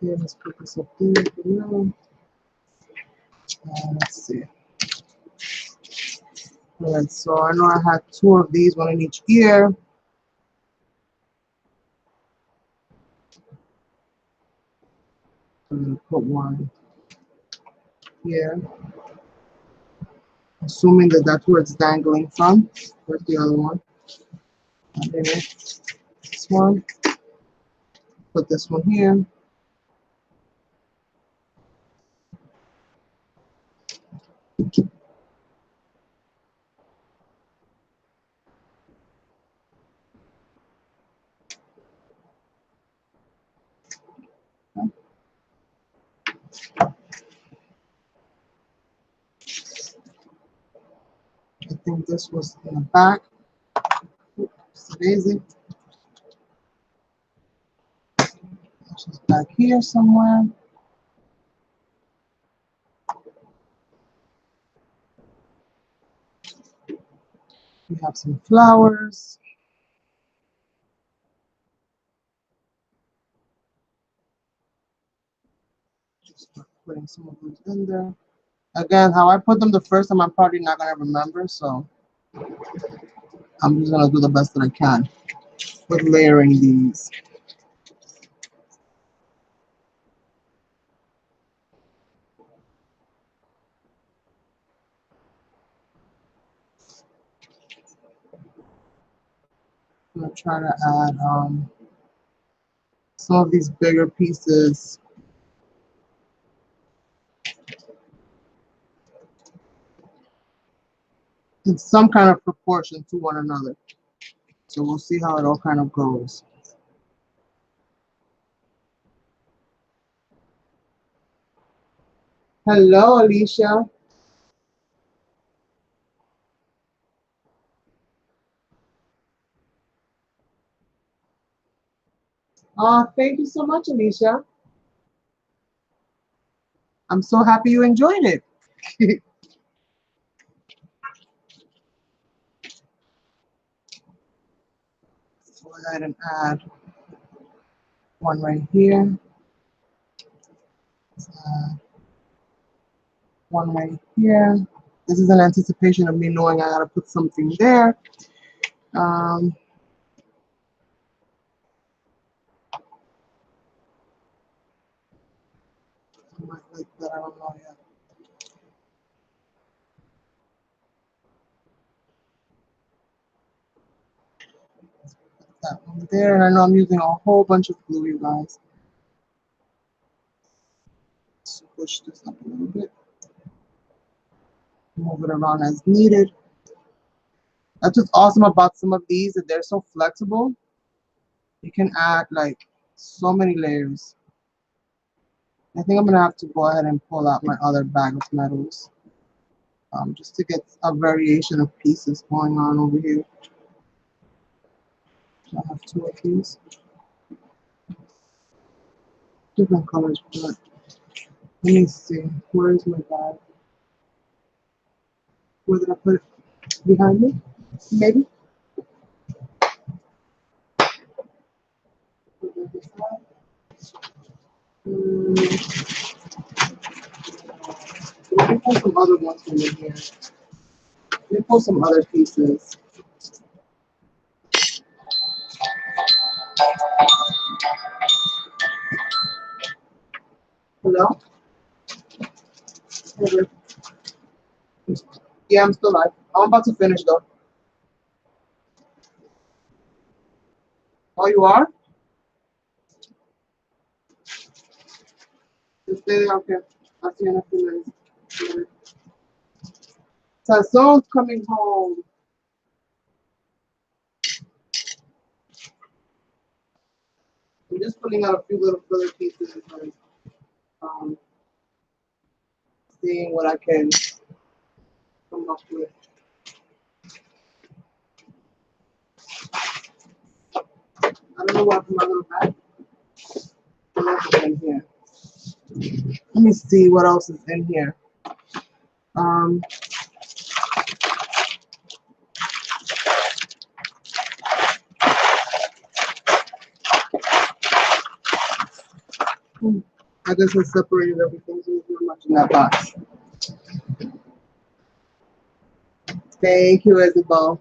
Okay, let's put this up there for now. Let's see. All right, so I know I had two of these, one in each ear. I'm gonna put one here. Assuming that that's where it's dangling from. Where's the other one? Okay, this one. Put this one here. I think this was in the back. It's amazing. She's back here somewhere. We have some flowers. Just putting some of those in there. Again, how I put them the first time, I'm probably not gonna remember, so I'm just gonna do the best that I can with layering these. I'm gonna try to add some of these bigger pieces in some kind of proportion to one another. So we'll see how it all kind of goes. Hello, Alicia. Thank you so much, Alicia. I'm so happy you enjoyed it. Go ahead and add one right here. One right here. This is an anticipation of me knowing I gotta put something there. I might like that, I don't know yet. That one there, and I know I'm using a whole bunch of glue, you guys. Let's push this up a little bit. Move it around as needed. That's what's awesome about some of these, that they're so flexible. You can add like so many layers. I think I'm gonna have to go ahead and pull out my other bag of metals, just to get a variation of pieces going on over here. I have two of these. Different colors, but let me see. Where is my bag? Where did I put it? Behind me? Maybe? Let me pull some other ones from in here. Let me pull some other pieces. Hello? Hello? Yeah, I'm still live. I'm about to finish though. Oh, you are? Just stay there, okay. I'll see you in a few minutes. Sazon's coming home. I'm just putting out a few little filler pieces and um, seeing what I can come up with. I don't know what's in my little bag. What's in here? Let me see what else is in here. Um, I guess I separated everything, so there's not much in that box. Thank you, Isabel.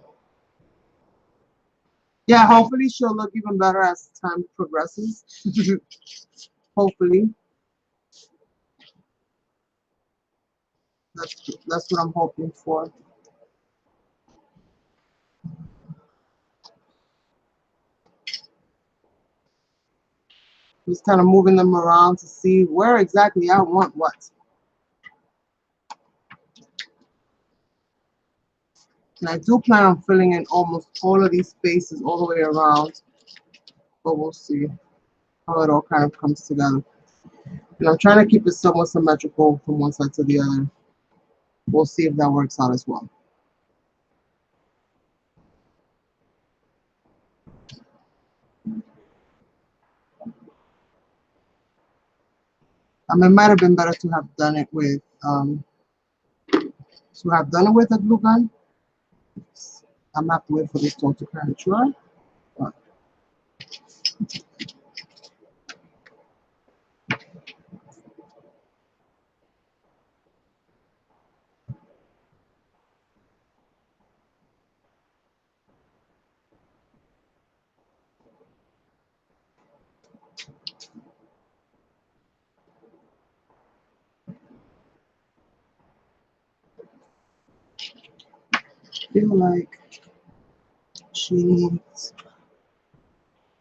Yeah, hopefully she'll look even better as time progresses. Hopefully. That's what I'm hoping for. Just kind of moving them around to see where exactly I want what. And I do plan on filling in almost all of these spaces all the way around, but we'll see how it all kind of comes together. And I'm trying to keep it somewhat symmetrical from one side to the other. We'll see if that works out as well. It might have been better to have done it with a glue gun. I'm gonna have to wait for this one to kind of dry. But I feel like she needs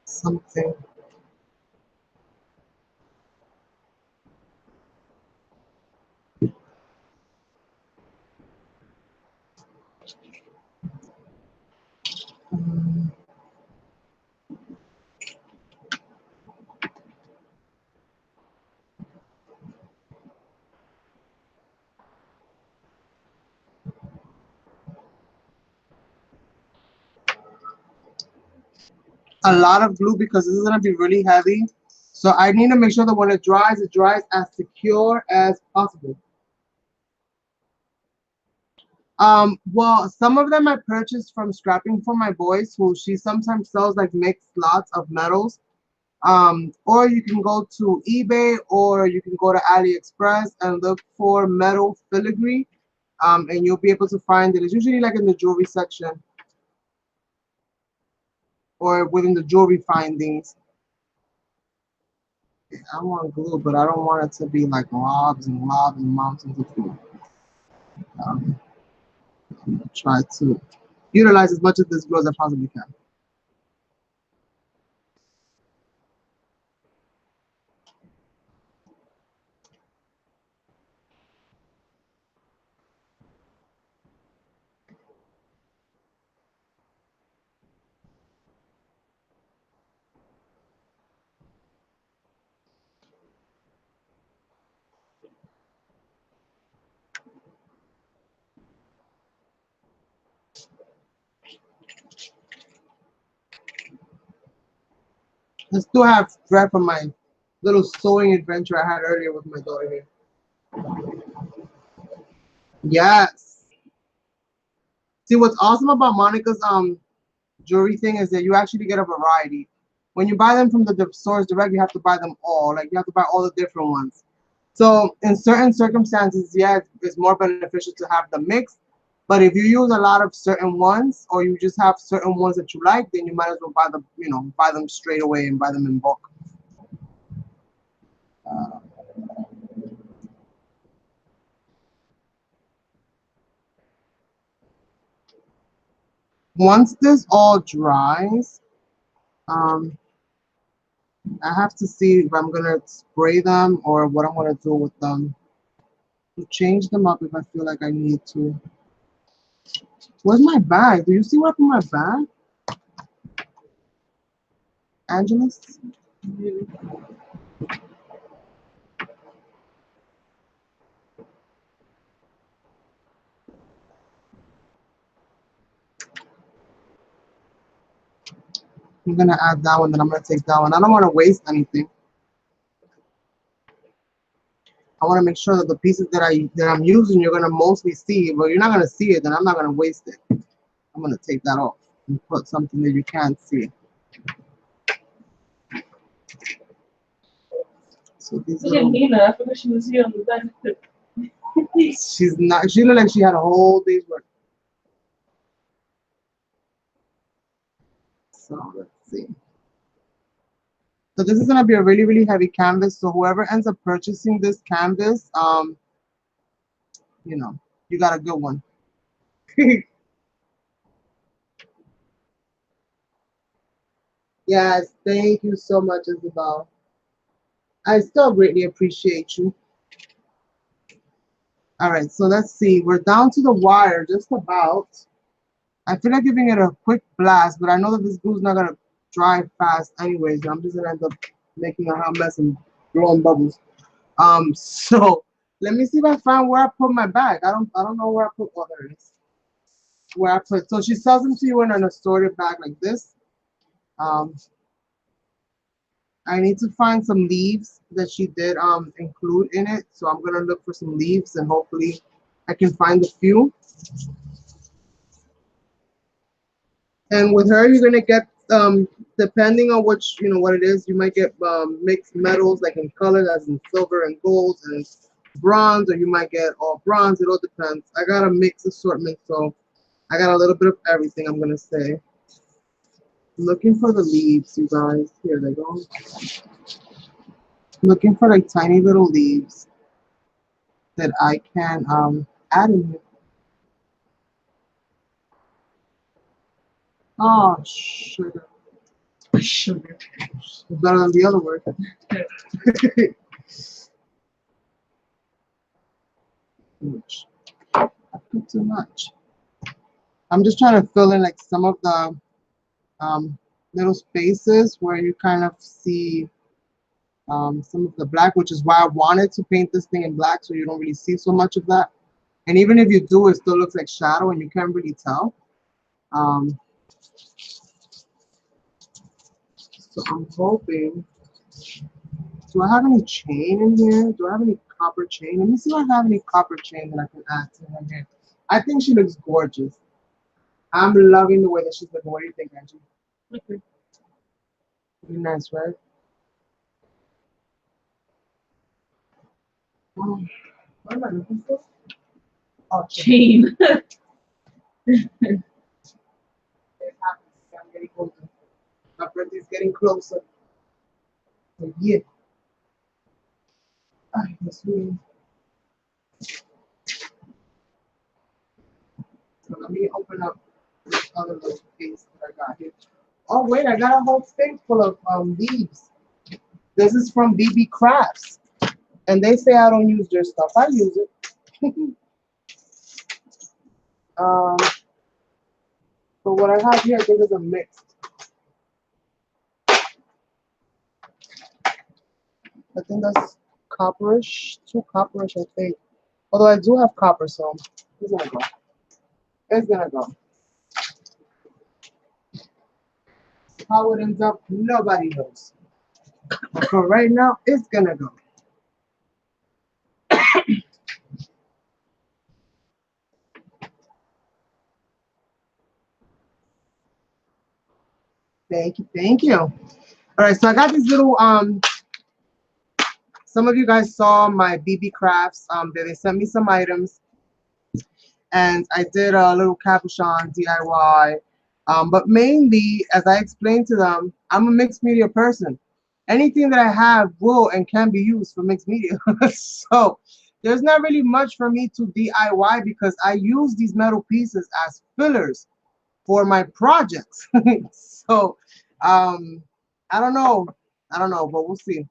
something. Um, a lot of glue because this is gonna be really heavy. So I need to make sure that when it dries as secure as possible. Well, some of them I purchased from Scrapping for My Boys, who she sometimes sells like mixed lots of metals. Or you can go to eBay or you can go to AliExpress and look for metal filigree. And you'll be able to find it. It's usually like in the jewelry section or within the jewelry findings. I want glue, but I don't want it to be like lobs and mountains of glue. I'm gonna try to utilize as much of this glue as I possibly can. I still have thread from my little sewing adventure I had earlier with my daughter here. Yes. See, what's awesome about Monica's jewelry thing is that you actually get a variety. When you buy them from the stores direct, you have to buy them all. Like you have to buy all the different ones. So in certain circumstances, yeah, it's more beneficial to have the mix. But if you use a lot of certain ones, or you just have certain ones that you like, then you might as well buy them, buy them straight away and buy them in bulk. Uh, Once this all dries, um, I have to see if I'm gonna spray them or what I'm gonna do with them to change them up if I feel like I need to. Where's my bag? Do you see what's in my bag? Angelus? I'm gonna add that one, then I'm gonna take that one. I don't want to waste anything. I want to make sure that the pieces that I'm using, you're gonna mostly see. But you're not gonna see it, then I'm not gonna waste it. I'm gonna take that off and put something that you can't see. So these Look at little, Nina. I forgot she was here on the back. she's not. She looked like she had a whole day's work. So let's see. So this is gonna be a really, really heavy canvas. So whoever ends up purchasing this canvas, you know, you got a good one. Yes, thank you so much, Isabel. I still greatly appreciate you. All right, so let's see. We're down to the wire just about. I feel like giving it a quick blast, but I know that this glue's not gonna dry fast anyways. I'm just gonna end up making a hot mess and blowing bubbles. So let me see if I find where I put my bag. I don't know where I put. Oh, there it is. Where I put. So she sells them to you in an assorted bag like this. Um, I need to find some leaves that she did include in it. So I'm gonna look for some leaves and hopefully I can find a few. And with her, you're gonna get depending on which what it is, you might get mixed metals like in color, as in silver and gold and bronze, or you might get all bronze. It all depends. I got a mixed assortment, so I got a little bit of everything. I'm gonna say. Looking for the leaves, you guys. Here they go. Looking for like tiny little leaves that I can add in here. Oh, sugar. Sugar. It's better than the other word. Much. I put too much. I'm just trying to fill in like some of the little spaces where you kind of see some of the black, which is why I wanted to paint this thing in black so you don't really see so much of that. And even if you do, it still looks like shadow and you can't really tell. So I'm hoping. Do I have any chain in here? Do I have any copper chain? Let me see if I have any copper chain that I can add to her hair. I think she looks gorgeous. I'm loving the way that she's looking. What do you think, Angie? Okay. Pretty nice, right? What am I looking for? Oh, chain. Chain. It happens. I'm getting older. My birthday's getting closer. So yeah. Yes, we. So let me open up this other little case that I got here. Oh wait, I got a whole thing full of leaves. This is from BB Crafts, and they say I don't use their stuff. I use it. um, but what I have here, I think is a mix. I think that's copperish, too copperish, I think. Although I do have copper, so it's gonna go. It's gonna go. How it ends up, nobody knows. But for right now, it's gonna go. Thank you, thank you. All right, so I got these little some of you guys saw my BB Crafts. They sent me some items, and I did a little capuchon DIY. But mainly, as I explained to them, I'm a mixed media person. Anything that I have will and can be used for mixed media. So there's not really much for me to DIY because I use these metal pieces as fillers for my projects. So I don't know. I don't know, but we'll see.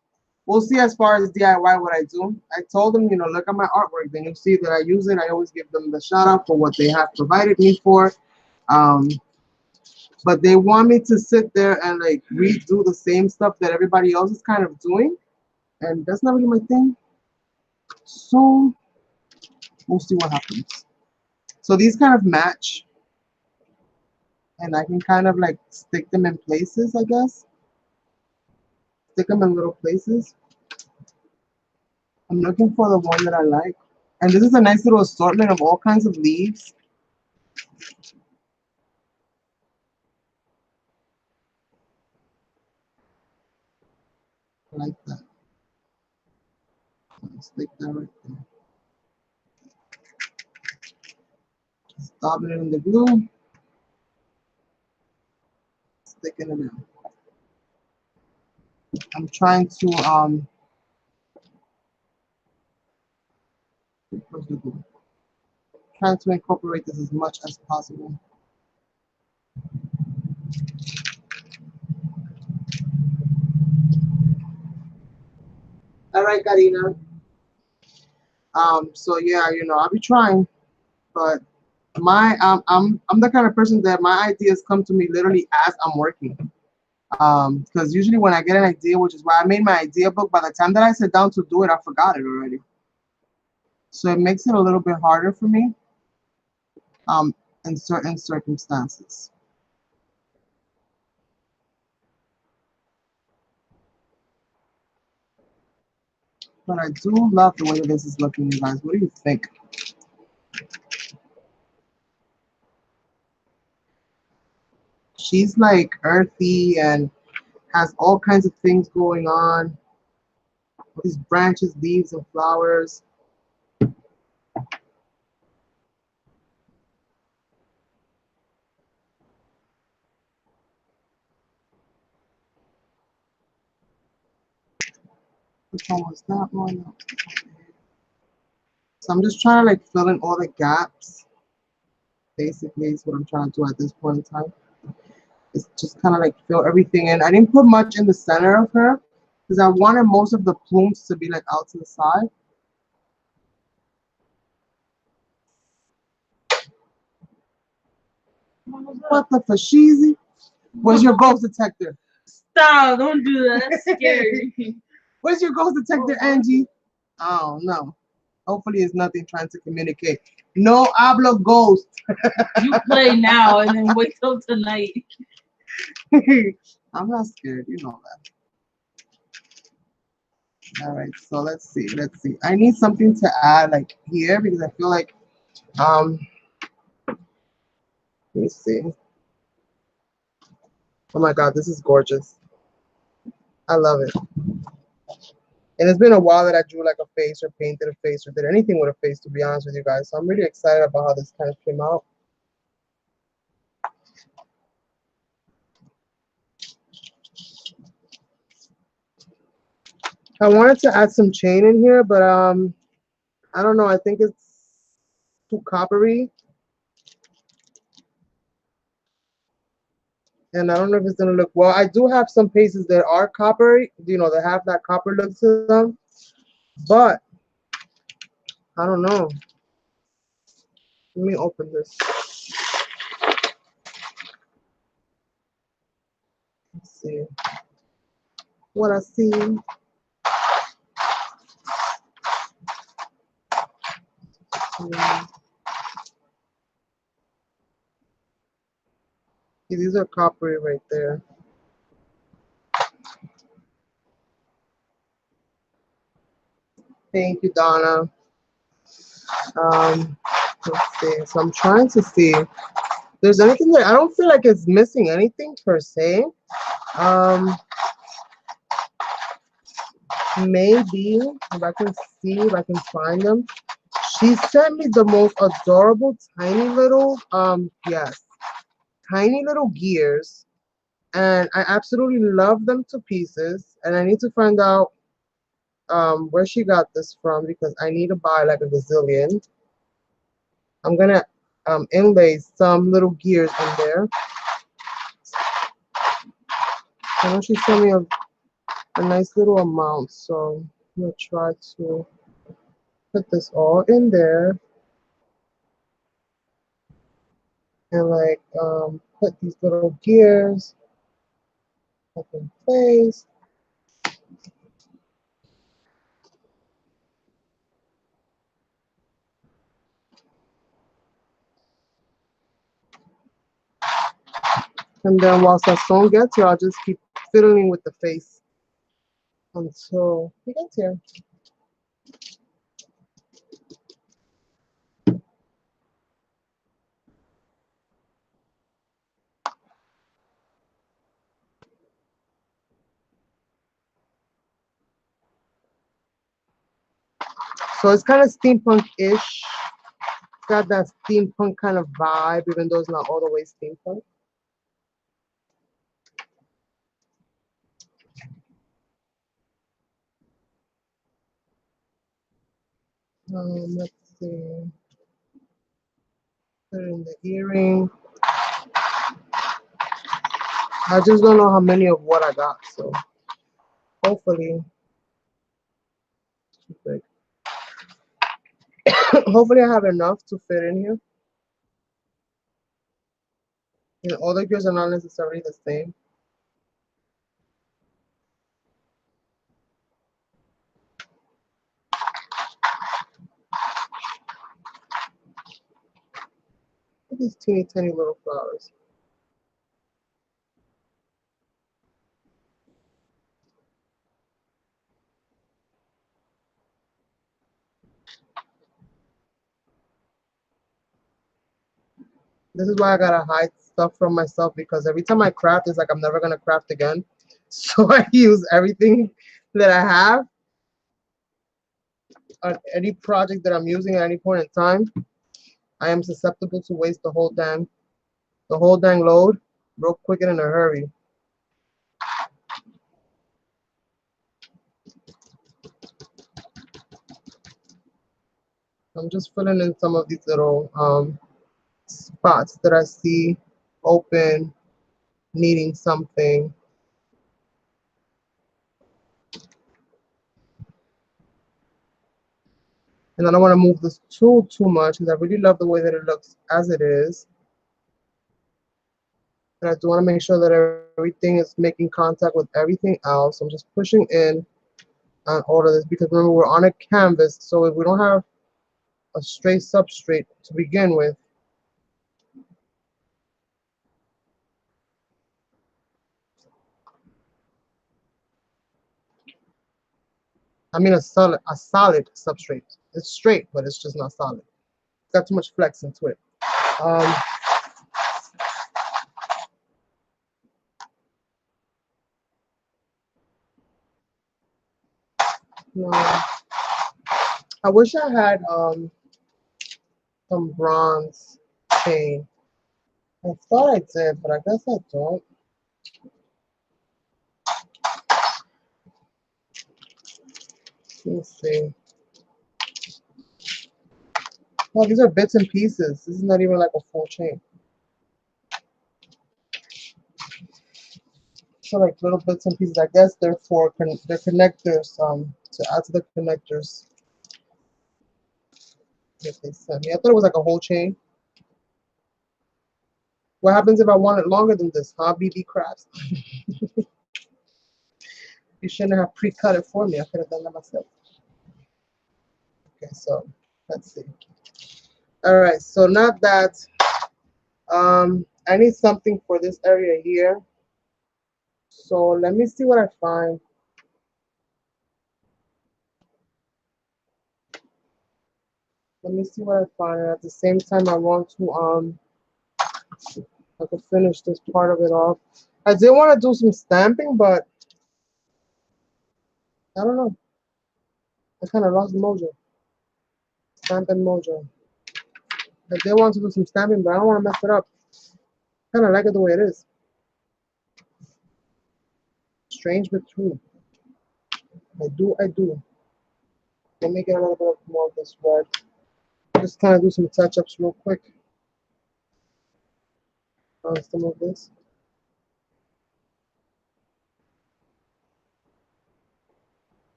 We'll see as far as DIY what I do. I told them, look at my artwork. Then you'll see that I use it. I always give them the shout out for what they have provided me for. But they want me to sit there and like redo the same stuff that everybody else is kind of doing. And that's not really my thing. So we'll see what happens. So these kind of match. And I can kind of like stick them in places, I guess. Stick them in little places. I'm looking for the one that I like. And this is a nice little assortment of all kinds of leaves. I like that. Stick that right there. Stop it in the glue. Sticking it in. I'm trying to where's the glue? Trying to incorporate this as much as possible. All right, Karina. So yeah, you know, I'll be trying, but I'm the kind of person that my ideas come to me literally as I'm working. Because usually when I get an idea, which is why I made my idea book, by the time that I sit down to do it, I forgot it already. So it makes it a little bit harder for me, in certain circumstances. But I do love the way this is looking, you guys. What do you think? She's like earthy and has all kinds of things going on. These branches, leaves, and flowers. Which one was that one? So I'm just trying to like fill in all the gaps. Basically, is what I'm trying to do at this point in time. It's just kind of like fill everything in. I didn't put much in the center of her because I wanted most of the plumes to be like out to the side. What the fashizi? Where's your ghost detector? Stop! Don't do that. That's scary. Where's your ghost detector, Angie? Oh no. Hopefully it's nothing trying to communicate. No hablo ghost. You play now and then wait till tonight. I'm not scared, you know that. All right, so let's see. Let's see. I need something to add like here because I feel like let me see. Oh my god, this is gorgeous. I love it. And it's been a while that I drew like a face or painted a face or did anything with a face, to be honest with you guys. So I'm really excited about how this kind of came out. I wanted to add some chain in here, but I don't know. I think it's too coppery. And I don't know if it's gonna look well. I do have some pieces that are coppery, you know, that have that copper look to them. But I don't know. Let me open this. Let's see what I see. See, these are coppery right there. Thank you, Donna. Let's see. So I'm trying to see if there's anything that I don't feel like it's missing anything per se. Maybe if I can see if I can find them. She sent me the most adorable tiny little yes, tiny little gears, and I absolutely love them to pieces. And I need to find out where she got this from because I need to buy like a gazillion. I'm gonna inlay some little gears in there. I know she sent me a nice little amount, so I'm gonna try to put this all in there and like put these little gears up in place. And then whilst that song gets here, I'll just keep fiddling with the face until he gets here. So it's kind of steampunk-ish. Got that steampunk kind of vibe, even though it's not all the way steampunk. Let's see. Put it in the earring. I just don't know how many of what I got, so hopefully, like, hopefully I have enough to fit in here. And all the gears are not necessarily the same. Look at these teeny tiny little flowers. This is why I gotta hide stuff from myself, because every time I craft, it's like I'm never gonna craft again. So I use everything that I have on any project that I'm using at any point in time. I am susceptible to waste the whole dang load real quick and in a hurry. I'm just filling in some of these little spots that I see open, needing something. And I don't want to move this tool too much because I really love the way that it looks as it is. And I do want to make sure that everything is making contact with everything else. I'm just pushing in on all of this because remember, we're on a canvas, so if we don't have a straight substrate to begin with, I mean a solid substrate. It's straight, but it's just not solid. It's got too much flex into it. Um, no, I wish I had some bronze chain. I thought I did, but I guess I don't. Let me see. Oh, these are bits and pieces. This is not even like a full chain. So like little bits and pieces. I guess they're for they're connectors. To add to the connectors that they sent me. I thought it was like a whole chain. What happens if I want it longer than this, huh, BB Crafts? You shouldn't have pre-cut it for me. I could have done that myself. Okay, so let's see. All right, so not that. I need something for this area here. So let me see what I find. Let me see what I find. And at the same time, I want to I could finish this part of it off. I did want to do some stamping, but I don't know. I kind of lost mojo. Stamping mojo. I did want to do some stamping, but I don't want to mess it up. Kind of like it the way it is. Strange but true. I do. Let me get a little bit more of this red. Just kind of do some touch-ups real quick on some of this.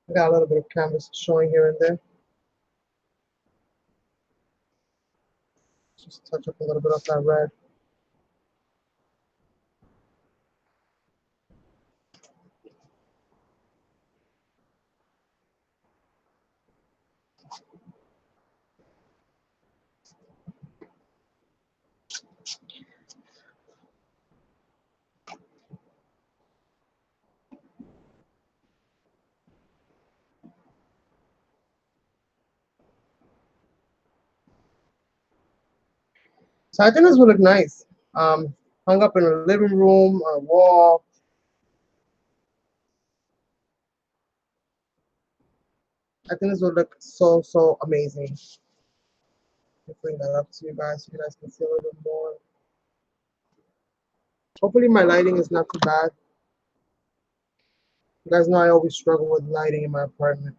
I got a little bit of canvas showing here and there. Just touch up a little bit of that red. So I think this would look nice. Hung up in a living room, on a wall. I think this would look so amazing. I'll bring that up to you guys so you guys can see a little bit more. Hopefully my lighting is not too bad. You guys know I always struggle with lighting in my apartment.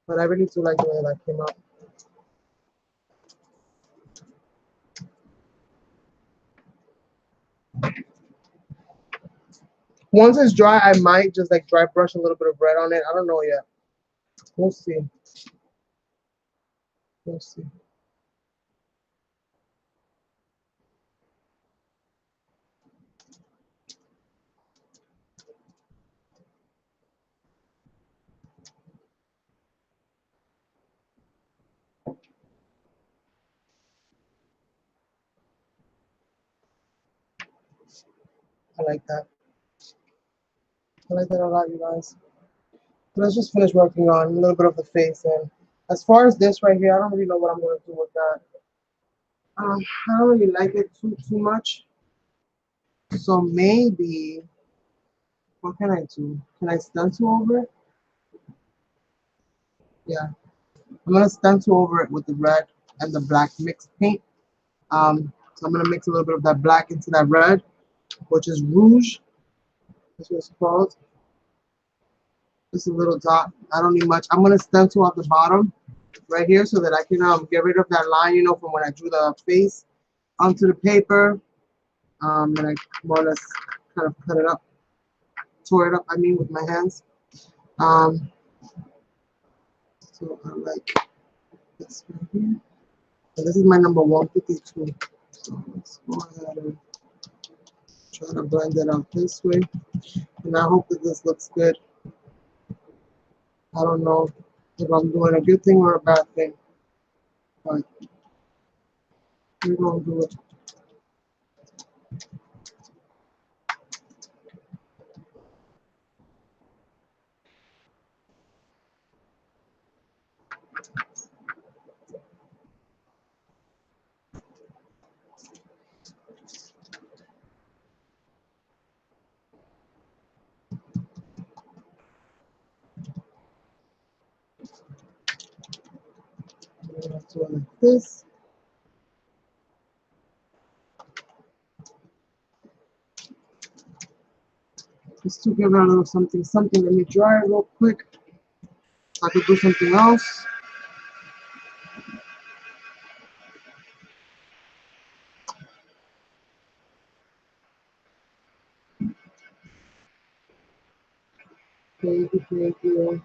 But I really do like the way that came out. Once it's dry, I might just like dry brush a little bit of red on it. I don't know yet. We'll see. We'll see. I like that. I like that a lot, you guys. Let's just finish working on a little bit of the face. And as far as this right here, I don't really know what I'm going to do with that. I don't really like it too much. So maybe, what can I do? Can I stencil over it? Yeah. I'm going to stencil over it with the red and the black mixed paint. So I'm going to mix a little bit of that black into that red, which is rouge. That's what it's called. Just a little dot. I don't need much. I'm going to stencil at the bottom right here so that I can get rid of that line, you know, from when I drew the face onto the paper. And I more or less kind of cut it up, tore it up, I mean, with my hands. So I like this right here. So this is my number 152. So let's go ahead and try to blend it out this way. And I hope that this looks good. I don't know if I'm doing a good thing or a bad thing, but we're going to do it. I'm going to do it like this. Just to give it a little something. Let me dry it real quick. I could do something else. Thank you.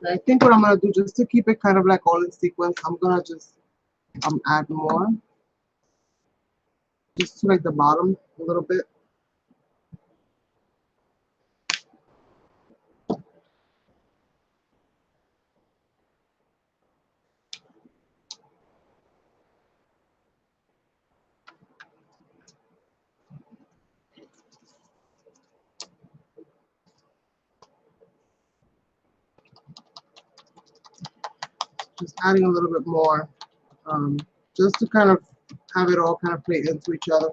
I think what I'm gonna do, just to keep it kind of like all in sequence, I'm gonna just add more, just to like the bottom a little bit. Just adding a little bit more, just to kind of have it all kind of play into each other.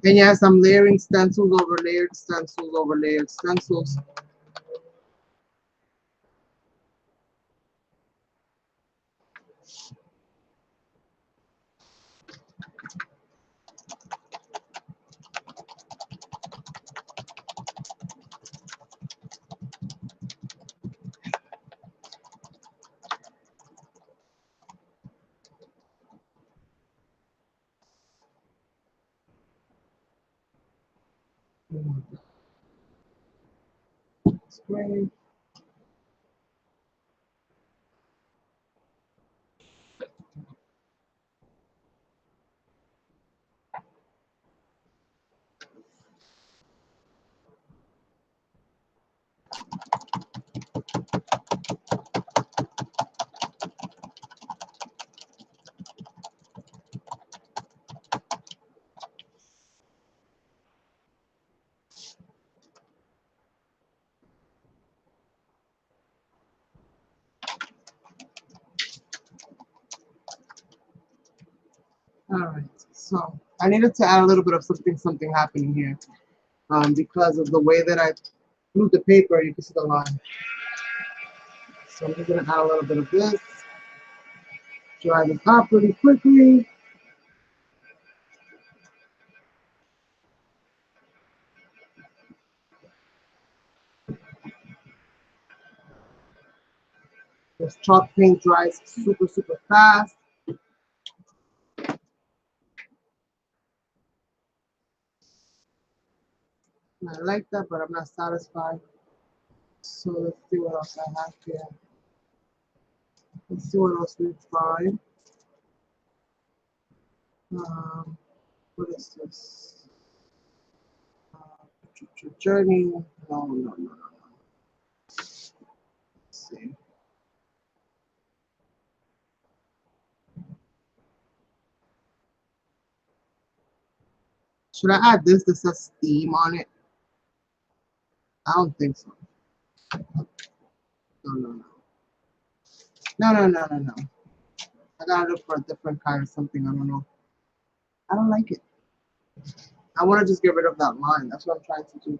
And yes, I'm layering stencils over layered stencils over layered stencils. Spray. All right, so I needed to add a little bit of something happening here, because of the way that I glued the paper. You can see the line. So I'm just gonna add a little bit of this. Dry this up really quickly. This chalk paint dries super, super fast. And I like that, but I'm not satisfied. So let's see what else I have here. Let's see what else we find. What is this? Journey. No. Let's see. Should I add this that says steam on it? I don't think so. No. No. I gotta look for a different kind of something. I don't know. I don't like it. I want to just get rid of that line. That's what I'm trying to do.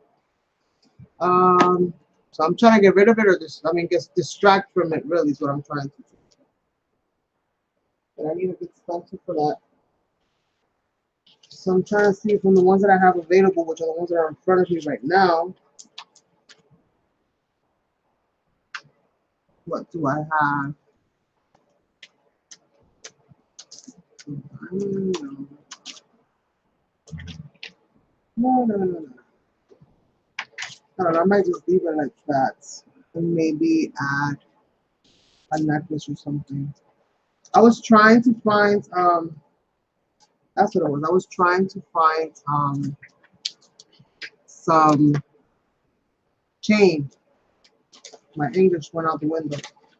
So I'm trying to get rid of it, or just, I mean, just distract from it. Really, is what I'm trying to do. But I need a good stencil for that. So I'm trying to see from the ones that I have available, which are the ones that are in front of me right now. What do I have? No. I don't know, I might just leave it like that and maybe add a necklace or something. I was trying to find that's what it was. I was trying to find some chain. My English went out the window.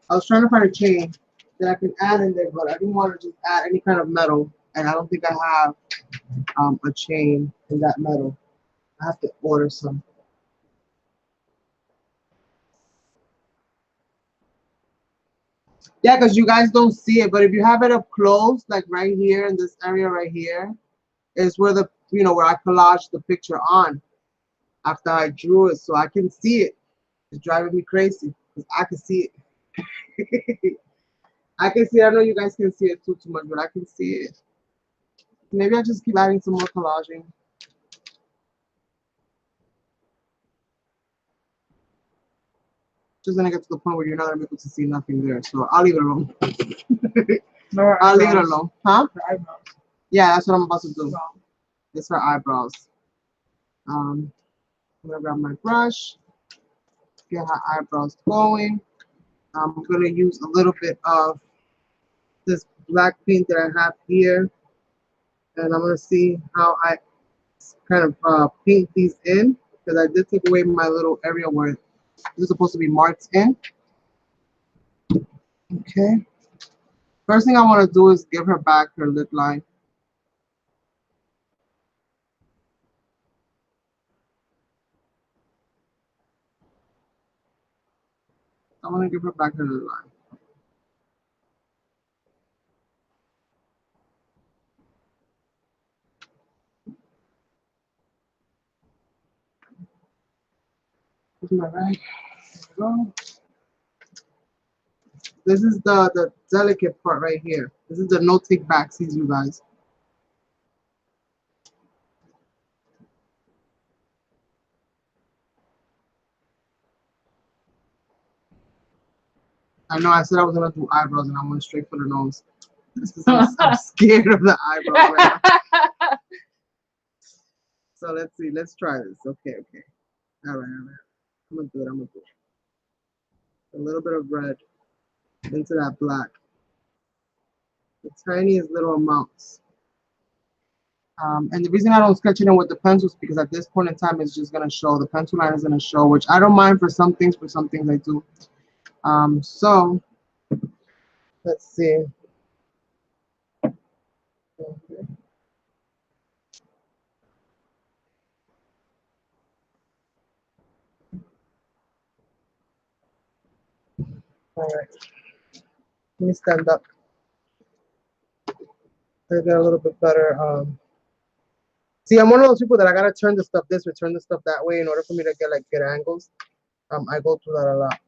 I was trying to find a chain that I can add in there, but I didn't want to just add any kind of metal, and I don't think I have a chain in that metal. I have to order some. Yeah, because you guys don't see it, but if you have it up close, like right here in this area right here, is where the, you know, where I collaged the picture on after I drew it, so I can see it. It's driving me crazy because I can see it. I can see it. I know you guys can see it too much, but I can see it. Maybe I just keep adding some more collaging. Just gonna get to the point where you're not gonna be able to see nothing there, so I'll leave it alone. No, I'll leave it alone, huh? The eyebrows. Yeah, that's what I'm about to do. Wrong. It's her eyebrows. I'm gonna grab my brush, get her eyebrows going. I'm gonna use a little bit of this black paint that I have here, and I'm gonna see how I kind of paint these in, because I did take away my little area where this is supposed to be marked in. Okay. First thing I want to do is give her back her lip line. I want to give her back her lip line. This is my right. There we go. This is the delicate part right here. This is the no take backsies, you guys. I know I said I was gonna do eyebrows and I went straight for the nose. I'm scared of the eyebrows right now. So let's see. Let's try this. Okay. All right. I'm gonna do it. A little bit of red into that black. The tiniest little amounts. And the reason I don't sketch it in with the pencils, because at this point in time it's just gonna show. The pencil line is gonna show, which I don't mind for some things I do. So let's see. Okay. All right. Let me stand up. I get a little bit better. See, I'm one of those people that I gotta turn the stuff this way, turn the stuff that way in order for me to get like good angles. I go through that a lot.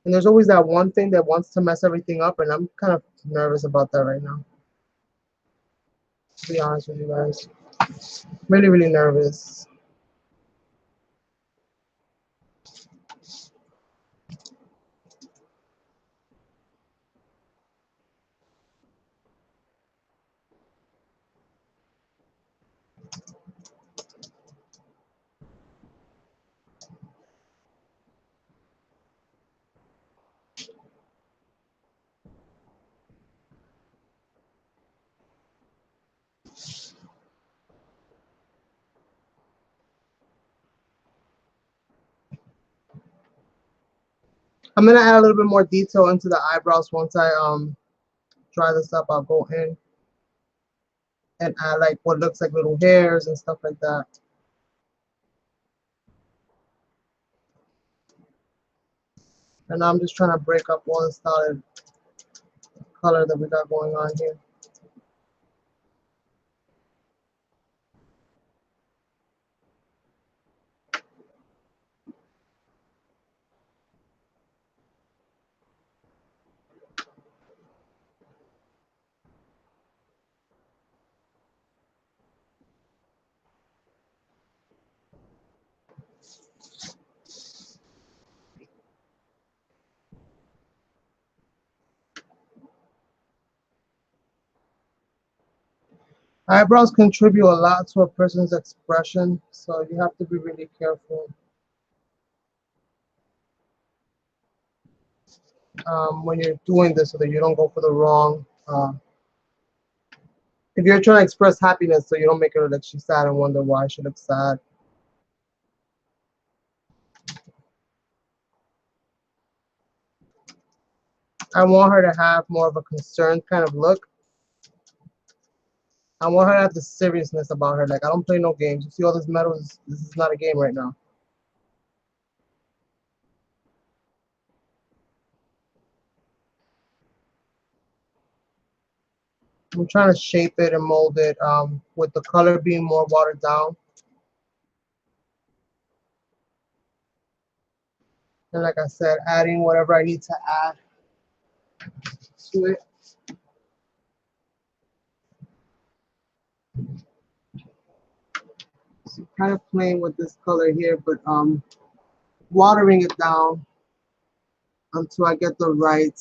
And there's always that one thing that wants to mess everything up, and I'm kind of nervous about that right now, to be honest with you guys. Really, really nervous. I'm gonna add a little bit more detail into the eyebrows once I dry this up. I'll go in and add like what looks like little hairs and stuff like that. And I'm just trying to break up all the solid color that we got going on here. Eyebrows contribute a lot to a person's expression, so you have to be really careful when you're doing this so that you don't go for the wrong. If you're trying to express happiness, so you don't make her look like she's sad and wonder why she looks sad. I want her to have more of a concerned kind of look. I want her to have the seriousness about her. Like, I don't play no games. You see all this metal? This is not a game right now. I'm trying to shape it and mold it with the color being more watered down. And like I said, adding whatever I need to add to it. So kind of playing with this color here, but watering it down until I get the right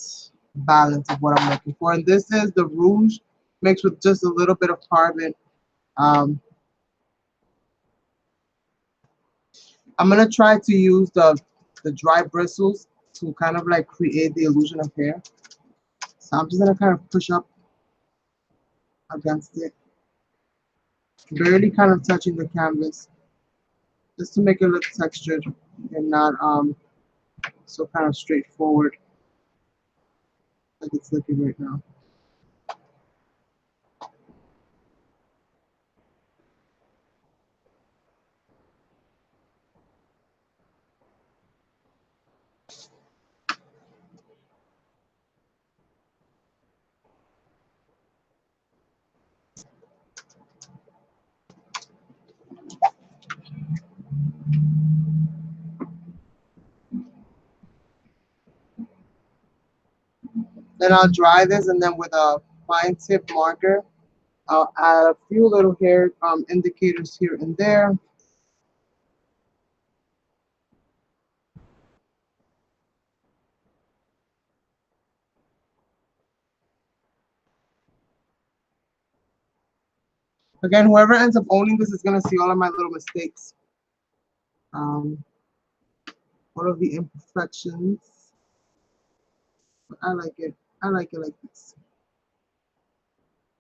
balance of what I'm looking for. And this is the rouge mixed with just a little bit of carbon. I'm gonna try to use the dry bristles to kind of like create the illusion of hair. So I'm just gonna kind of push up against it, barely kind of touching the canvas, just to make it look textured and not so kind of straightforward like it's looking right now. Then I'll dry this, and then with a fine tip marker, I'll add a few little hair indicators here and there. Again, whoever ends up owning this is gonna see all of my little mistakes, all of the imperfections. But I like it. I like it like this,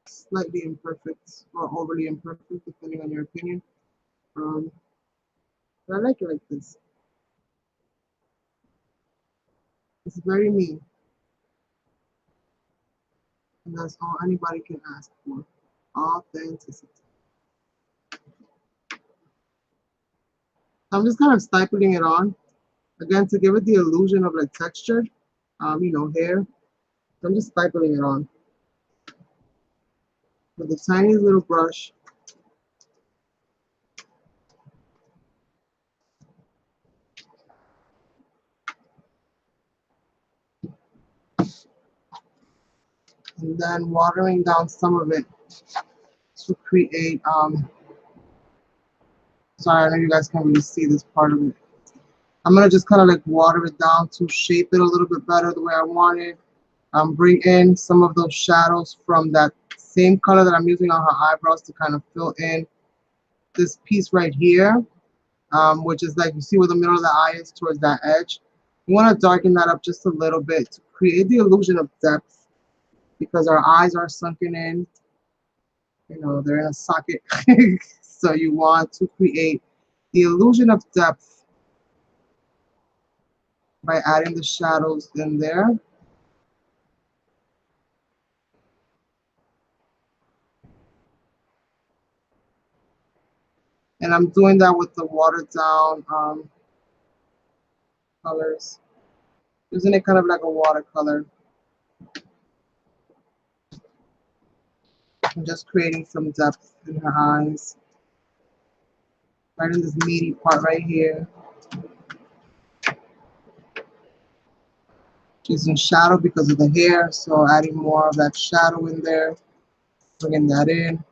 slightly imperfect or overly imperfect, depending on your opinion. Um, but I like it like this. It's very me, and that's all anybody can ask for: authenticity. I'm just kind of stipling it on again to give it the illusion of like texture, hair. So I'm just stipling it on with a tiny little brush. And then watering down some of it to create, sorry, I know you guys can't really see this part of it. I'm gonna just kind of like water it down to shape it a little bit better the way I want it. Bring in some of those shadows from that same color that I'm using on her eyebrows to kind of fill in this piece right here, which is like, you see where the middle of the eye is towards that edge. You want to darken that up just a little bit to create the illusion of depth, because our eyes are sunken in, you know, they're in a socket. So you want to create the illusion of depth by adding the shadows in there. And I'm doing that with the watered down colors, using it kind of like a watercolor. I'm just creating some depth in her eyes, right in this meaty part right here. Using shadow because of the hair, so adding more of that shadow in there, bringing that in.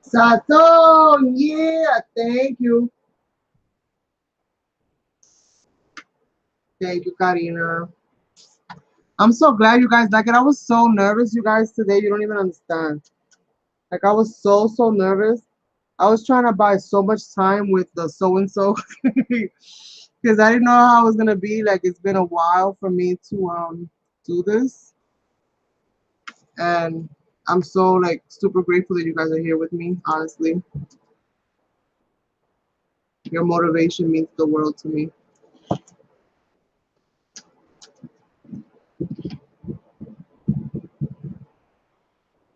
Sato, yeah, thank you. Thank you, Karina. I'm so glad you guys like it. I was so nervous, you guys, today. You don't even understand. Like, I was so nervous. I was trying to buy so much time with the so-and-so because I didn't know how it was going to be. Like, it's been a while for me to do this. And I'm so, like, super grateful that you guys are here with me, honestly. Your motivation means the world to me.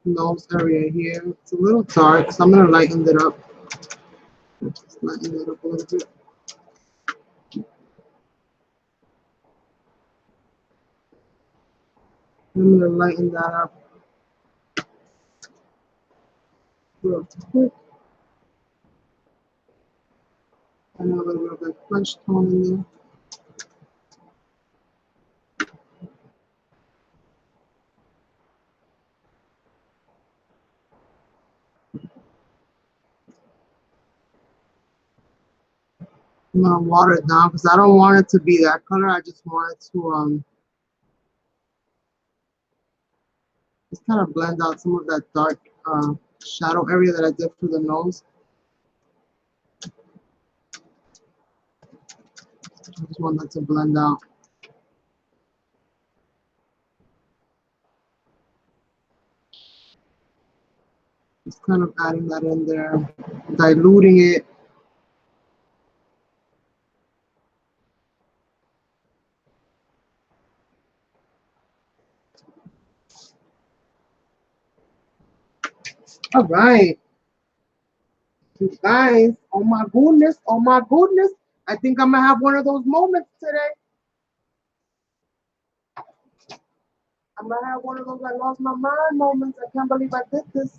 Nose area here. It's a little dark, so I'm going to lighten it up. Just lighten it up a little bit. I'm going to lighten that up real quick. And a little bit of that flesh tone in there. I'm gonna water it down because I don't want it to be that color. I just want it to just kind of blend out some of that dark shadow area that I did for the nose. I just want that to blend out. Just kind of adding that in there, diluting it. All right, you guys. Oh my goodness. Oh my goodness. I think I'm gonna have one of those moments today. I'm gonna have one of those I lost my mind moments. I can't believe I did this.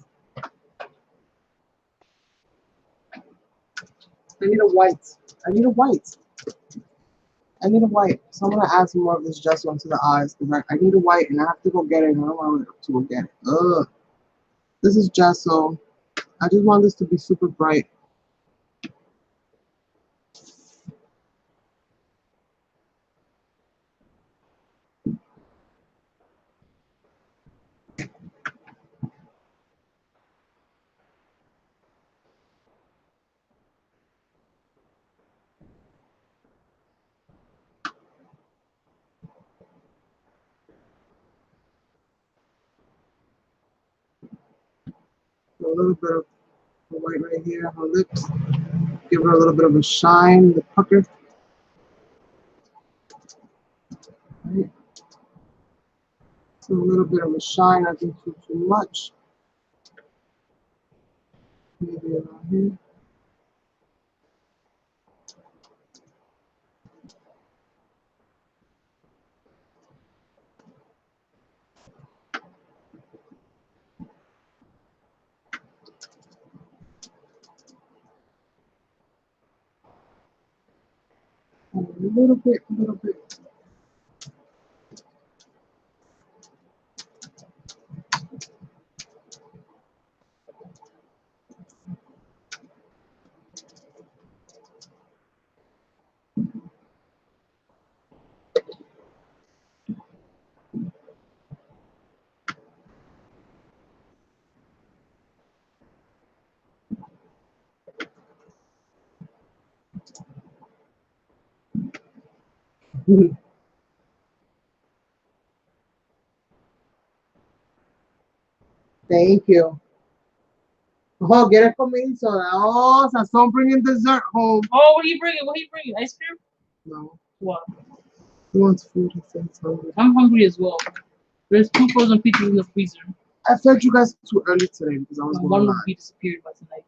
I need a white. I need a white. I need a white. So I'm gonna add some more of this gesso into the eyes because I need a white and I have to go get it. I don't want to go get it. Ugh. This is gesso. I just want this to be super bright. So a little bit of the white right here on her lips. Give her a little bit of a shine, the pucker. Right. So a little bit of a shine, I think too much. Maybe around here. A little bit, a little bit. Thank you. Oh, get it for me, so that, oh, Sazón bringing dessert home. Oh, what are you bringing? What are you bringing? Ice cream? No, What? he wants food. He says hungry. I'm hungry as well. There's 2 frozen pizzas in the freezer. I fed you guys too early today because I was going One to will lie. be disappeared by tonight.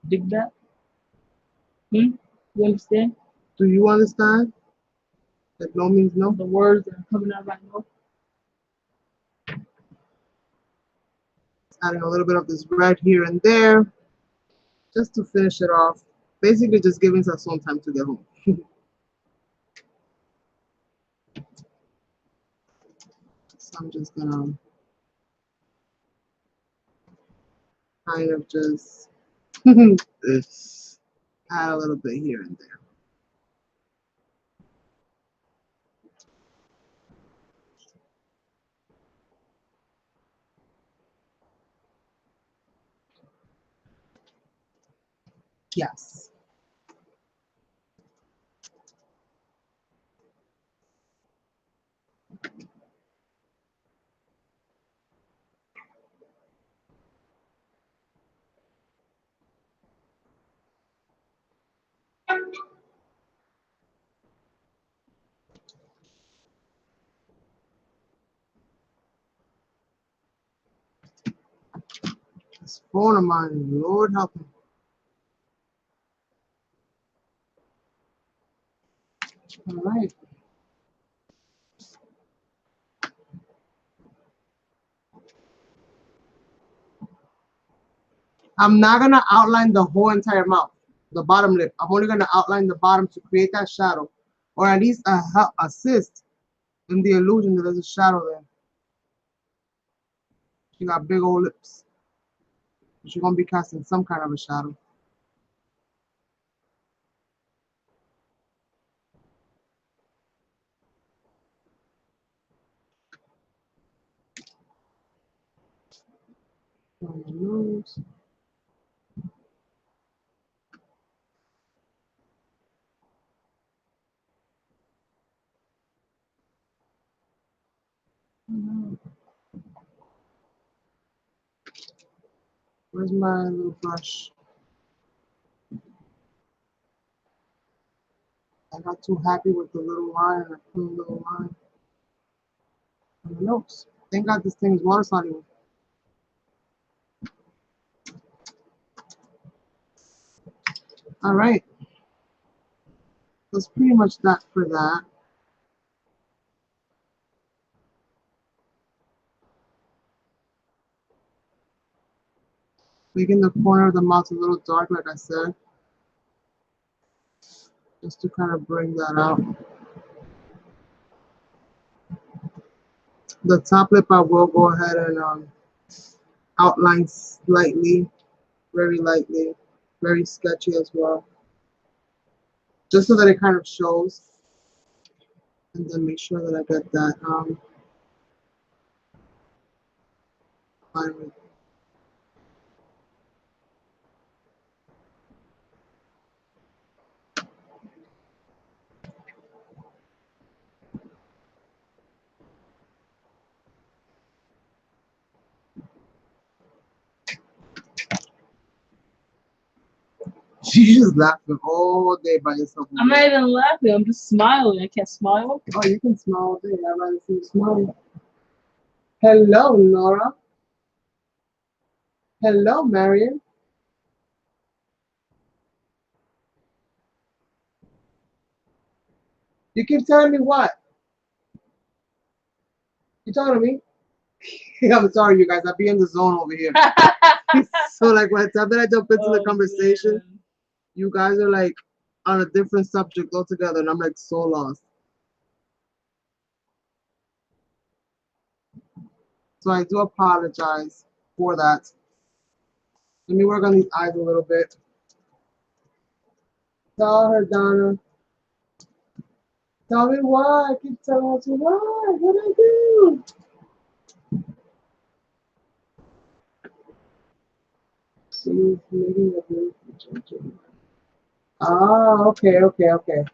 Dig that? You understand? Do you understand? That no means no. The words that are coming out right now. Adding a little bit of this red here and there, just to finish it off. Basically, just giving Sazón time to get home. So I'm just gonna kind of just add a little bit here and there. Yes. This phone of mine, Lord help me. All right. I'm not gonna outline the whole entire mouth, the bottom lip. I'm only gonna outline the bottom to create that shadow, or at least assist in the illusion that there's a shadow there. She got big old lips. She's gonna be casting some kind of a shadow. On the nose. Where's my little brush? I got too happy with the little line and I put a little line on the nose. Thank God this thing is water soluble. All right. That's pretty much that for that. Making the corner of the mouth a little dark, like I said, just to kind of bring that out. The top lip, I will go ahead and outline slightly, very lightly, very sketchy as well, just so that it kind of shows. And then make sure that I get that line. She's just laughing all day by yourself. I'm not even laughing. I'm just smiling. I can't smile. Oh, you can smile all day. I'd rather see you smile. Hello, Nora. Hello, Marion. You keep telling me what? You talking to me? I'm sorry, you guys. I be in the zone over here. So like by the time that I jump into the conversation, man. you guys are like on a different subject altogether, and I'm like so lost. So I do apologize for that. Let me work on these eyes a little bit. Tell her, Donna. Tell me why. I keep telling her to why. What I do? She's making a move. Oh, okay, okay, okay.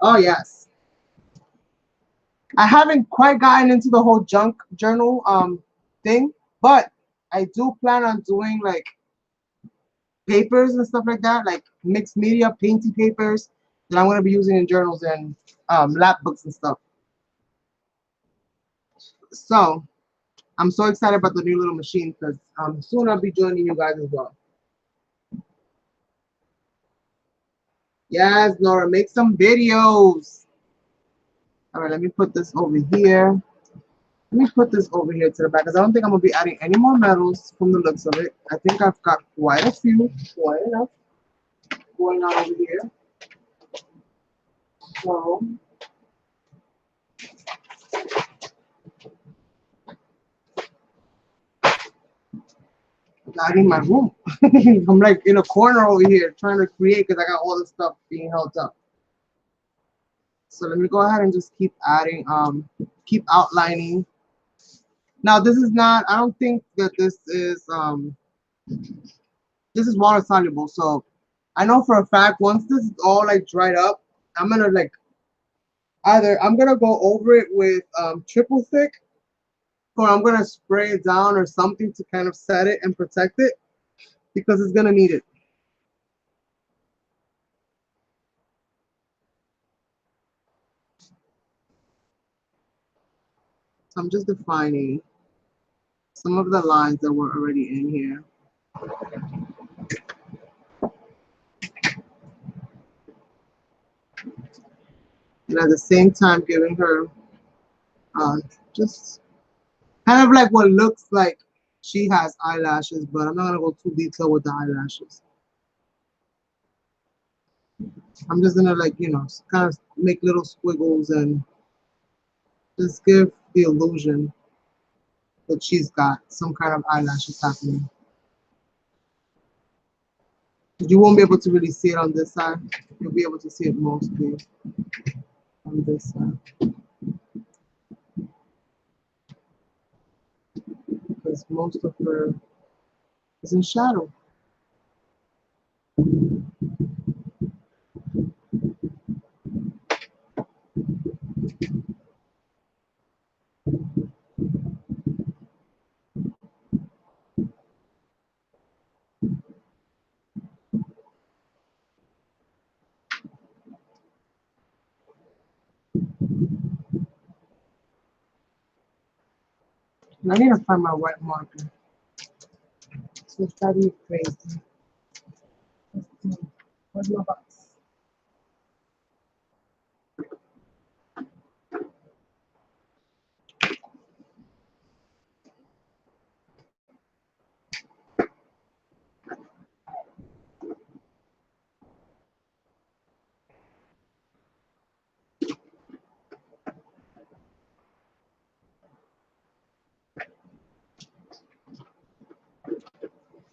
Oh, yes. I haven't quite gotten into the whole junk journal thing, but I do plan on doing like papers and stuff like that, like mixed media, painty papers that I'm going to be using in journals and lap books and stuff. So I'm so excited about the new little machine because soon I'll be joining you guys as well. Yes, Nora, make some videos. All right, let me put this over here. Let me put this over here to the back because I don't think I'm going to be adding any more metals from the looks of it. I think I've got quite a few, quite enough going on over here. So not in my room. I'm like in a corner over here trying to create because I got all this stuff being held up. So let me go ahead and just keep adding, keep outlining. Now this is not, I don't think that this is water soluble. So I know for a fact once this is all like dried up, I'm gonna like either I'm gonna go over it with triple thick, or I'm gonna spray it down or something to kind of set it and protect it because it's gonna need it. So I'm just defining some of the lines that were already in here. And at the same time giving her just kind of like what looks like she has eyelashes, but I'm not gonna go too detailed with the eyelashes. I'm just gonna like, you know, kind of make little squiggles and just give the illusion that she's got some kind of eyelashes happening. You won't be able to really see it on this side. You'll be able to see it mostly on this side. Because most of her is in shadow. And I need to find my white marker. So it's driving me crazy. Where's my box?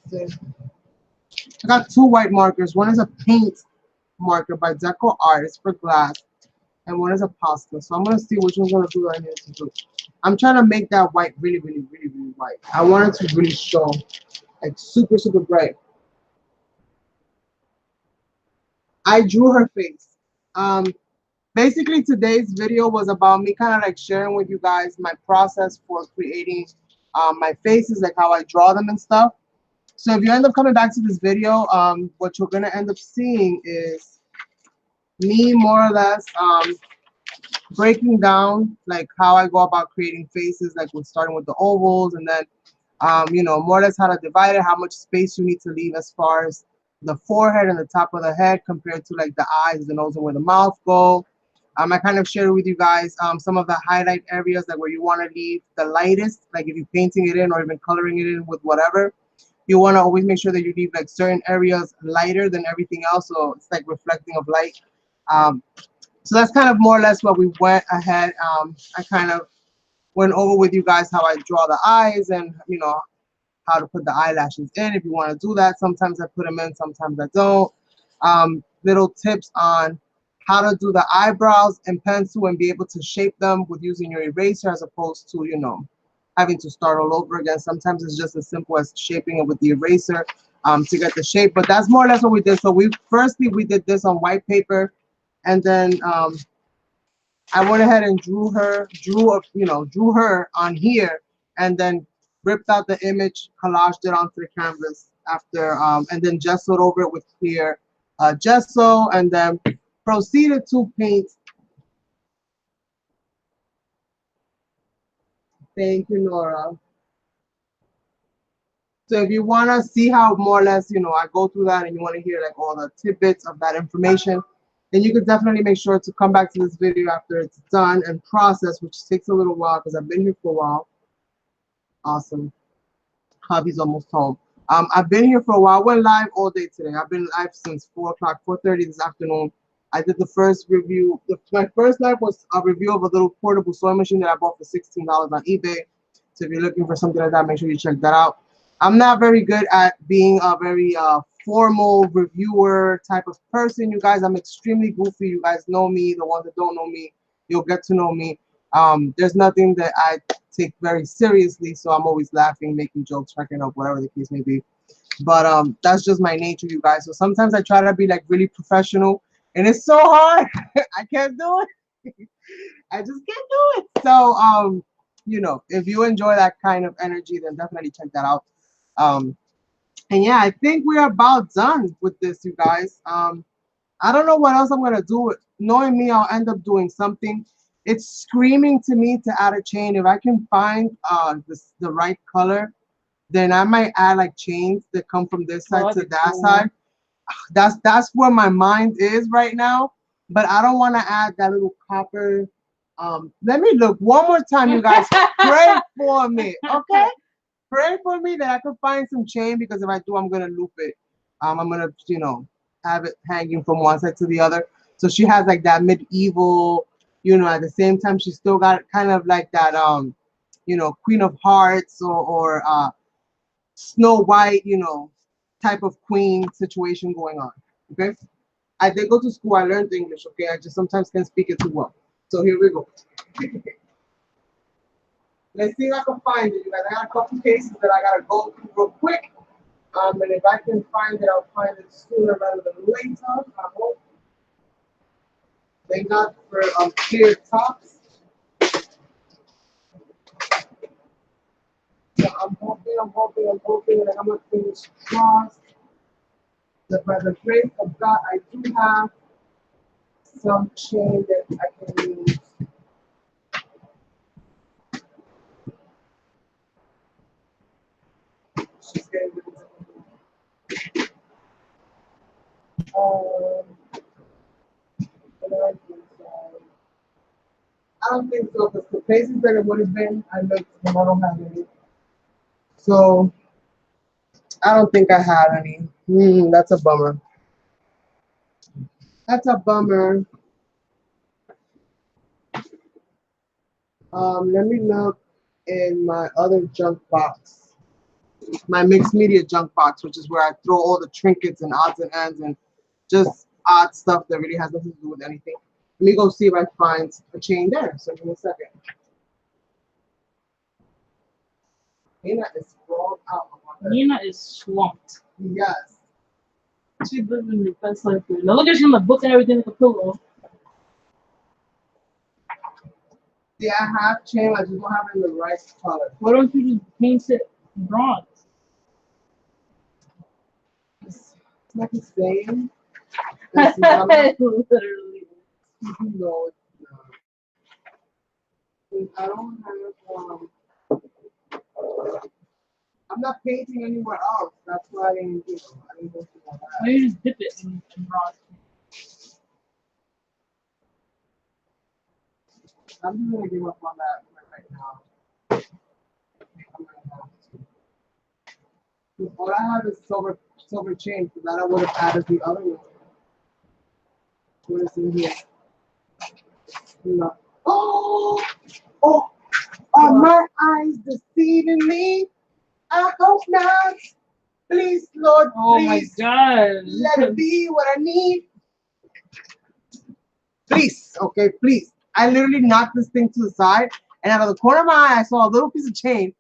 So I got two white markers. One is a paint marker by Deco Art. It's for glass. And one is a pasta. So I'm going to see which one's going to do right here to do. I'm trying to make that white really, really, really, really white. I want it to really show. Like super, super bright. I drew her face. Basically, today's video was about me kind of like sharing with you guys my process for creating my faces, like how I draw them and stuff. So if you end up coming back to this video, what you're going to end up seeing is me more or less breaking down like how I go about creating faces, like with starting with the ovals and then You know, more or less how to divide it, how much space you need to leave as far as the forehead and the top of the head compared to like the eyes, the nose, and where the mouth go. I kind of share with you guys some of the highlight areas, like where you want to leave the lightest, like if you're painting it in or even coloring it in with whatever, you want to always make sure that you leave like certain areas lighter than everything else, so it's like reflecting of light. Um, so that's kind of more or less what we went ahead. I kind of went over with you guys how I draw the eyes and, you know, how to put the eyelashes in if you want to do that. Sometimes I put them in, sometimes I don't. Little tips on how to do the eyebrows in pencil and be able to shape them with using your eraser as opposed to, you know, having to start all over again. Sometimes it's just as simple as shaping it with the eraser to get the shape. But that's more or less what we did. So we did this on white paper, and then I went ahead and drew her on here, and then ripped out the image, collaged it onto the canvas after, and then gessoed over it with clear gesso, and then proceeded to paint. Thank you, Nora. So if you want to see how more or less, you know, I go through that and you want to hear like all the tidbits of that information, then you could definitely make sure to come back to this video after it's done and processed, which takes a little while because I've been here for a while. Awesome. Hubby's almost home. I've been here for a while. I went live all day today. I've been live since 4 o'clock, 4:30 this afternoon. I did the first review. My first live was a review of a little portable sewing machine that I bought for $16 on eBay. So if you're looking for something like that, make sure you check that out. I'm not very good at being a very formal reviewer type of person, you guys. I'm extremely goofy. You guys know me. The ones that don't know me, you'll get to know me. There's nothing that I take very seriously, so I'm always laughing, making jokes, cracking up, whatever the case may be. But that's just my nature, you guys. So sometimes I try to be like really professional, and it's so hard. I can't do it. I just can't do it. So you know, if you enjoy that kind of energy, then definitely check that out. And yeah, I think we're about done with this, you guys. I don't know what else I'm gonna do. Knowing me, I'll end up doing something. It's screaming to me to add a chain. If I can find the right color, then I might add like chains that come from this side to that side. That's where my mind is right now. But I don't want to add that little copper. Let me look one more time, you guys. Pray for me, okay? Pray for me that I can find some chain, because if I do, I'm gonna loop it. I'm gonna, you know, have it hanging from one side to the other. So she has like that medieval, you know, at the same time she still got kind of like that you know, Queen of Hearts or Snow White, you know, type of queen situation going on. Okay. I did go to school, I learned English, okay? I just sometimes can't speak it too well. So here we go. Let's see if I can find it. You guys, I got a couple cases that I gotta go through real quick. And if I can find it, I'll find it sooner rather than later. I hope. Thank God for clear tops. So I'm hoping that I'm gonna finish crossed. That by the grace of God, I do have some chain that I can use. She's getting rid of I don't think so, because the places that it would have been, I looked and I don't have any. So I don't think I have any. That's a bummer. That's a bummer. Let me look in my other junk box, my mixed media junk box, which is where I throw all the trinkets and odds and ends and just odd stuff that really has nothing to do with anything. Let me go see if I find a chain there. So give me a second. Nina is sprawled out. Nina is swamped. Yes. She's living the best life. Now look at she in the book and everything with the pillow. Yeah, I have chain. I just don't have it in the right color. Why don't you just paint it bronze? It's not the same. That's not, Literally. no, it's not. I don't have I'm not painting anywhere else. That's why I didn't, I didn't go through all Why that. don't you just dip it in broth? I'm just gonna give up on that right now. I'm gonna have to. All I have is silver chain, because I don't would have added the other one. What is in here? No. Oh, oh, are my eyes deceiving me? I hope not. Please, Lord, Oh my please, god. let it be what I need. Please, okay, please. I literally knocked this thing to the side, and out of the corner of my eye, I saw a little piece of chain.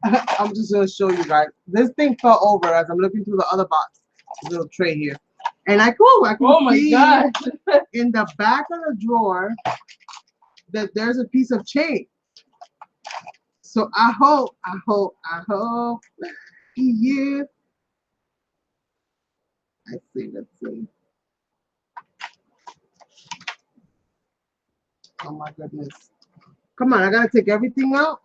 I'm just gonna show you guys. This thing fell over as I'm looking through the other box, this little tray here, and I can Oh my see god. in the back of the drawer that there's a piece of chain. So I hope, yeah. Let's see. Oh my goodness. Come on, I gotta take everything out.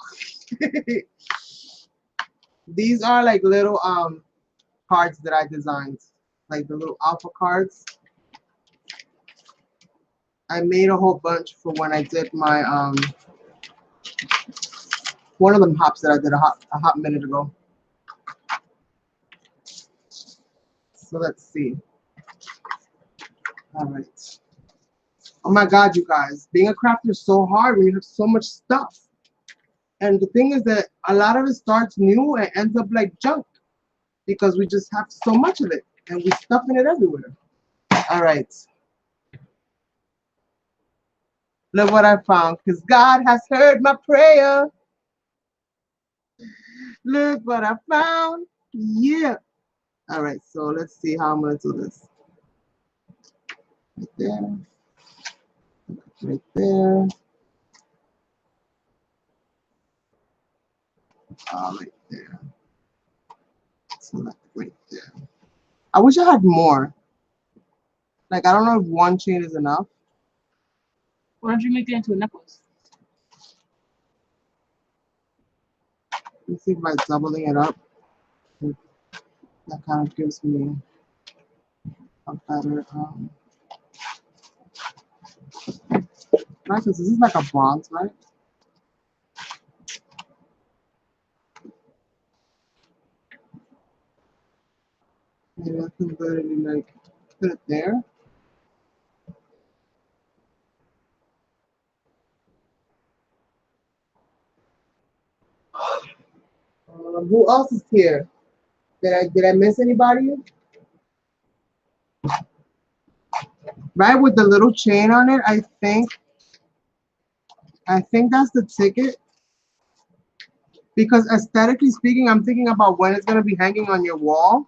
These are like little cards that I designed, like the little alpha cards. I made a whole bunch for when I did my one of them hops that I did a hot minute ago. So let's see. All right. Oh my God, you guys, being a crafter is so hard when you have so much stuff. And the thing is that a lot of it starts new and ends up like junk because we just have so much of it and we're stuffing it everywhere. All right. Look what I found, because God has heard my prayer. Look what I found. Yeah. All right, so let's see how I'm going to do this. Right there. Right there. Right there. Select right there. I wish I had more. Like, I don't know if one chain is enough. Why don't you make it into a necklace? Let's see by doubling it up. That kind of gives me a better, right? Because this is like a bronze, right? Maybe I can literally like put it there. Who else is here? Did I miss anybody? Right, with the little chain on it, I think that's the ticket. Because aesthetically speaking, I'm thinking about when it's gonna be hanging on your wall.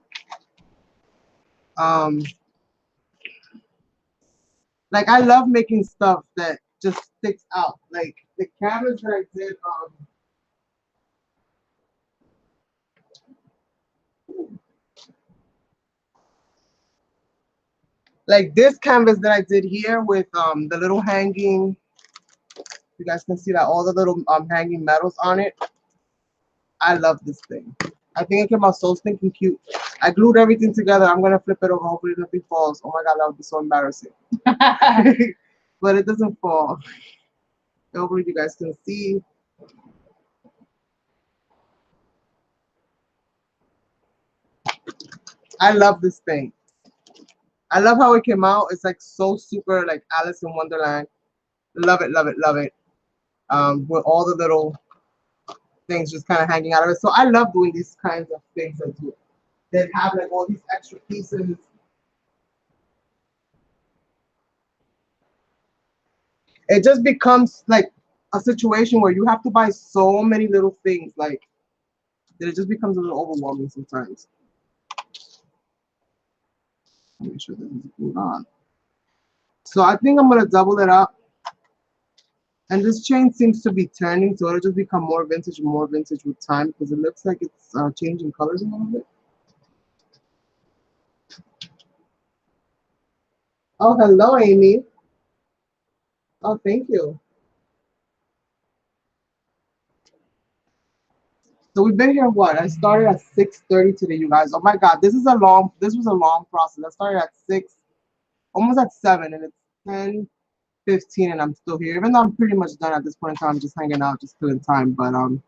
Like I love making stuff that just sticks out. Like the canvas that I did, like this canvas that I did here with the little hanging. You guys can see that all the little hanging metals on it. I love this thing. I think it came out so stinking cute. I glued everything together. I'm gonna flip it over. Hopefully nothing falls. Oh my God, that would be so embarrassing. But it doesn't fall. Hopefully you guys can see. I love this thing. I love how it came out. It's like so super like Alice in Wonderland. Love it, love it, love it. With all the little things just kind of hanging out of it. So I love doing these kinds of things that have like all these extra pieces. It just becomes like a situation where you have to buy so many little things, like that it just becomes a little overwhelming sometimes. Make sure this is going on. So I think I'm gonna double it up. And this chain seems to be turning, so it'll just become more vintage with time because it looks like it's changing colors a little bit. Oh, hello, Amy. Oh, thank you. So we've been here what? I started at 6:30 today, you guys. Oh my god, this was a long process. I started at 6, almost at 7, and it's 10:15 and I'm still here. Even though I'm pretty much done at this point in time, I'm just hanging out, just killing time. But I'm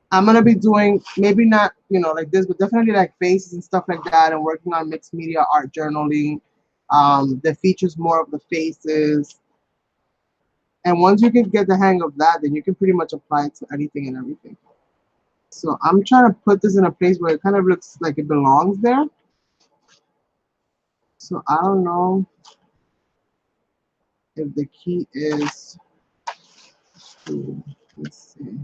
gonna be doing maybe not, like this, but definitely like faces and stuff like that, and working on mixed media art journaling that features more of the faces. And once you can get the hang of that, then you can pretty much apply it to anything and everything. So I'm trying to put this in a place where it kind of looks like it belongs there. So I don't know if the key is to, let's see.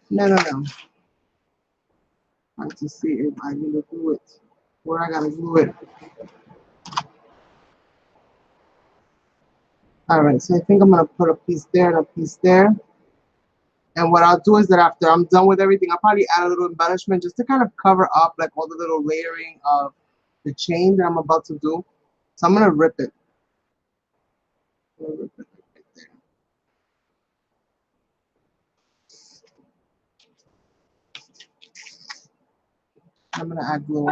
No. I have to see if I need to glue it. Where I gotta glue it. Alright, so I think I'm gonna put a piece there and a piece there. And what I'll do is that after I'm done with everything, I'll probably add a little embellishment just to kind of cover up like all the little layering of the chain that I'm about to do. So I'm gonna rip it. Right there. I'm gonna add glue.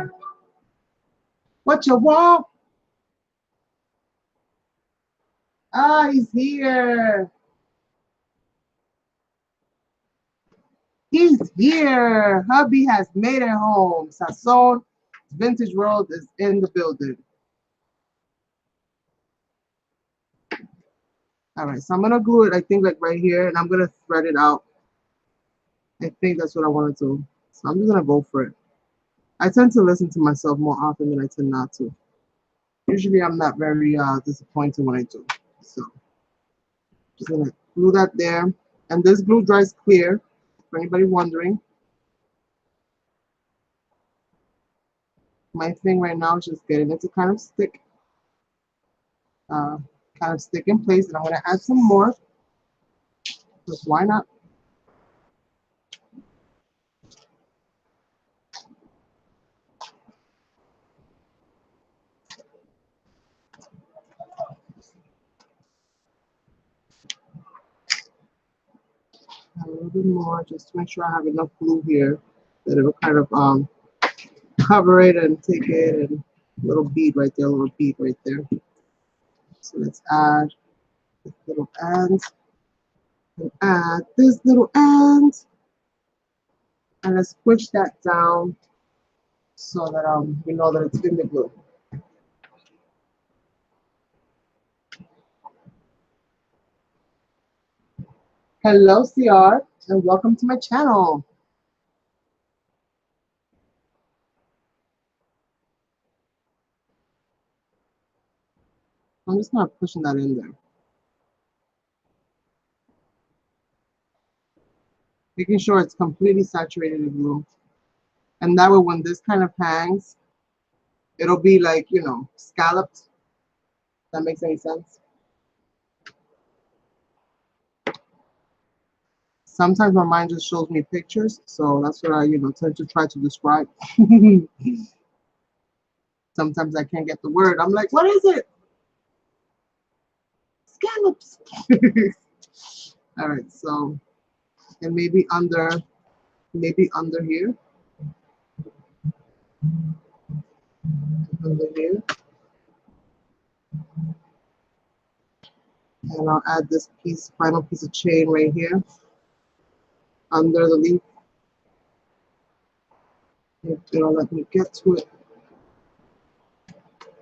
What you want? Ah, he's here. He's here. Hubby has made it home. Sazon Vintage World is in the building. All right, so I'm gonna glue it, I think, like right here, and I'm gonna thread it out. I think that's what I want to do. So I'm just gonna go for it. I tend to listen to myself more often than I tend not to. Usually I'm not very disappointed when I do. So just gonna glue that there. And this glue dries clear, for anybody wondering. My thing right now is just getting it to kind of stick. Stick in place, and I'm gonna add some more. Because why not? A little bit more, just to make sure I have enough glue here that it'll kind of cover it and take it, and a little bead right there, a little bead right there. So let's add this little end, and add this little end, and let's push that down so that we know that it's in the glue. Hello, CR, and welcome to my channel. I'm just not pushing that in there. Making sure it's completely saturated in glue. And that way when this kind of hangs, it'll be like, scalloped. That makes any sense? Sometimes my mind just shows me pictures, so that's what I, tend to try to describe. Sometimes I can't get the word. I'm like, what is it? Scallops. All right, so, and maybe under here. Under here. And I'll add this final piece of chain right here. Under the leaf. It'll let me get to it.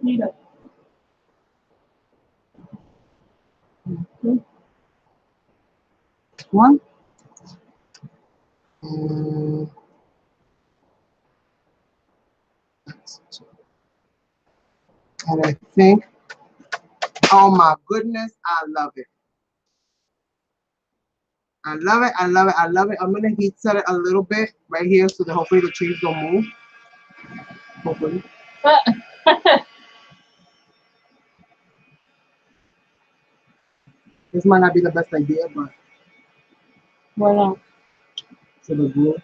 Neither. One. And that's two. And I think, oh my goodness, I love it. I love it. I love it. I love it. I'm gonna heat set it a little bit right here so that hopefully the cheese don't move. Hopefully. This might not be the best idea, but Why not? for the glue.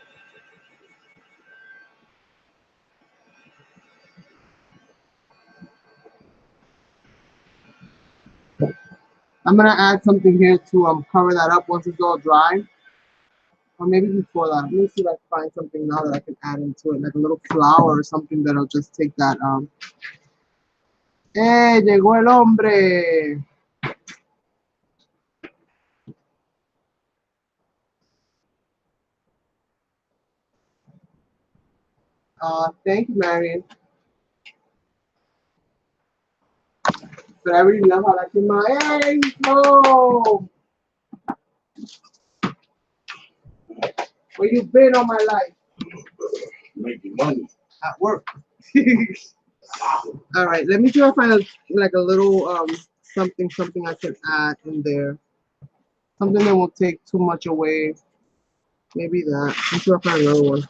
I'm gonna add something here to cover that up once it's all dry. Or maybe before that. Let me see if I can find something now that I can add into it, like a little flower or something that'll just take that. Llegó el hombre. Thank you, Marion. But I really love how that came out. Hey, no! Where you been all my life? Making money. At work. All right, let me try to find like a little something I can add in there. Something that won't take too much away. Maybe that. Let me try to find another one.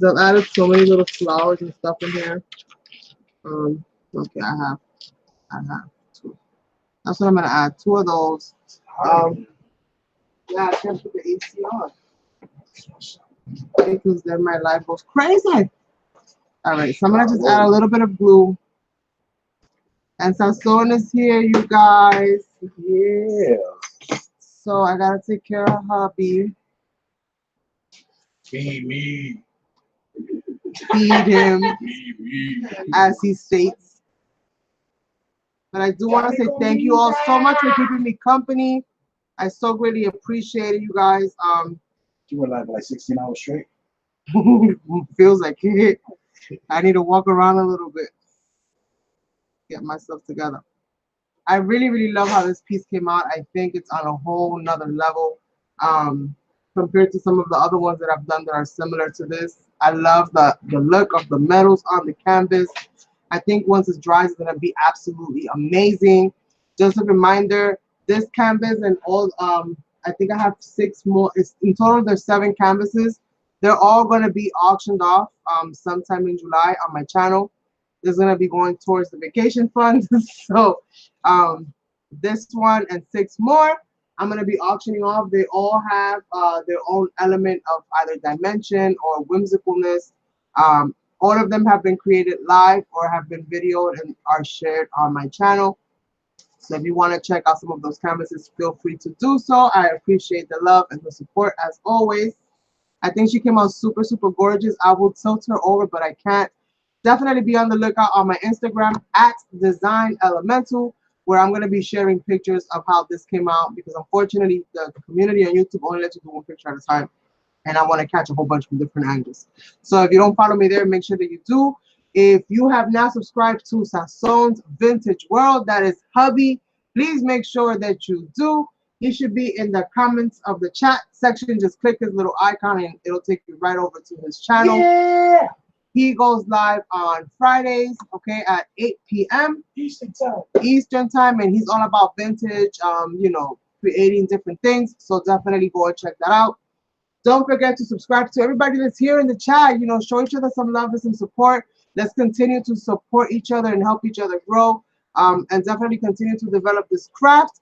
I've added so many little flowers and stuff in here. Okay, I have two. That's what I'm gonna add. Two of those. Yeah, I can't put the AC on because then my light goes crazy. All right, so I'm gonna just add a little bit of glue. And Sazon is here, you guys. Yeah. So I gotta take care of hubby. Feed me. Feed him, Feed me. as he states. But I do want to say thank you all so much for keeping me company. I so greatly appreciate it, you guys. You were like 16 hours straight. Feels like it. I need to walk around a little bit, get myself together. I really, really love how this piece came out. I think it's on a whole nother level compared to some of the other ones that I've done that are similar to this. I love the look of the metals on the canvas. I think once it dries, it's gonna be absolutely amazing. Just a reminder, this canvas and all, I think I have 6 more. In total, there's 7 canvases. They're all gonna be auctioned off sometime in July on my channel. Is going to be going towards the vacation fund. So this one and 6 more I'm going to be auctioning off. They all have their own element of either dimension or whimsicalness. All of them have been created live or have been videoed and are shared on my channel. So if you want to check out some of those canvases, feel free to do so. I appreciate the love and the support as always. I think she came out super, super gorgeous. I will tilt her over, but I can't. Definitely be on the lookout on my Instagram at Design Elemental, where I'm going to be sharing pictures of how this came out, because unfortunately the community on YouTube only lets you do 1 picture at a time, and I want to catch a whole bunch from different angles. So if you don't follow me there, make sure that you do. If you have not subscribed to Sazon's Vintage World, that is hubby, please make sure that you do. He should be in the comments of the chat section. Just click his little icon and it'll take you right over to his channel. Yeah. He goes live on Fridays, okay, at 8 p.m. Eastern time, and he's all about vintage, you know, creating different things. So definitely go and check that out. Don't forget to subscribe to everybody that's here in the chat. You know, show each other some love and some support. Let's continue to support each other and help each other grow, and definitely continue to develop this craft.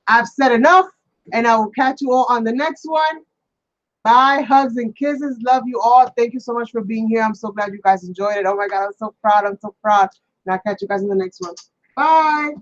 I've said enough, and I will catch you all on the next one. Bye, hugs and kisses. Love you all. Thank you so much for being here. I'm so glad you guys enjoyed it. Oh my God, I'm so proud. I'm so proud. And I'll catch you guys in the next one. Bye.